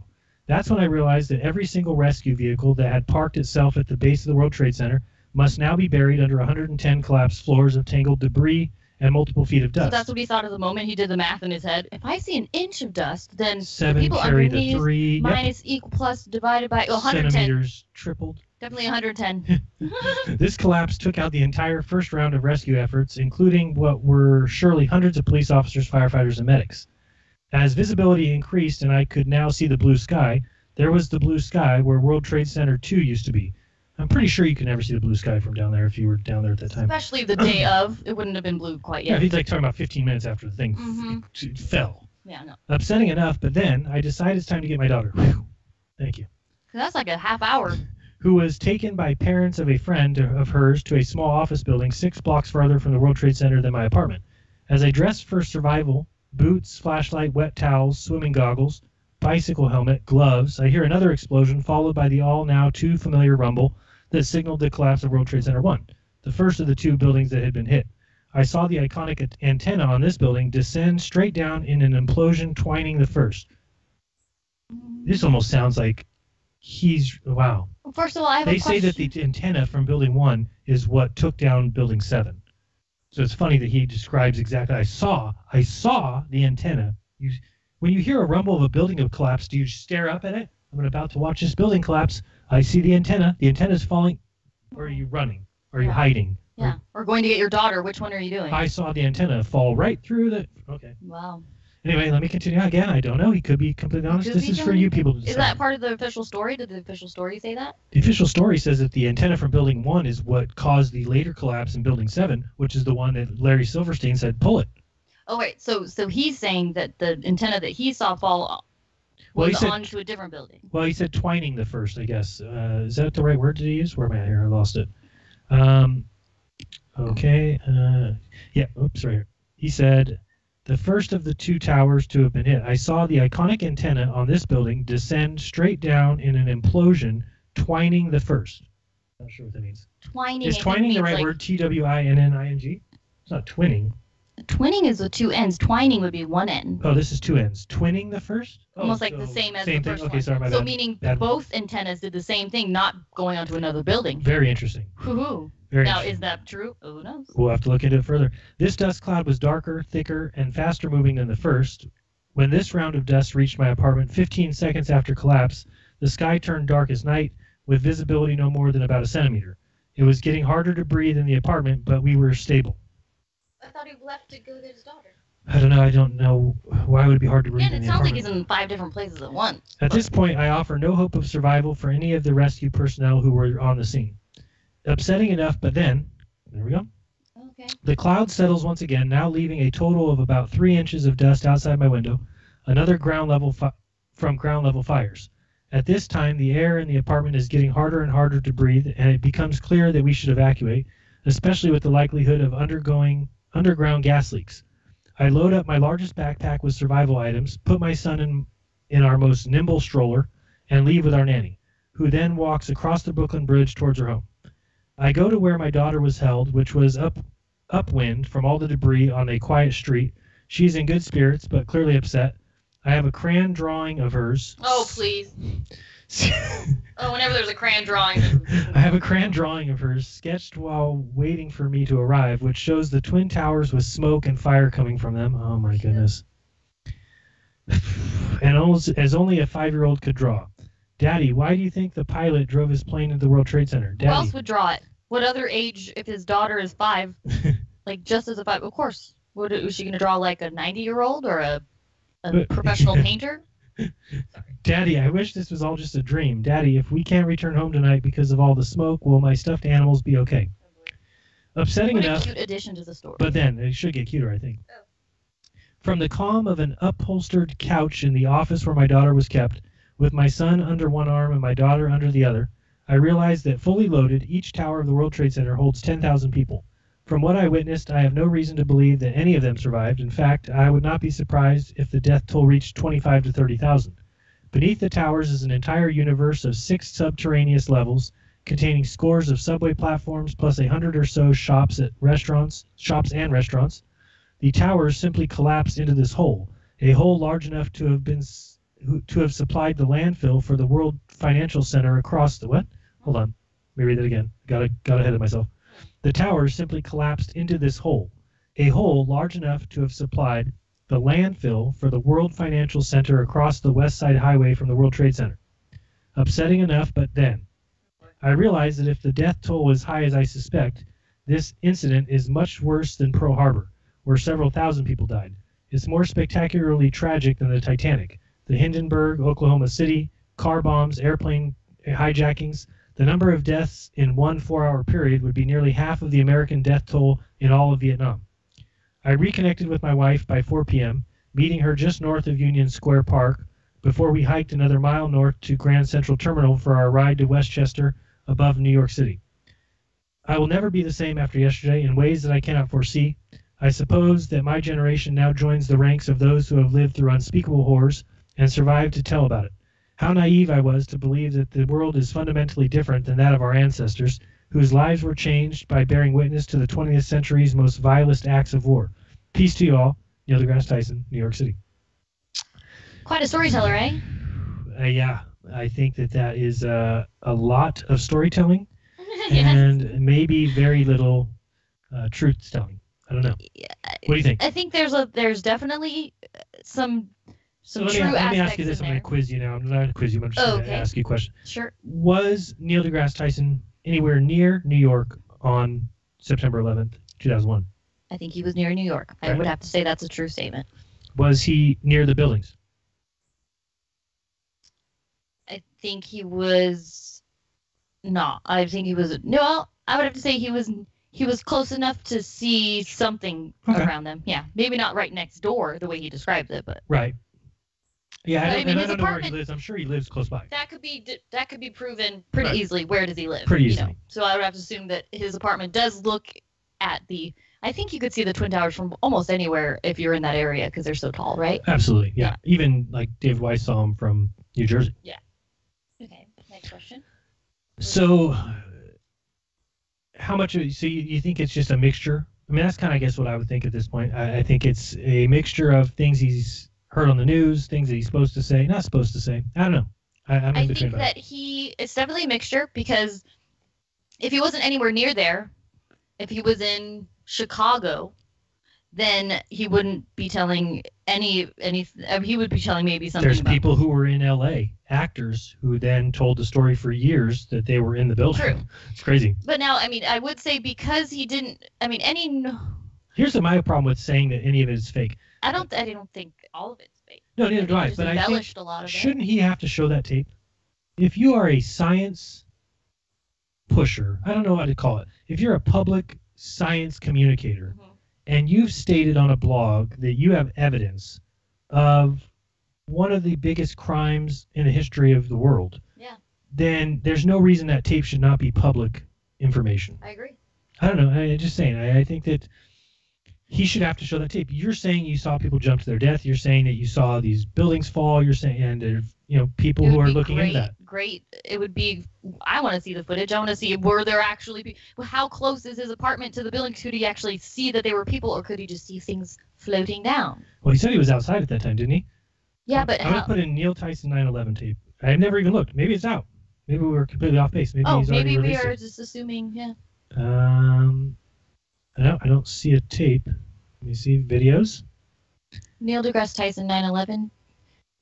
That's when I realized that every single rescue vehicle that had parked itself at the base of the World Trade Center must now be buried under 110 collapsed floors of tangled debris and multiple feet of dust. So that's what he thought at the moment. He did the math in his head. If I see an inch of dust, then 7 the people carry the underneath 3 minus equal plus divided by 110. Centimeters tripled. Definitely 110. This collapse took out the entire first round of rescue efforts, including what were surely hundreds of police officers, firefighters, and medics. As visibility increased and I could now see the blue sky, there was the blue sky where World Trade Center 2 used to be. I'm pretty sure you could never see the blue sky from down there if you were down there at that time. Especially the day of. It wouldn't have been blue quite yet. Yeah, he's like talking about 15 minutes after the thing fell. Yeah, no. Upsetting enough, but then I decided it's time to get my daughter. Whew. Thank you. That's like a half hour. Who was taken by parents of a friend of hers to a small office building 6 blocks farther from the World Trade Center than my apartment. As I dressed for survival, boots, flashlight, wet towels, swimming goggles, bicycle helmet, gloves, I hear another explosion followed by the all now too familiar rumble that signaled the collapse of World Trade Center 1, the first of the 2 buildings that had been hit. I saw the iconic antenna on this building descend straight down in an implosion twining the first. This almost sounds like wow. Well, first of all, I have a question. They say that the antenna from Building 1 is what took down Building 7. So it's funny that he describes exactly, I saw the antenna. When you hear a rumble of a building have collapsed, do you stare up at it? I'm about to watch this building collapse. I see the antenna. The antenna's falling. Or are you running? Or are you hiding? Yeah. Or going to get your daughter. Which one are you doing? I saw the antenna fall right through the... Okay. Wow. Anyway, let me continue. Again, I don't know. He could be completely honest. This is for you people to decide. Is that part of the official story? Did the official story say that? The official story says that the antenna from Building 1 is what caused the later collapse in Building 7, which is the one that Larry Silverstein said, pull it. Oh, wait. So he's saying that the antenna that he saw fall was onto a different building. Well, he said twining the first, I guess. Is that the right word to use? Where am I here? I lost it. Okay. Yeah, oops, right here. He said, the first of the two towers to have been hit. I saw the iconic antenna on this building descend straight down in an implosion, twining the first. Not sure what that means. Twining. Is twining the right word? Twinning? It's not twinning. Twinning is with two ends. Twining would be one end. Oh, this is two ends. Twinning the first? Almost like the same as same the first thing? Okay, one. sorry, my so bad. meaning Bad. both antennas did the same thing, not going onto another building. Very interesting. Hoo-hoo. Very Now, interesting. is that true? Who knows? We'll have to look into it further. This dust cloud was darker, thicker, and faster moving than the first. When this round of dust reached my apartment 15 seconds after collapse, the sky turned dark as night, with visibility no more than about a centimeter. It was getting harder to breathe in the apartment, but we were stable. I thought he left to go get his daughter. I don't know. I don't know why would it be hard to breathe Yeah, in it the sounds like apartment. he's in 5 different places at once. At this point, I offer no hope of survival for any of the rescue personnel who were on the scene. Upsetting enough, but then, there we go. Okay. The cloud settles once again, now leaving a total of about 3 inches of dust outside my window, another ground level from ground level fires. At this time, the air in the apartment is getting harder and harder to breathe, and it becomes clear that we should evacuate, especially with the likelihood of underground gas leaks. I load up my largest backpack with survival items, put my son in our most nimble stroller, and leave with our nanny, who then walks across the Brooklyn Bridge towards her home. I go to where my daughter was held, which was upwind from all the debris on a quiet street. She's in good spirits, but clearly upset. I have a crayon drawing of hers. Oh, please. Oh, whenever there's a crayon drawing. I have a crayon drawing of hers sketched while waiting for me to arrive, which shows the twin towers with smoke and fire coming from them. Oh, my goodness. And as only a 5-year-old could draw. Daddy, why do you think the pilot drove his plane into the World Trade Center? Daddy. Who else would draw it? What other age, if his daughter is 5, like just as a 5? Of course. Was she going to draw like a 90-year-old or a professional painter? Daddy, I wish this was all just a dream. Daddy, if we can't return home tonight because of all the smoke, will my stuffed animals be okay? Upsetting What enough. a cute addition to the story. But then, it should get cuter, I think. From the calm of an upholstered couch in the office where my daughter was kept, with my son under one arm and my daughter under the other, I realized that fully loaded, each tower of the World Trade Center holds 10,000 people. From what I witnessed, I have no reason to believe that any of them survived. In fact, I would not be surprised if the death toll reached 25 to 30,000. Beneath the towers is an entire universe of 6 subterraneous levels containing scores of subway platforms plus 100 or so shops and restaurants. The towers simply collapsed into this hole, a hole large enough to have supplied the landfill for the World Financial Center across the what? Hold on, let me read that again. Got ahead of myself. The towers simply collapsed into this hole, a hole large enough to have supplied the landfill for the World Financial Center across the West Side Highway from the World Trade Center. Upsetting enough, but then. I realized that if the death toll was high as I suspect, this incident is much worse than Pearl Harbor, where several thousand people died. It's more spectacularly tragic than the Titanic, the Hindenburg, Oklahoma City, car bombs, airplane hijackings. The number of deaths in one 4-hour period would be nearly half of the American death toll in all of Vietnam. I reconnected with my wife by 4 p.m., meeting her just north of Union Square Park before we hiked another mile north to Grand Central Terminal for our ride to Westchester above New York City. I will never be the same after yesterday in ways that I cannot foresee. I suppose that my generation now joins the ranks of those who have lived through unspeakable horrors and survived to tell about it. How naive I was to believe that the world is fundamentally different than that of our ancestors, whose lives were changed by bearing witness to the 20th century's most vilest acts of war. Peace to you all. Neil deGrasse Tyson, New York City. Quite a storyteller, eh? Yeah, I think that is a lot of storytelling and maybe very little truth-telling. I don't know. What do you think? I think there's definitely some true aspects. Let me ask you this. I'm going to quiz you now. I'm not going to quiz you. I'm just going to ask you a question. Sure. Was Neil deGrasse Tyson anywhere near New York on September 11th, 2001? I think he was near New York. I would have to say that's a true statement. Was he near the buildings? I think he was not. I think he was no. I would have to say he was close enough to see something around them. Yeah, maybe not right next door the way he described it, but Right. Yeah, But, I I don't, mean, and I his don't know where he apartment- lives. I'm sure he lives close by. that could be proven pretty Right. easily. Where does he live? Pretty you easily. know? So I would have to assume that his apartment does look at the. I think you could see the Twin Towers from almost anywhere if you're in that area because they're so tall, right? Absolutely, yeah. Even like Dave Weiss saw him from New Jersey. Yeah. Okay. Next question. So, how much? So you think it's just a mixture? I mean, that's kind of, I guess, what I would think at this point. I think it's a mixture of things he's heard on the news, things that he's supposed to say, not supposed to say. I don't know. I'm I in between think about that it's definitely a mixture because if he wasn't anywhere near there, if he was in Chicago, then he wouldn't be telling any. He would be telling maybe something. There's about people who were in L.A., actors, who then told the story for years that they were in the building. True. It's crazy. But now, I mean, I would say because he didn't. I mean, Here's my problem with saying that any of it is fake. I don't think all of it's fake. No, neither do I. Just But I think, embellished a lot of it. shouldn't he have to show that tape? If you are a science pusher, I don't know how to call it. If you're a public science communicator and you've stated on a blog that you have evidence of one of the biggest crimes in the history of the world, then there's no reason that tape should not be public information. I agree. I don't know. I'm just saying. I think that he should have to show that tape. You're saying you saw people jump to their death. You're saying that you saw these buildings fall. You're saying, and there's, people who are looking into that. Great. It would be. I want to see the footage. I want to see were there actually. How close is his apartment to the building? Could he actually see that they were people, or could he just see things floating down? Well, he said he was outside at that time, didn't he? Yeah, but I'm gonna put in Neil Tyson 9/11 tape. I've never even looked. Maybe it's out. Maybe we were completely off base. Maybe he's already maybe we released are it. just assuming. Yeah. I don't see a tape. Let me see videos. Neil deGrasse Tyson 9/11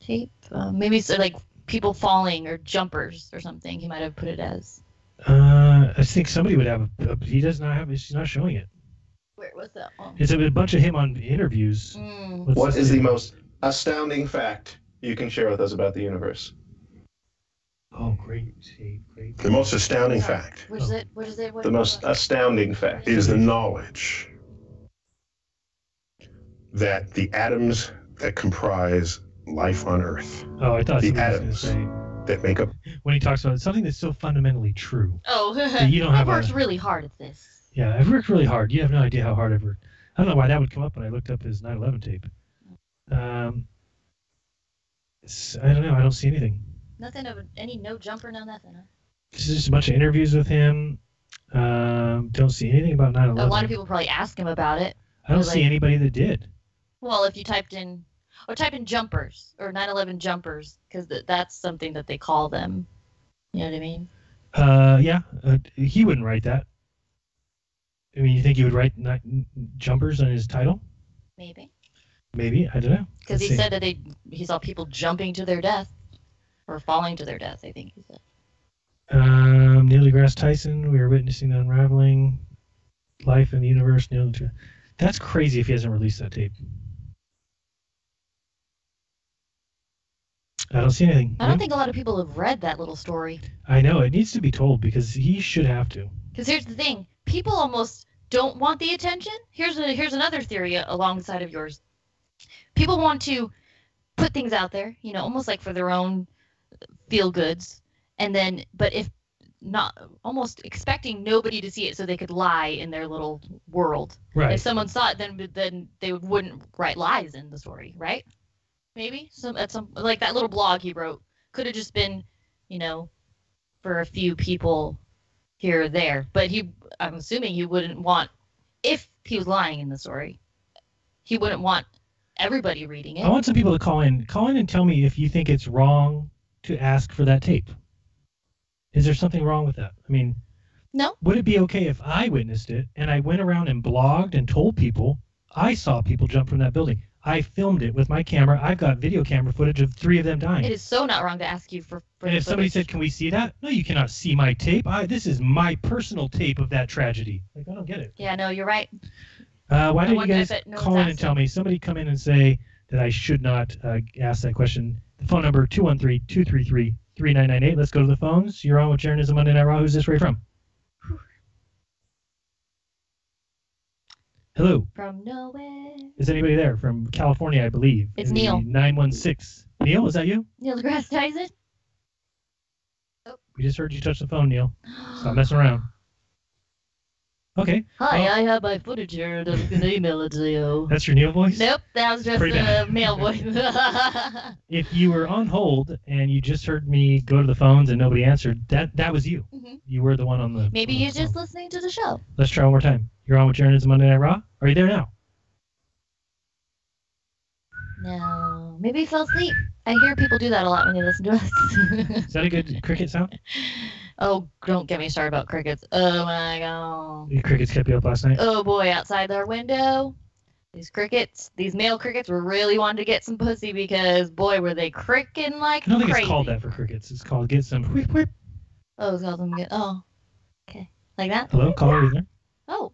tape. Maybe it's like people falling or jumpers or something. He might have put it as. I think somebody would have. He does not have. He's not showing it. Where was that? Oh. It's a bunch of him on interviews. What is the most astounding fact you can share with us about the universe? Oh, great tape, great. The most astounding fact. What is it? What is it? The most astounding fact is the knowledge that the atoms that comprise life on Earth, Oh, I thought the somebody was atoms gonna that make up. when he talks about something that's so fundamentally true. Oh, that you don't I have worked a. really hard at this. Yeah, I've worked really hard. You have no idea how hard I've worked. I don't know why that would come up when I looked up his 9/11 tape. I don't know. I don't see anything. Nothing of any no jumper, no nothing. Huh? This is just a bunch of interviews with him. Don't see anything about 9/11. A lot of people probably ask him about it. I don't They're see like, anybody that did. Well, if you type in jumpers or 9/11 jumpers, because that's something that they call them. You know what I mean? He wouldn't write that. I mean, you think he would write jumpers on his title? Maybe. Maybe, I don't know. Because Let's he see. said that he saw people jumping to their death or falling to their death. I think he said. Neil deGrasse Tyson, we are witnessing the unraveling life in the universe. That's crazy if he hasn't released that tape. I don't see anything. I don't think a lot of people have read that little story. I know, it needs to be told because he should have to. Because here's the thing: people almost don't want the attention. Here's another theory alongside of yours. People want to put things out there, almost like for their own feel goods, and then, but if not, almost expecting nobody to see it so they could lie in their little world. Right. If someone saw it, then they wouldn't write lies in the story, right? Maybe at some like that little blog he wrote could have just been, for a few people here or there. But I'm assuming he wouldn't want, if he was lying in the story, he wouldn't want everybody reading it. I want some people to call in and tell me if you think it's wrong to ask for that tape. Is there something wrong with that? I mean, no. Would it be okay if I witnessed it and I went around and blogged and told people I saw people jump from that building? I filmed it with my camera. I've got video camera footage of 3 of them dying. It is so not wrong to ask you for And if somebody said, "Can we see that?" No, you cannot see my tape. This is my personal tape of that tragedy. Like, I don't get it. Yeah, no, you're right. Why don't you wonder guys if no call one's in and tell me? Somebody come in and say that I should not ask that question. The phone number, 213-233-3998. Let's go to the phones. You're on with Jeranism Monday Night Raw. Who's this? Where are you from? Hello. From nowhere. Is anybody there? From California, I believe. It's Neil. 916. Neil, is that you? Neil deGrasse Tyson? We just heard you touch the phone, Neil. Stop messing around. Okay. Hi, well, I have my footage here. I'm going to email it to you. That's your Neil voice? Nope, that was just Pretty a bad. male voice. If you were on hold and you just heard me go to the phones and nobody answered, that was you. Mhm. You were the one on the... Maybe you're just listening to the show. Let's try one more time. You're on with Jeranism Monday Night Raw? Are you there now? No. Maybe he fell asleep. I hear people do that a lot when they listen to us. Is that a good cricket sound? Oh, don't get me started about crickets. Oh my god. The crickets kept you up last night? Oh boy, outside their window, these crickets, these male crickets were really wanting to get some pussy because, boy, were they cricking like I don't think crazy. it's called that for crickets. It's called get some whip whip. Oh, it's called them get. Oh, okay. Like that? Hello? Caller, are you there? Oh.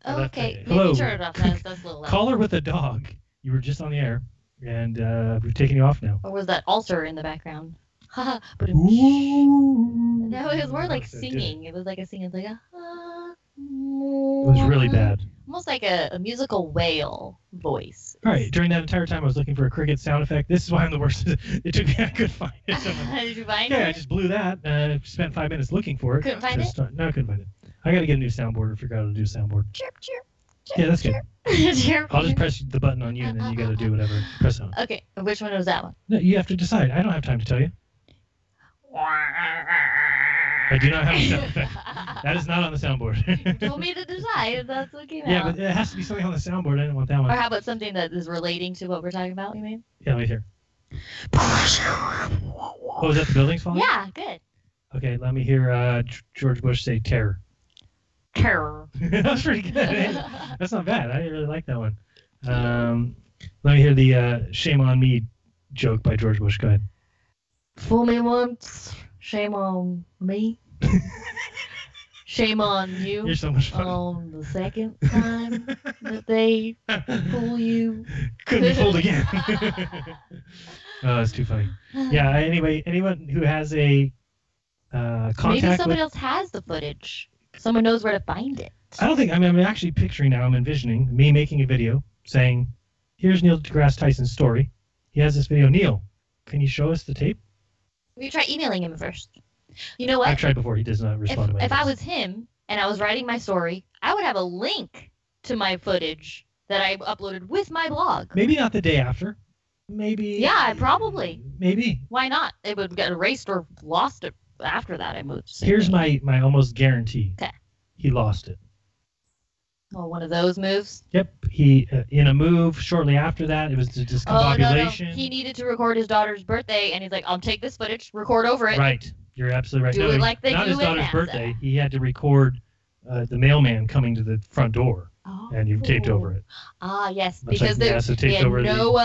Oh, Okay, Hello. maybe turn it off. That's a little loud. Caller with a dog. You were just on the air, and we've taken you off now. Or was that ulcer in the background? Haha. But Ooh. no, it was more like So it did. singing. It was like a singing. It's like a. It was really bad. Almost like a musical whale voice. All right, during that entire time, I was looking for a cricket sound effect. This is why I'm the worst. It took me, I couldn't find it. So Did you find yeah, I it? just blew that. Spent 5 minutes looking for it. Couldn't find it? No, I couldn't find it. I got to get a new soundboard or figure out how to do a soundboard. Chirp, chirp. Yeah, that's good. Chirp. I'll just press the button on you, and then you got to do whatever. Press on. Okay, which one was that one? No, you have to decide. I don't have time to tell you. I do not have a sound effect. That is not on the soundboard. You told me to decide. That's what came Yeah, out. but it has to be something on the soundboard. I didn't want that one. Or how about something that is relating to what we're talking about, you mean? Yeah, let me hear. Oh, was that the buildings falling? Yeah, good. Okay, let me hear George Bush say terror. Terror. That was pretty good. Eh? That's not bad. I really like that one. Let me hear the shame on me joke by George Bush. Go ahead. Fool me once, shame on me. Shame on you. You're so much fun. On the second time that they fool you. Couldn't be fooled again. Oh, that's too funny. Yeah, anyway, anyone who has a contact Maybe someone with... else has the footage. Someone knows where to find it. I don't think... I mean, I'm actually picturing now, I'm envisioning me making a video saying, here's Neil deGrasse Tyson's story. He has this video. Neil, can you show us the tape? We try emailing him first. You know what? I've tried before. He does not respond to my If I emails. was him and I was writing my story, I would have a link to my footage that I uploaded with my blog. Maybe not the day after. Maybe... Yeah, probably. Maybe. Why not? It would get erased or lost it after that. I moved. Here's my almost guarantee. Okay. He lost it. Oh, one of those moves. Yep. He, in a move shortly after that, it was the discombobulation. Oh, no. He needed to record his daughter's birthday, and he's like, I'll take this footage, record over it. Right. You're absolutely right. Do No, it like they not do his in daughter's NASA. birthday. He had to record the mailman coming to the front door, and you taped over it. Ah, yes, Much because like there NASA taped we had over no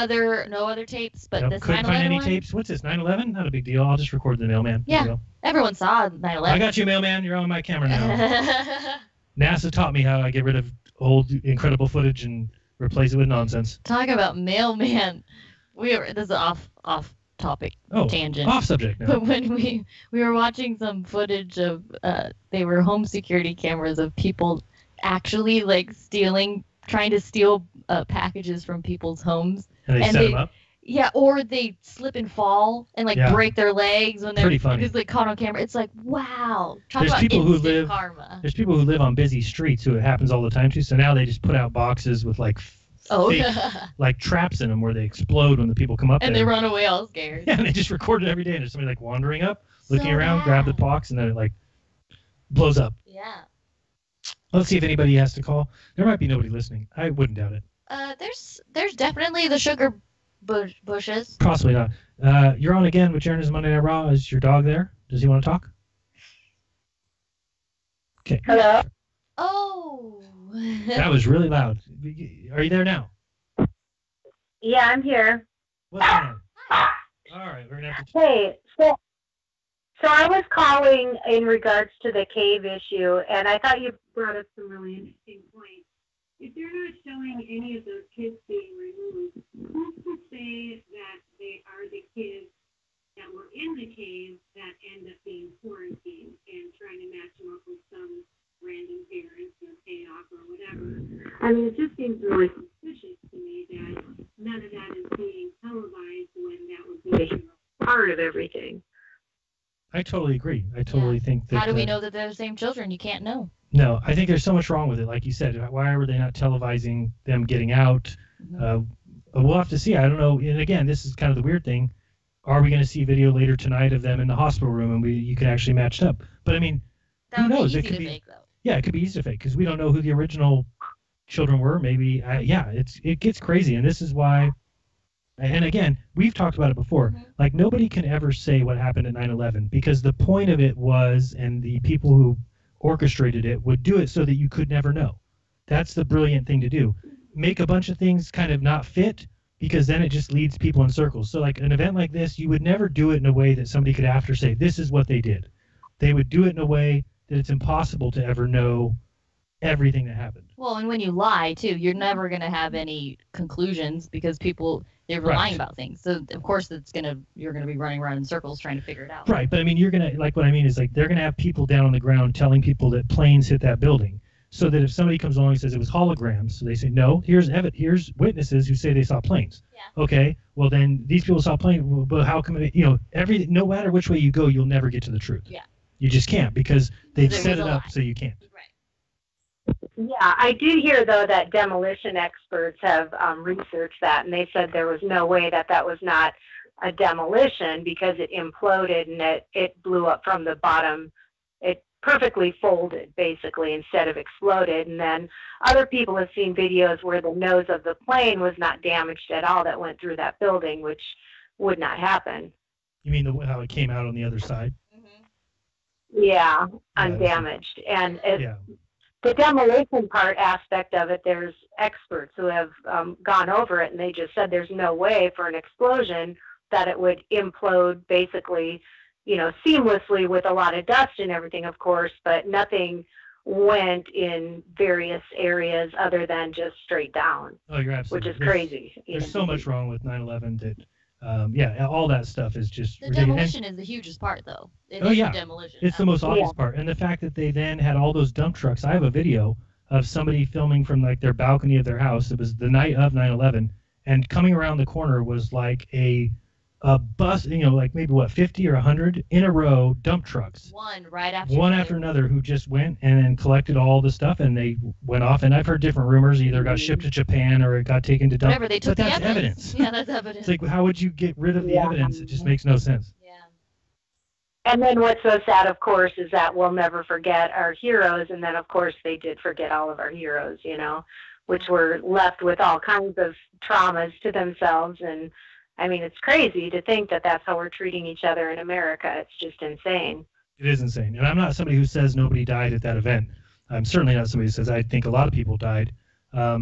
other tapes, but Nope, this couldn't 9/11 find any one? tapes. What's this, 9/11? Not a big deal. I'll just record the mailman. There you Yeah, go. everyone saw 9/11. I got you, mailman. You're on my camera now. NASA taught me how I get rid of old, incredible footage and replace it with nonsense. Talk about mailman. This is off topic tangent. Off subject now. But when we were watching some footage of they were home security cameras of people actually like trying to steal packages from people's homes. And they set them up? Yeah, or they slip and fall and like Yeah. break their legs when they're Pretty funny. just like caught on camera. It's like, wow. Talk There's about people who instant live. karma. There's people who live on busy streets who it happens all the time to. So now they just put out boxes with like fake, like traps in them where they explode when the people come up And there. they run away all scared. Yeah, and they just record it every day. And there's somebody like wandering up, looking So around, grab the box, and then it like blows up. Yeah. Let's see if anybody has to call. There might be nobody listening. I wouldn't doubt it. There's definitely the sugar bushes. Possibly not. You're on again with Jeranism Monday Night Raw. Is your dog there? Does he want to talk? Okay. Hello? Oh. That was really loud. Are you there now? Yeah, I'm here. What's going on? All right, we're gonna have to. Hey, so I was calling in regards to the cave issue, and I thought you brought up some really interesting points. if they're not showing any of those kids being removed, who's to say that they are the kids that were in the cave that end up being quarantined and trying to match them up with some random parents or payoff or whatever? I mean, it just seems really suspicious to me that none of that is being televised when that would be a huge part of everything. I totally agree. I totally think that. How do we know that they're the same children? You can't know. No, I think there's so much wrong with it. Like you said, why were they not televising them getting out? We'll have to see. I don't know. And again, this is kind of the weird thing. Are we going to see video later tonight of them in the hospital room and you can actually match it up? But I mean, who knows? It could be. Yeah, it could be easy to fake because we don't know who the original children were. Maybe. It gets crazy, and this is why. And again, we've talked about it before. Like, nobody can ever say what happened at 9/11 because the point of it was, and the people who orchestrated it would do it so that you could never know. That's the brilliant thing to do. Make a bunch of things kind of not fit because then it just leads people in circles. So like an event like this, you would never do it in a way that somebody could after say, this is what they did. They would do it in a way that it's impossible to ever know everything that happened. Well, and when you lie, too, you're never going to have any conclusions because they're lying about things. So, of course, you're going to be running around in circles trying to figure it out. Right, but I mean, what I mean is, like, they're going to have people down on the ground telling people that planes hit that building. So that if somebody comes along and says it was holograms, so they say, no, here's witnesses who say they saw planes. Yeah. Okay, well, then these people saw planes, but how come, no matter which way you go, you'll never get to the truth. Yeah. You just can't because they've set it up so you can't. Yeah, I did hear, though, that demolition experts have researched that, and they said there was no way that was not a demolition because it imploded and it blew up from the bottom. It perfectly folded, basically, instead of exploded. And then other people have seen videos where the nose of the plane was not damaged at all that went through that building, which would not happen. You mean how it came out on the other side? Yeah, undamaged. And the demolition part aspect of it, there's experts who have gone over it, and they just said there's no way for an explosion that it would implode basically, seamlessly with a lot of dust and everything, of course, but nothing went in various areas other than just straight down. Oh, you're absolutely. Which is crazy. There's so much wrong with 9/11 that. All that stuff is just the demolition is the hugest part, though. The demolition. It's the most obvious part, and the fact that they then had all those dump trucks. I have a video of somebody filming from like their balcony of their house. It was the night of 9/11, and coming around the corner was like a bus, like maybe 50 or 100 in a row dump trucks. One after another, who just went and then collected all the stuff, and they went off. And I've heard different rumors, either got shipped to Japan or it got taken to dump. Whatever, they took but that's evidence. Yeah, that's evidence. It's like, how would you get rid of the evidence? It just makes no sense. Yeah. And then what's so sad, of course, is that we'll never forget our heroes. And then, of course, they did forget all of our heroes, which were left with all kinds of traumas to themselves. And I mean, it's crazy to think that that's how we're treating each other in America. It's just insane. It is insane. And I'm not somebody who says nobody died at that event. I'm certainly not somebody who says I think a lot of people died. A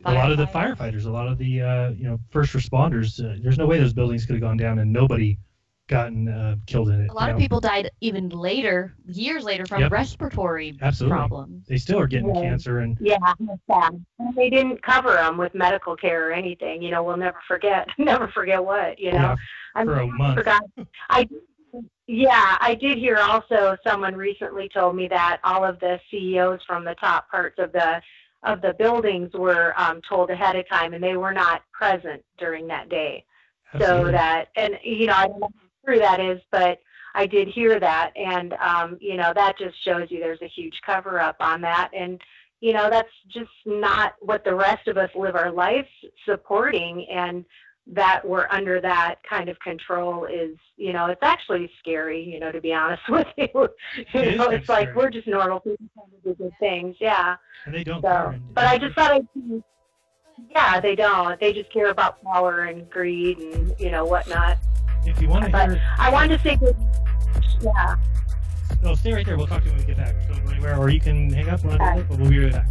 lot of the firefighters, a lot of the first responders. There's no way those buildings could have gone down and nobody gotten killed in it. A lot of people died even later, years later, from respiratory problems. They still are getting cancer. And that's sad. And they didn't cover them with medical care or anything. We'll never forget what, Yeah, for a month. I did hear also someone recently told me that all of the CEOs from the top parts of the buildings were told ahead of time, and they were not present during that day. Absolutely. So that, and I don't know how true that is, but I did hear that, and that just shows you there's a huge cover up on that, and that's just not what the rest of us live our lives supporting, and that we're under that kind of control is, it's actually scary, to be honest with you. It's like we're just normal people trying to do good things, And they don't. But I just thought they don't. They just care about power and greed and whatnot. If you want to hear, I wanted to say good. Yeah. No, stay right there. We'll talk to you when we get back. Don't go anywhere, or you can hang up. But we'll be right back.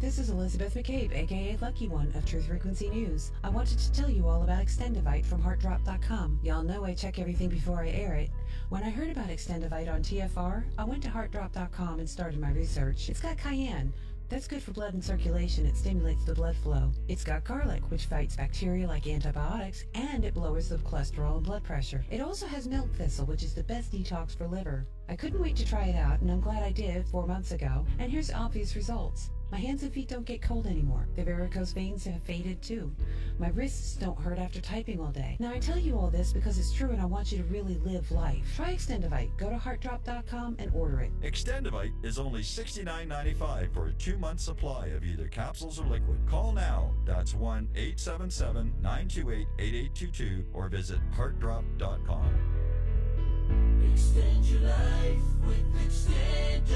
This is Elizabeth McCabe, aka Lucky One of Truth Frequency News. I wanted to tell you all about Extendivite from HeartDrop.com. Y'all know I check everything before I air it. When I heard about Extendivite on TFR, I went to HeartDrop.com and started my research. It's got cayenne. That's good for blood and circulation. It stimulates the blood flow. It's got garlic, which fights bacteria like antibiotics, and it lowers the cholesterol and blood pressure. It also has milk thistle, which is the best detox for liver. I couldn't wait to try it out, and I'm glad I did 4 months ago. And here's the obvious results. My hands and feet don't get cold anymore. The varicose veins have faded too. My wrists don't hurt after typing all day. Now I tell you all this because it's true and I want you to really live life. Try Extendivite. Go to HeartDrop.com and order it. Extendivite is only $69.95 for a 2-month supply of either capsules or liquid. Call now. That's 1-877-928-8822 or visit HeartDrop.com. Extend your life with Extendivite.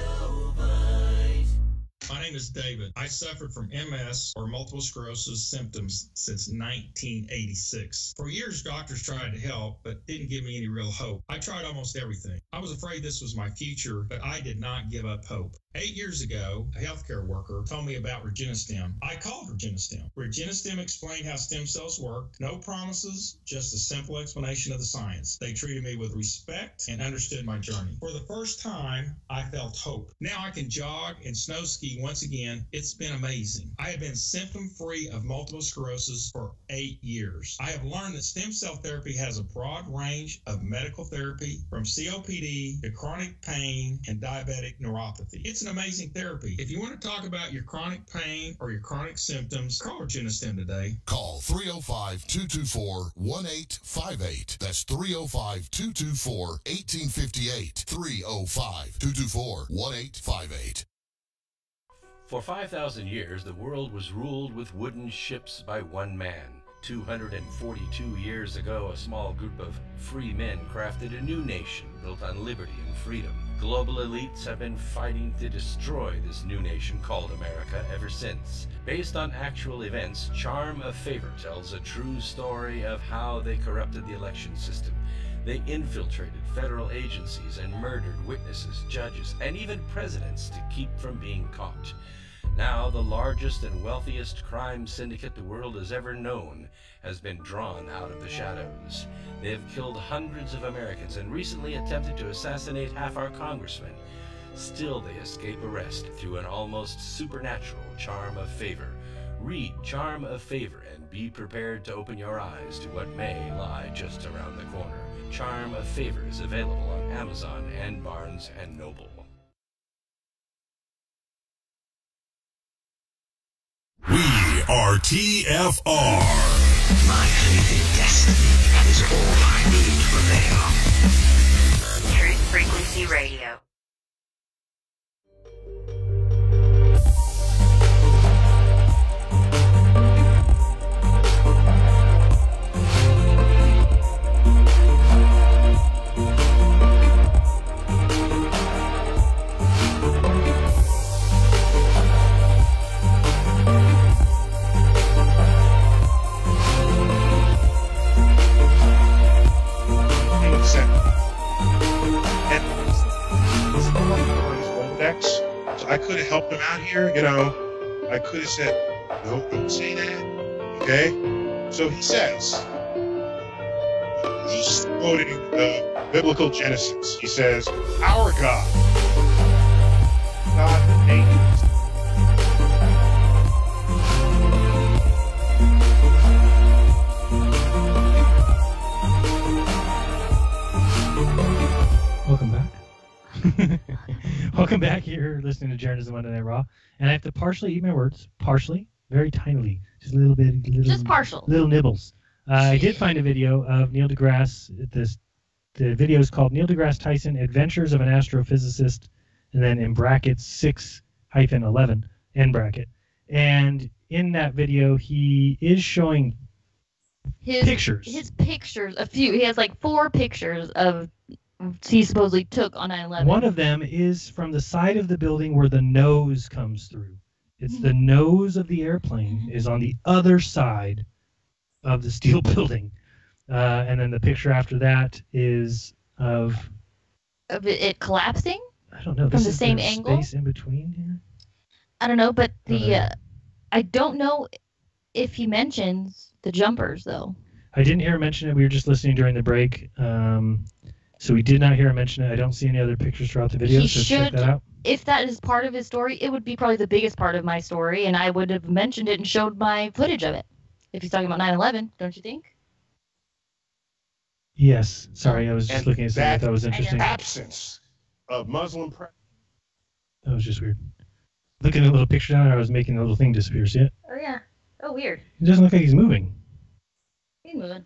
My name is David. I suffered from MS or multiple sclerosis symptoms since 1986. For years, doctors tried to help, but didn't give me any real hope. I tried almost everything. I was afraid this was my future, but I did not give up hope. 8 years ago, a healthcare worker told me about Regenistem. I called Regenistem. Regenistem explained how stem cells work. No promises, just a simple explanation of the science. They treated me with respect and understood my journey. For the first time, I felt hope. Now I can jog and snow ski once again. It's been amazing. I have been symptom-free of multiple sclerosis for 8 years. I have learned that stem cell therapy has a broad range of medical therapy from COPD to chronic pain and diabetic neuropathy. It's an amazing therapy. If you want to talk about your chronic pain or your chronic symptoms, call Regenistem today. Call 305-224-1858. That's 305-224-1858. 305-224-1858. For 5,000 years, the world was ruled with wooden ships by one man. 242 years ago, a small group of free men crafted a new nation built on liberty and freedom. Global elites have been fighting to destroy this new nation called America ever since. Based on actual events, Charm of Favor tells a true story of how they corrupted the election system. They infiltrated federal agencies and murdered witnesses, judges, and even presidents to keep from being caught. Now, the largest and wealthiest crime syndicate the world has ever known has been drawn out of the shadows. They have killed hundreds of Americans and recently attempted to assassinate half our congressmen. Still, they escape arrest through an almost supernatural charm of favor. Read Charm of Favor and be prepared to open your eyes to what may lie just around the corner. Charm of Favor is available on Amazon and Barnes & Noble. We are TFR. My faith in destiny is all I need to prevail. Truth Frequency Radio. So I could have helped him out here, you know. I could have said, no, don't say that. Okay? So he says, he's quoting the biblical Genesis. He says, our God, God of nations. Welcome back. Welcome back. You're listening to Jeranism RAW, and I have to partially eat my words, partially, very tinily, just a little bit, just partial, little nibbles. I did find a video of Neil deGrasse. The video is called Neil deGrasse Tyson: Adventures of an Astrophysicist, and then in brackets 6-11 end bracket. And in that video, he is showing pictures. His pictures, a few. He has like 4 pictures of he supposedly took on 9/11. One of them is from the side of the building where the nose comes through. It's the nose of the airplane is on the other side of the steel building. And then the picture after that is of it collapsing? I don't know. From This the is same the angle? space in between here. I don't know, but I don't know if he mentions the jumpers, though. I didn't hear him mention it. We were just listening during the break. So we did not hear him mention it. I don't see any other pictures throughout the video, He so should, check that out. if that is part of his story, it would be probably the biggest part of my story, and I would have mentioned it and showed my footage of it. If he's talking about 9/11, don't you think? Yes. Sorry, I was just And looking at something that was interesting. absence of Muslim That was just weird. Looking at a little picture down there, I was making a little thing disappear. See it? Oh, yeah. Oh, weird. It doesn't look like he's moving. He's moving.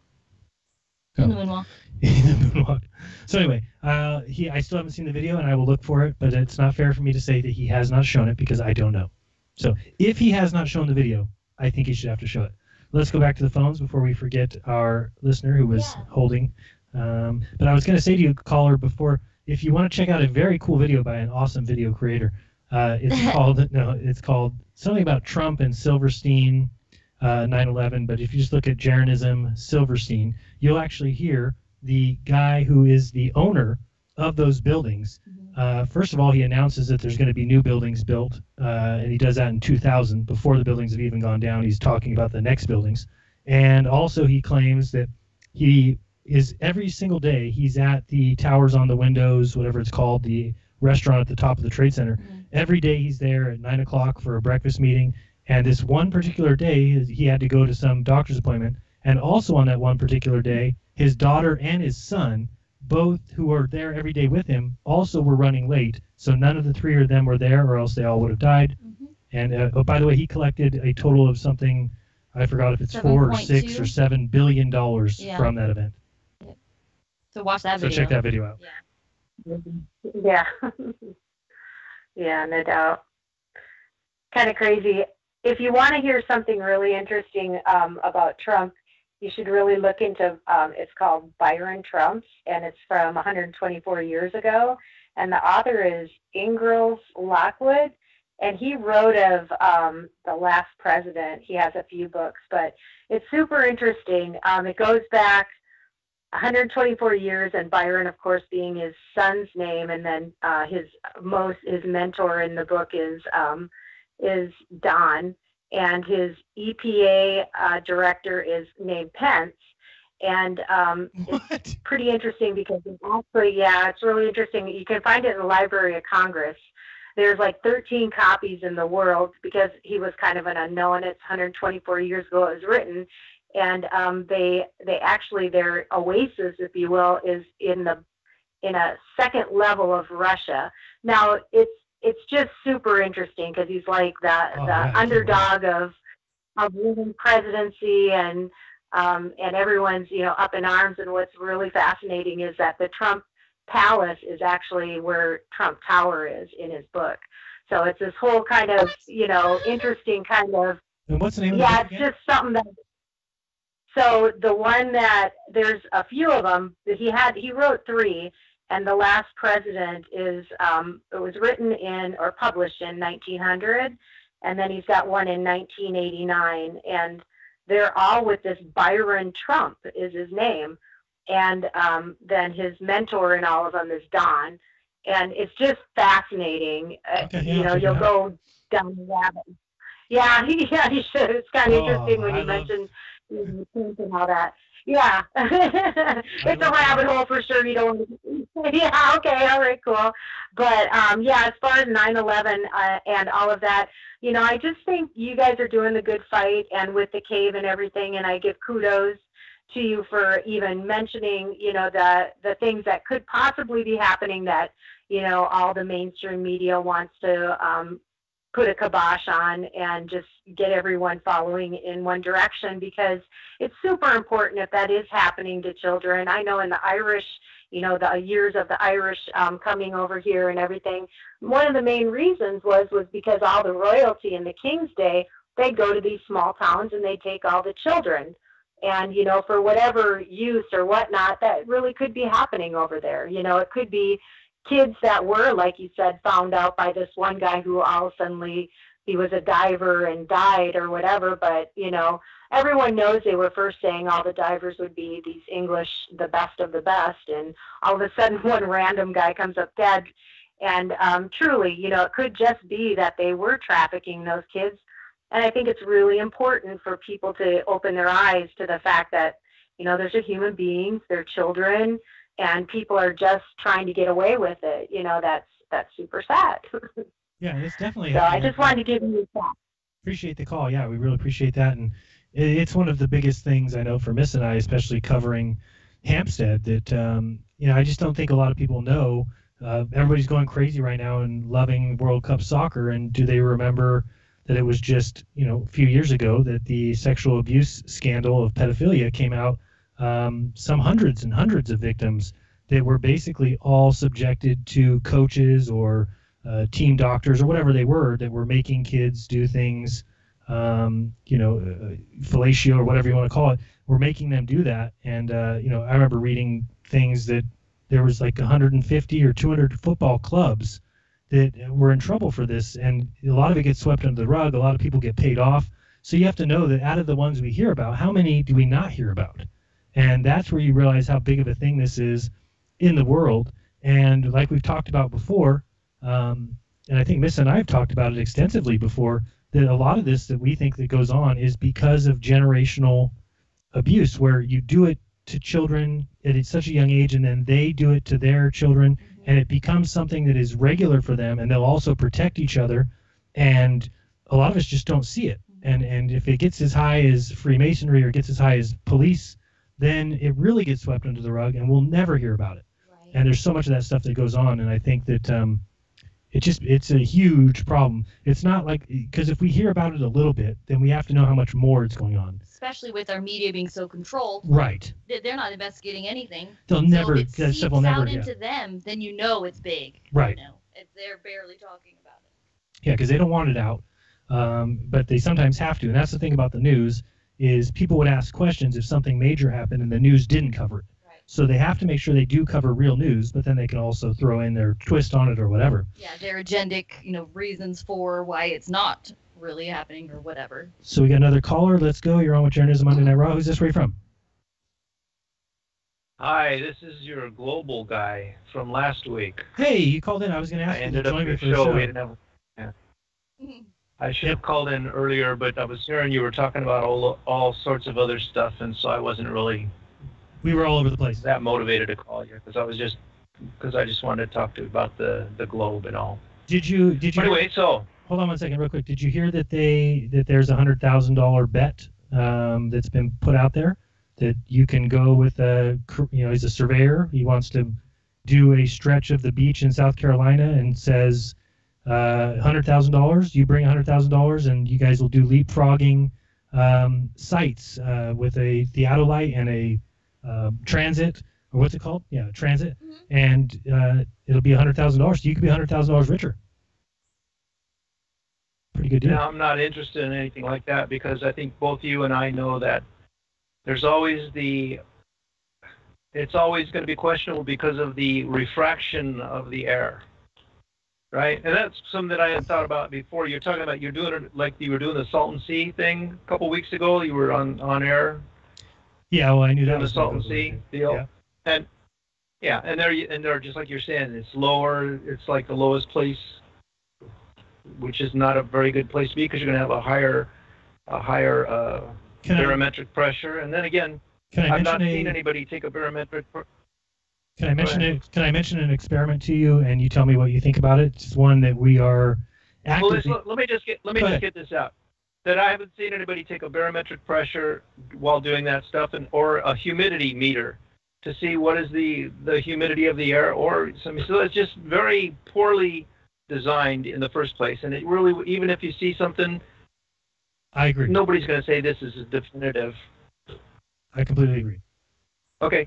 Oh. In the moonwalk. In the moonwalk. So anyway, I still haven't seen the video, and I will look for it, but it's not fair for me to say that he has not shown it because I don't know. So if he has not shown the video, I think he should have to show it. Let's go back to the phones before we forget our listener who was holding. But I was going to say to you, caller, before, if you want to check out a very cool video by an awesome video creator, it's called something about Trump and Silverstein, 9/11. But if you just look at Jeranism Silverstein, you'll actually hear the guy who is the owner of those buildings. First of all, he announces that there's going to be new buildings built, and he does that in 2000, before the buildings have even gone down. He's talking about the next buildings. And also he claims that he is, every single day, he's at the towers on the windows, whatever it's called, the restaurant at the top of the Trade Center. Every day he's there at 9 o'clock for a breakfast meeting. And this one particular day, he had to go to some doctor's appointment. And also on that one particular day, his daughter and his son, both who are there every day with him, also were running late. So none of the three of them were there, or else they all would have died. And oh, by the way, he collected a total of something, I forgot if it's 4 or 6 or $7 billion from that event. So watch that So video. check that video out. Yeah. Yeah, no doubt. Kind of crazy. If you want to hear something really interesting about Trump, you should really look into, it's called Byron Trumps, and it's from 124 years ago. And the author is Ingalls Lockwood, and he wrote of the last president. He has a few books, but it's super interesting. It goes back 124 years, and Byron, of course, being his son's name, and then his mentor in the book is Don, and his EPA director is named Pence. And it's pretty interesting because it's really interesting. You can find it in the Library of Congress. There's like 13 copies in the world because he was kind of an unknown. It's 124 years ago it was written. And they actually, their oasis, if you will, is in a second level of Russia. Now it's just super interesting because he's like the underdog of winning presidency, and everyone's up in arms. And what's really fascinating is that the Trump Palace is actually where Trump Tower is in his book. So it's this whole kind of interesting kind of. And what's the name of the book it's just something that. So the one that there's a few of them that he wrote 3, and the last president is it was written in or published in 1900, and then he's got one in 1989, and they're all with this Byron Trump is his name, and then his mentor in all of them is Don, and it's just fascinating. You'll go down the rabbit. Yeah, you should. It's kind of interesting when you mentioned. And all that. Yeah. It's a rabbit hole for sure. You don't yeah, okay, all right, cool. But as far as 9/11 and all of that, I just think you guys are doing the good fight, and with the cave and everything, and I give kudos to you for even mentioning, the things that could possibly be happening that, all the mainstream media wants to put a kibosh on and just get everyone following in one direction, because it's super important if that is happening to children. I know in the Irish, the years of the Irish coming over here and everything, one of the main reasons was because all the royalty in the King's Day, they'd go to these small towns and they'd take all the children. And, for whatever use or whatnot, that really could be happening over there. It could be kids that were, like you said, found out by this one guy who all suddenly he was a diver and died or whatever. But, everyone knows they were first saying all the divers would be these English, the best of the best. And all of a sudden one random guy comes up dead. And truly, it could just be that they were trafficking those kids. And I think it's really important for people to open their eyes to the fact that, there's a human beings, they're children, and people are just trying to get away with it. That's super sad. Yeah, it's definitely. So I just wanted to give you that. Appreciate the call. Yeah, we really appreciate that, and it's one of the biggest things I know for Miss and I, especially covering Hampstead, that I just don't think a lot of people know. Everybody's going crazy right now and loving World Cup soccer, and do they remember that it was just a few years ago that the sexual abuse scandal of pedophilia came out? Some hundreds and hundreds of victims that were basically all subjected to coaches or team doctors or whatever they were that were making kids do things, fellatio or whatever you want to call it. We're making them do that. And, I remember reading things that there was like 150 or 200 football clubs that were in trouble for this. And a lot of it gets swept under the rug. A lot of people get paid off. So you have to know that out of the ones we hear about, how many do we not hear about? And that's where you realize how big of a thing this is in the world. And like we've talked about before, and I think Miss and I have talked about it extensively before, that a lot of this that we think that goes on is because of generational abuse, where you do it to children at such a young age, and then they do it to their children, and it becomes something that is regular for them, and they'll also protect each other. And a lot of us just don't see it. And if it gets as high as Freemasonry or gets as high as police, then it really gets swept under the rug, and we'll never hear about it. Right. And there's so much of that stuff that goes on, and I think that it's a huge problem. It's not like, because if we hear about it a little bit, then we have to know how much more it's going on. Especially with our media being so controlled. Right. They're not investigating anything. They'll never. If it That seeps stuff will never. out into them, then it's big. Right. They're barely talking about it. Yeah, because they don't want it out, but they sometimes have to. And that's the thing about the news, is people would ask questions if something major happened and the news didn't cover it. So they have to make sure they do cover real news, but then they can also throw in their twist on it or whatever. Yeah, their agendic, reasons for why it's not really happening or whatever. So we got another caller. Let's go. You're on with Jeranism Monday Night Raw. Who's this? Where are you from? Hi, this is your global guy from last week. Hey, you called in. I was going to ask you to join me for the show. We didn't have, yeah. I should have called in earlier, but I was hearing you were talking about all sorts of other stuff, and so I wasn't really. We were all over the place. That motivated to call you because I just wanted to talk to you about the globe and all. Did you? Anyway, so hold on one second, real quick. Did you hear that there's $100,000 bet that's been put out there that you can go with he's a surveyor. He wants to do a stretch of the beach in South Carolina and says $100,000. You bring $100,000 and you guys will do leapfrogging sites with a theodolite and a transit, or what's it called? Yeah, transit. Mm-hmm. And it'll be $100,000. So you could be $100,000 richer. Pretty good deal. No, I'm not interested in anything like that because I think both you and I know that there's always it's always going to be questionable because of the refraction of the air, right? And that's something that I had thought about before. You're talking about you're doing it like you were doing the Salton Sea thing a couple weeks ago. You were on air. Yeah, well, I knew that was the Salton Sea deal. Yeah. And they're just like you're saying, it's lower. It's like the lowest place, which is not a very good place to be because you're going to have a higher barometric pressure. And then again, I've not seen anybody take a barometric. Can I mention an experiment to you, and you tell me what you think about it? It's one that we are actively. Well, let me just get this out. That I haven't seen anybody take a barometric pressure while doing that stuff, or a humidity meter to see what is the humidity of the air, or something. So it's just very poorly designed in the first place. And it really, even if you see something, I agree. Nobody's going to say this is definitive. I completely agree. Okay.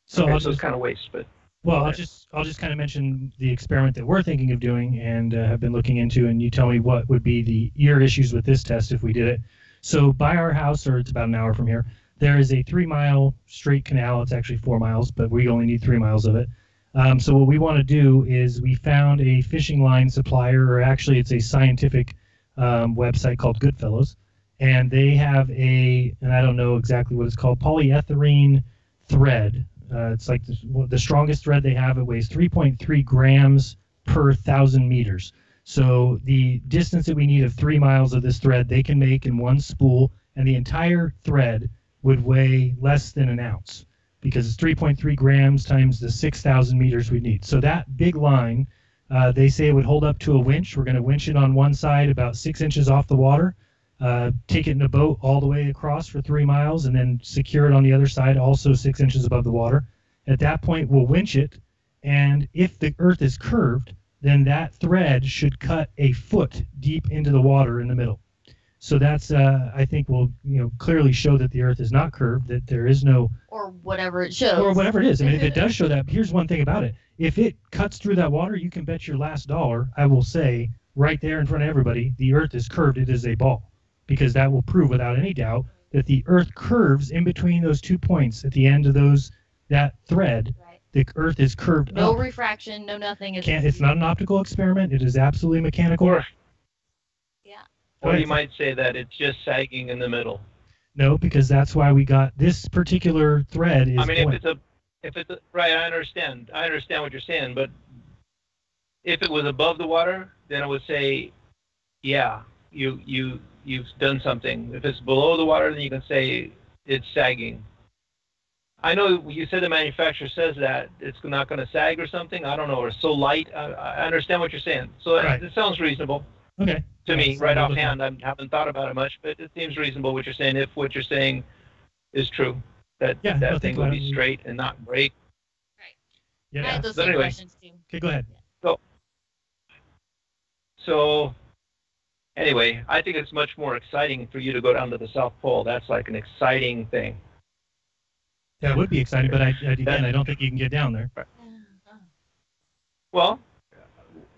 So it's kind of waste, but. Well, I'll just kind of mention the experiment that we're thinking of doing and have been looking into, and you tell me what would be your issues with this test if we did it. So by our house, or it's about an hour from here, there is a 3-mile straight canal. It's actually 4 miles, but we only need 3 miles of it. So what we want to do is we found a fishing line supplier, or actually it's a scientific website called Goodfellows, and they have and I don't know exactly what it's called, polyethylene thread. It's like the strongest thread they have. It weighs 3.3 grams per 1,000 meters. So the distance that we need of 3 miles of this thread, they can make in one spool, and the entire thread would weigh less than an ounce because it's 3.3 grams times the 6,000 meters we need. So that big line, they say it would hold up to a winch. We're going to winch it on one side about 6 inches off the water, take it in a boat all the way across for 3 miles, and then secure it on the other side, also 6 inches above the water. At that point, we'll winch it, and if the earth is curved, then that thread should cut a foot deep into the water in the middle. So that's, I think, will clearly show that the earth is not curved, that there is no... Or whatever it shows. Or whatever it is. I mean, if it does show that, here's one thing about it. If it cuts through that water, you can bet your last dollar, I will say, right there in front of everybody, the earth is curved, it is a ball. Because that will prove without any doubt that the earth curves in between those 2 points at the end of that thread. Right. The earth is curved no up. Refraction, no nothing. It's not an optical experiment. It is absolutely mechanical. Or you might say that it's just sagging in the middle. No, because that's why we got this particular thread. Is I mean, if it's a, right, I understand what you're saying, but if it was above the water, then I would say, yeah, you've done something. If it's below the water, then you can say it's sagging. I know you said the manufacturer says that it's not going to sag or something. I don't know, or it's so light. I understand what you're saying. So it sounds reasonable. Okay. To me, right offhand, I haven't thought about it much, but it seems reasonable what you're saying. If what you're saying is true, that thing will be straight and not break. Right. Yeah. I had those But same anyway. questions too. Okay, go ahead. So anyway, I think it's much more exciting for you to go down to the South Pole. That's like an exciting thing. That would be exciting, but again, I don't think you can get down there. Well,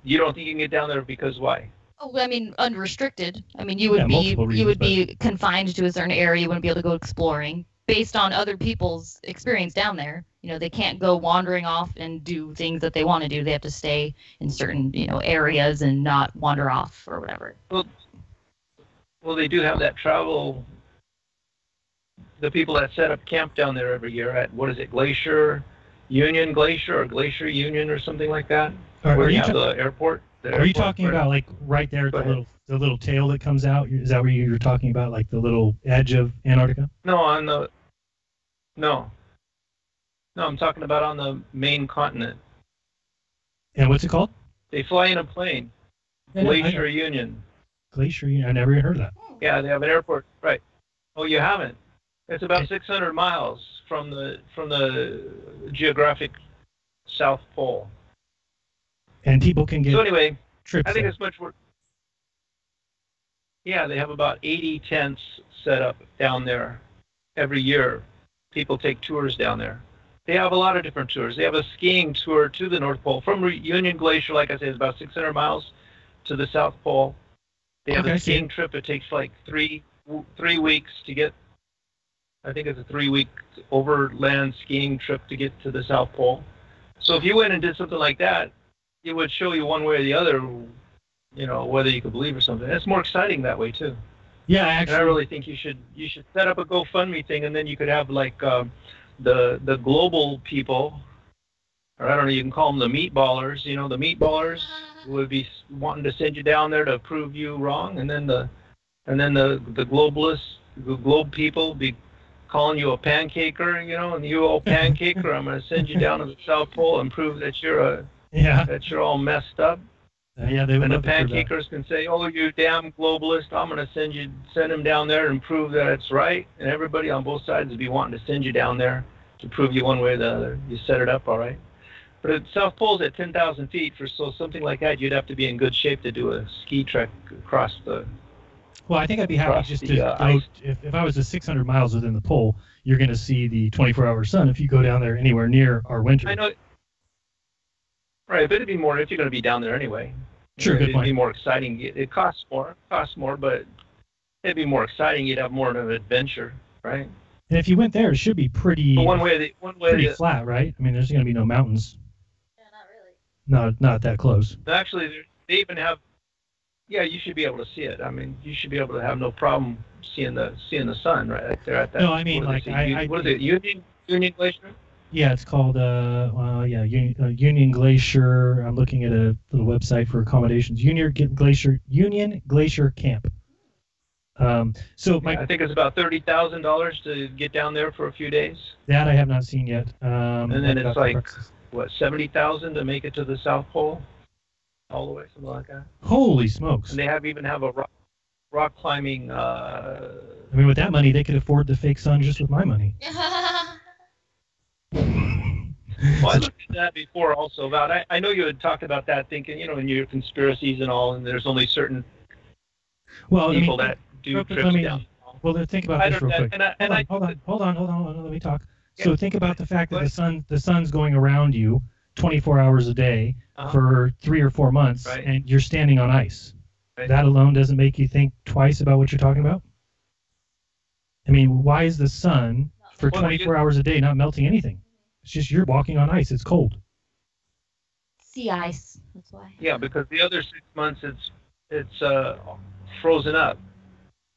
you don't think you can get down there because why? Oh, I mean, unrestricted. I mean, you would multiple reasons, be confined to a certain area. You wouldn't be able to go exploring based on other people's experience down there. They can't go wandering off and do things that they want to do. They have to stay in certain, areas and not wander off or whatever. Well, they do have that travel. The people that set up camp down there every year at Glacier Union or Glacier Union or something like that. Where you have the airport. Are you talking about like right there at the little tail that comes out? Is that where you're talking about, like the little edge of Antarctica? No, I'm talking about on the main continent. And what's it called? They fly in a plane. Glacier Union. Glacier Union. I never even heard of that. Yeah, they have an airport. Right. Oh, you haven't? It's about 600 miles from the geographic South Pole. And people can get so anyway, trips I think there. it's much more. Yeah, they have about 80 tents set up down there every year. People take tours down there. They have a lot of different tours. They have a skiing tour to the North Pole from Union Glacier, like I said, is about 600 miles to the South Pole. They have a skiing trip. It takes like three weeks to get. I think it's a 3-week overland skiing trip to get to the South Pole. So if you went and did something like that, it would show you one way or the other, whether you could believe or something. It's more exciting that way too. Yeah, And I really think you should set up a GoFundMe thing, and then you could have like the global people, or I don't know, you can call them the meatballers. The meatballers would be wanting to send you down there to prove you wrong, and then the globalists, the globe people, be calling you a pancaker, and you old pancaker, I'm going to send you down to the South Pole and prove that you're that you're all messed up. Yeah, they would. And the pancakers can say, "Oh, you damn globalist! I'm going to send him down there and prove that it's right." And everybody on both sides would be wanting to send you down there to prove you one way or the other. You set it up all right. But the South Pole's at 10,000 feet, so something like that, you'd have to be in good shape to do a ski trek across the. Well, I think I'd be happy just to go. If I was to 600 miles within the pole, you're going to see the 24-hour sun. If you go down there anywhere near our winter. I know. Right, but it'd be more if you're going to be down there anyway. Sure, good point. It'd be more exciting. It costs more, but it'd be more exciting. You'd have more of an adventure, right? And if you went there, it should be pretty flat, right? I mean, there's going to be no mountains. Yeah, not really. Not that close. Actually, they even have. Yeah, you should be able to see it. I mean, you should be able to have no problem seeing the sun right there at that. No, I mean, what is it, Union Glacier? Yeah, it's called Union Glacier. I'm looking at a little website for accommodations. Union Glacier Camp. So I think it's about $30,000 to get down there for a few days. That I have not seen yet. And then it's like what, 70,000 to make it to the South Pole, all the way, something like that. Holy smokes! And they even have a rock climbing. I mean, with that money, they could afford the fake sun just with my money. Well, I looked into that before also. About I know you had talked about that, thinking in your conspiracies and all, and there's only certain people that do trips down. Well, then think about this real quick. Hold on. Let me talk. Yeah. So think about the fact that the sun's going around you 24 hours a day for 3 or 4 months, and you're standing on ice. Right. That alone doesn't make you think twice about what you're talking about? I mean, why is the sun for 24 hours a day not melting anything? It's just you're walking on ice. It's cold. Sea ice. That's why. Yeah, because the other 6 months it's frozen up.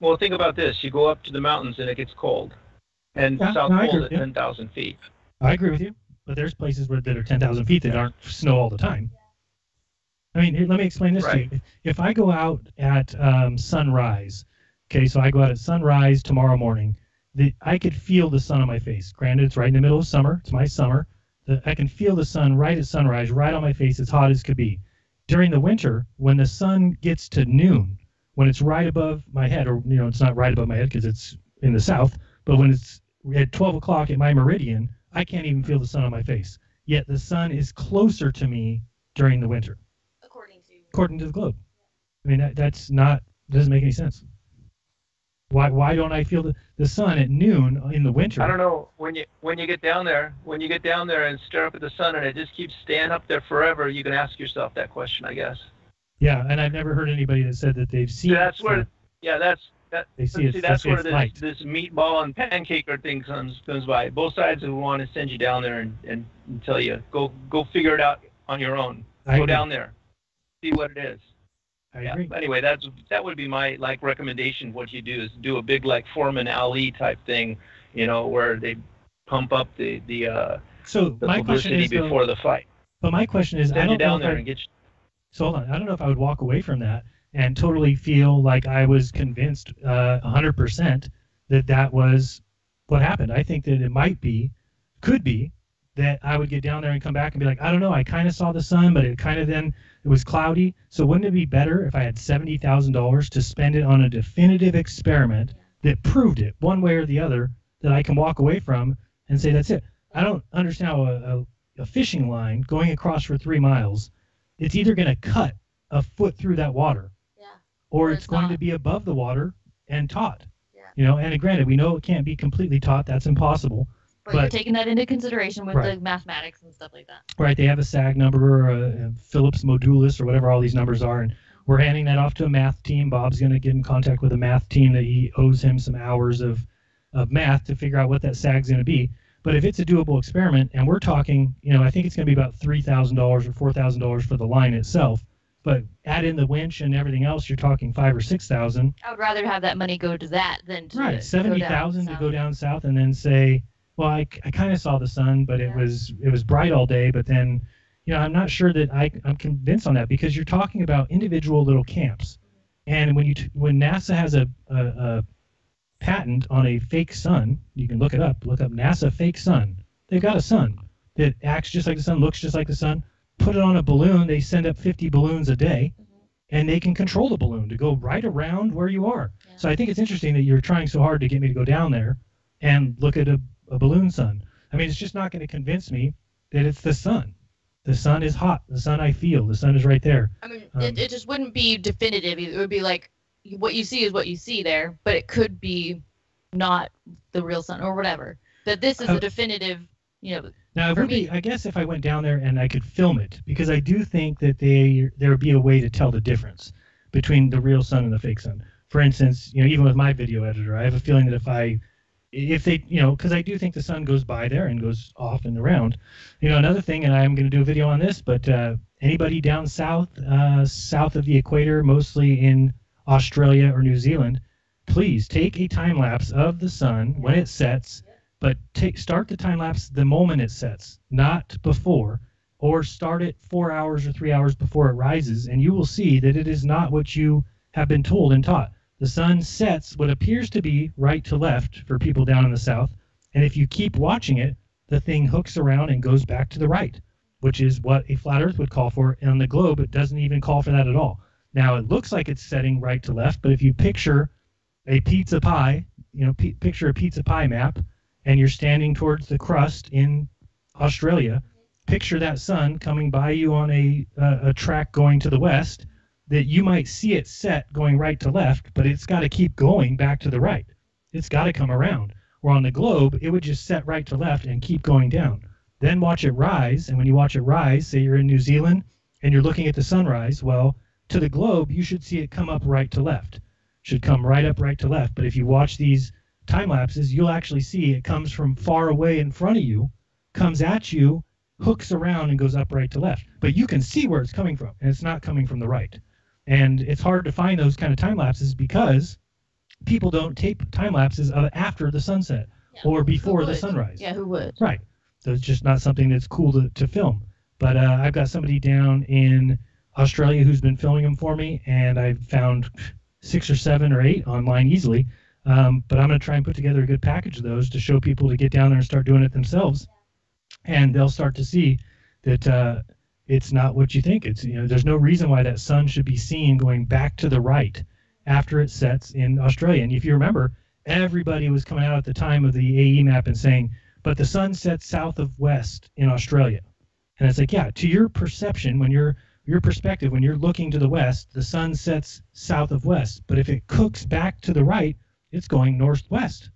Well, think about this. You go up to the mountains and it gets cold. And South Pole is 10,000 feet. I agree with you. But there's places that are 10,000 feet that aren't snow all the time. I mean, here, let me explain this to you. If I go out at sunrise, okay, so I go out at sunrise tomorrow morning, I could feel the sun on my face. Granted, it's right in the middle of summer. It's my summer. I can feel the sun right at sunrise, right on my face, as hot as could be. During the winter, when the sun gets to noon, when it's right above my head, or it's not right above my head because it's in the south, but when it's at 12 o'clock at my meridian, I can't even feel the sun on my face. Yet the sun is closer to me during the winter. According to the globe. I mean, doesn't make any sense. Why don't I feel the sun at noon in the winter? I don't know. When you get down there and stare up at the sun and it just keeps staying up there forever, you can ask yourself that question, I guess. Yeah, and I've never heard anybody that said that they've seen. That's where. Yeah, that's where light. This meatball and pancaker thing comes by. Both sides will want to send you down there and tell you go figure it out on your own. Go down there, see what it is. I agree. Anyway, that would be my recommendation. What you do is do a big Foreman Ali type thing, where they pump up the publicity before the fight. But my question is, send you down there and get you. So hold on, I don't know if I would walk away from that and totally feel like I was convinced 100% that was what happened. I think that it could be that I would get down there and come back and be like, I don't know, I kind of saw the sun, but it was cloudy. So wouldn't it be better if I had $70,000 to spend it on a definitive experiment that proved it one way or the other, that I can walk away from and say, that's it. I don't understand how a fishing line going across for 3 miles, it's either going to cut a foot through that water, or it's going to be above the water and taut. Yeah. And granted, we know it can't be completely taut. That's impossible. But you're taking that into consideration with the mathematics and stuff like that. Right. They have a SAG number, or a Phillips modulus, or whatever all these numbers are, and we're handing that off to a math team. Bob's going to get in contact with a math team that he owes him some hours of math to figure out what that SAG's going to be. But if it's a doable experiment, and we're talking, I think it's going to be about $3,000 or $4,000 for the line itself. But add in the winch and everything else, you're talking $5,000 or $6,000. I would rather have that money go to that than to $70,000 to go down south, and then say, well, I kind of saw the sun, but it was bright all day. But then, I'm not sure that I'm convinced on that, because you're talking about individual little camps, and when NASA has a patent on a fake sun, you can look it up. Look up NASA fake sun. They've got a sun that acts just like the sun, looks just like the sun. Put it on a balloon. They send up 50 balloons a day, and they can control the balloon to go right around where you are. Yeah. So I think it's interesting that you're trying so hard to get me to go down there and look at a balloon sun. I mean, it's just not going to convince me that it's the sun. The sun is hot. The sun I feel. The sun is right there. I mean, it just wouldn't be definitive. It would be like what you see is what you see there, but it could be not the real sun or whatever. That this is a definitive, Now, it would be, I guess, if I went down there and I could film it, because I do think that there would be a way to tell the difference between the real sun and the fake sun. For instance, even with my video editor, I have a feeling that if they, because I do think the sun goes by there and goes off and around. Another thing, and I'm going to do a video on this, but anybody down south of the equator, mostly in Australia or New Zealand, please take a time lapse of the sun when it sets. But start the time lapse the moment it sets, not before, or start it 4 hours or 3 hours before it rises, and you will see that it is not what you have been told and taught. The sun sets what appears to be right to left for people down in the south, and if you keep watching it, the thing hooks around and goes back to the right, which is what a flat earth would call for. And on the globe, it doesn't even call for that at all. Now, it looks like it's setting right to left, but if you picture a pizza pie, picture a pizza pie map, and you're standing towards the crust in Australia, picture that sun coming by you on a track going to the west, that you might see it set going right to left, but it's got to keep going back to the right. It's got to come around. Where on the globe, it would just set right to left and keep going down. Then watch it rise, and when you watch it rise, say you're in New Zealand and you're looking at the sunrise, well, to the globe, you should see it come up right to left. Should come right up right to left. But if you watch these time lapses, you'll actually see it comes from far away in front of you, comes at you, hooks around, and goes up right to left. But you can see where it's coming from, and it's not coming from the right. And it's hard to find those kind of time lapses because people don't tape time lapses of after the sunset or before the sunrise. Yeah, who would? Right. So it's just not something that's cool to film. But I've got somebody down in Australia who's been filming them for me, and I've found 6 or 7 or 8 online easily. But I'm going to try and put together a good package of those to show people to get down there and start doing it themselves. And they'll start to see that it's not what you think. It's there's no reason why that sun should be seen going back to the right after it sets in Australia. And if you remember, everybody was coming out at the time of the AE map and saying, but the sun sets south of west in Australia. And it's like, yeah, to your perception, when your perspective, when you're looking to the west, the sun sets south of west. But if it cooks back to the right, it's going northwest.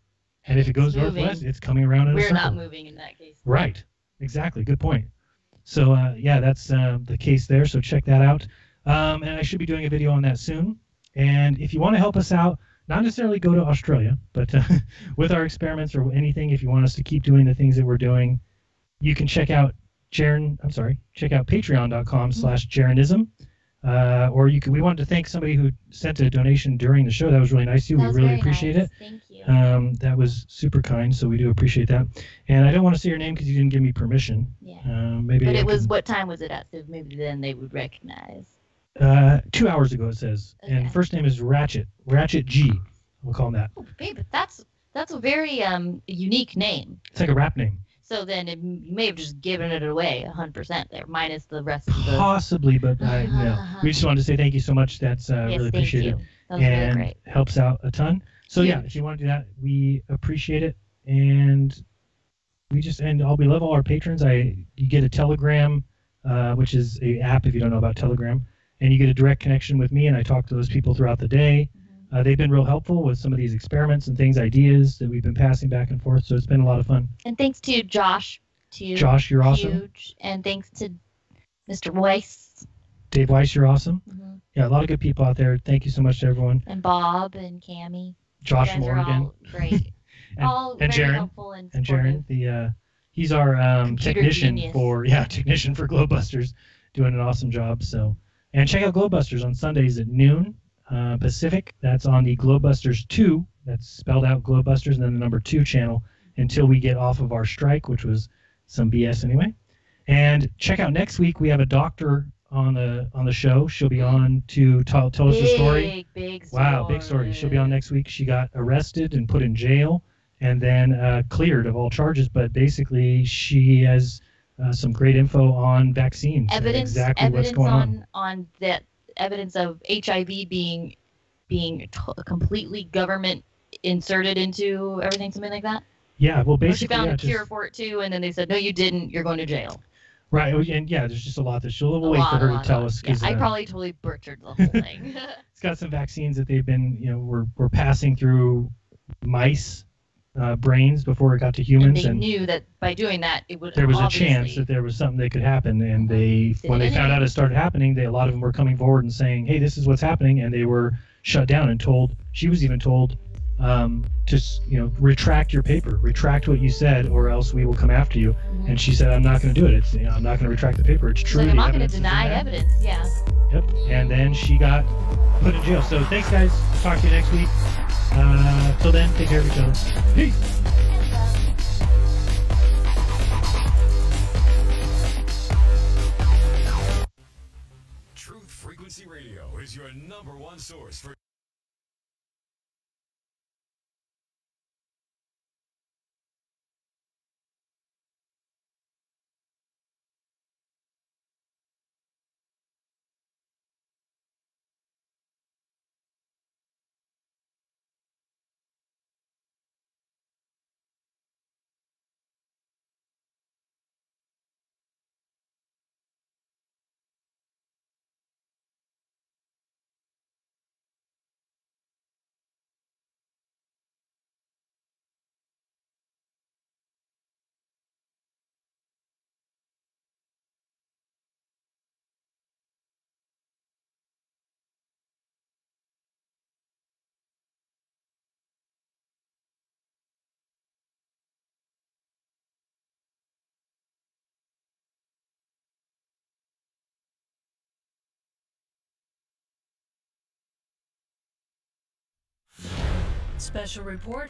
And if it goes northwest, it's coming around in a circle. We're not moving in that case. Right. Exactly. Good point. So, yeah, that's the case there. So check that out. And I should be doing a video on that soon. And if you want to help us out, not necessarily go to Australia, but with our experiments or anything, if you want us to keep doing the things that we're doing, you can check out check out patreon.com/Jeranism. Or we wanted to thank somebody who sent a donation during the show. That was really nice of you. We really appreciate it. Thank you. That was super kind, so we do appreciate that. And I don't want to say your name because you didn't give me permission. Yeah. Maybe. But what time was it at? So maybe then they would recognize. 2 hours ago, it says. Okay. And first name is Ratchet G. We'll call him that. Oh, babe, but that's a very unique name. It's like a rap name. So then you may have just given it away 100% there, minus the rest of the... Possibly, but no. We just wanted to say thank you so much. That's really appreciated. That was and really great. Helps out a ton. So yeah, if you want to do that, we appreciate it. And we love all our patrons. You get a Telegram, which is an app if you don't know about Telegram, and you get a direct connection with me, and I talk to those people throughout the day. They've been real helpful with some of these experiments and ideas that we've been passing back and forth, so it's been a lot of fun. And thanks to Josh. Josh, you're awesome. Huge. And thanks to Mr. Weiss. Dave Weiss, you're awesome. Mm-hmm. Yeah, a lot of good people out there. Thank you so much to everyone. And Bob and Cammie. Josh Morgan. All great. all and very Jeran, helpful and supportive. Jeran, he's our technician genius. for Globebusters, doing an awesome job. So, and check out Globebusters on Sundays at noon. Pacific. That's on the Globebusters 2. That's spelled out Globebusters and then the number 2 channel until we get off of our strike, which was some BS anyway. And check out next week. We have a doctor on the show. She'll be on to tell us the story. Big story. Wow, big story. She'll be on next week. She got arrested and put in jail and then cleared of all charges. But basically, she has some great info on vaccines. Evidence what's going on that. Evidence of HIV being completely government inserted into everything, something like that. Yeah, well, basically, she found a cure for it too, and then they said, "No, you didn't. You're going to jail." Right, and yeah, there's just a lot that we'll wait for her to tell us. Yeah, I probably totally butchered the whole thing. It's got some vaccines that they've been, we're passing through mice brains before it got to humans, and they knew that by doing that it would. There was a chance that there was something that could happen, and when they found out it started happening, a lot of them were coming forward and saying, "Hey, this is what's happening," and they were shut down and told. She was even told, to retract your paper, retract what you said, or else we will come after you. Mm-hmm. And she said, "I'm not going to do it. I'm not going to retract the paper. It's true. I'm not going to deny evidence." Yeah. Yep. And then she got put in jail. So thanks, guys. Talk to you next week. Till then, take care of each other. Peace. source for Special report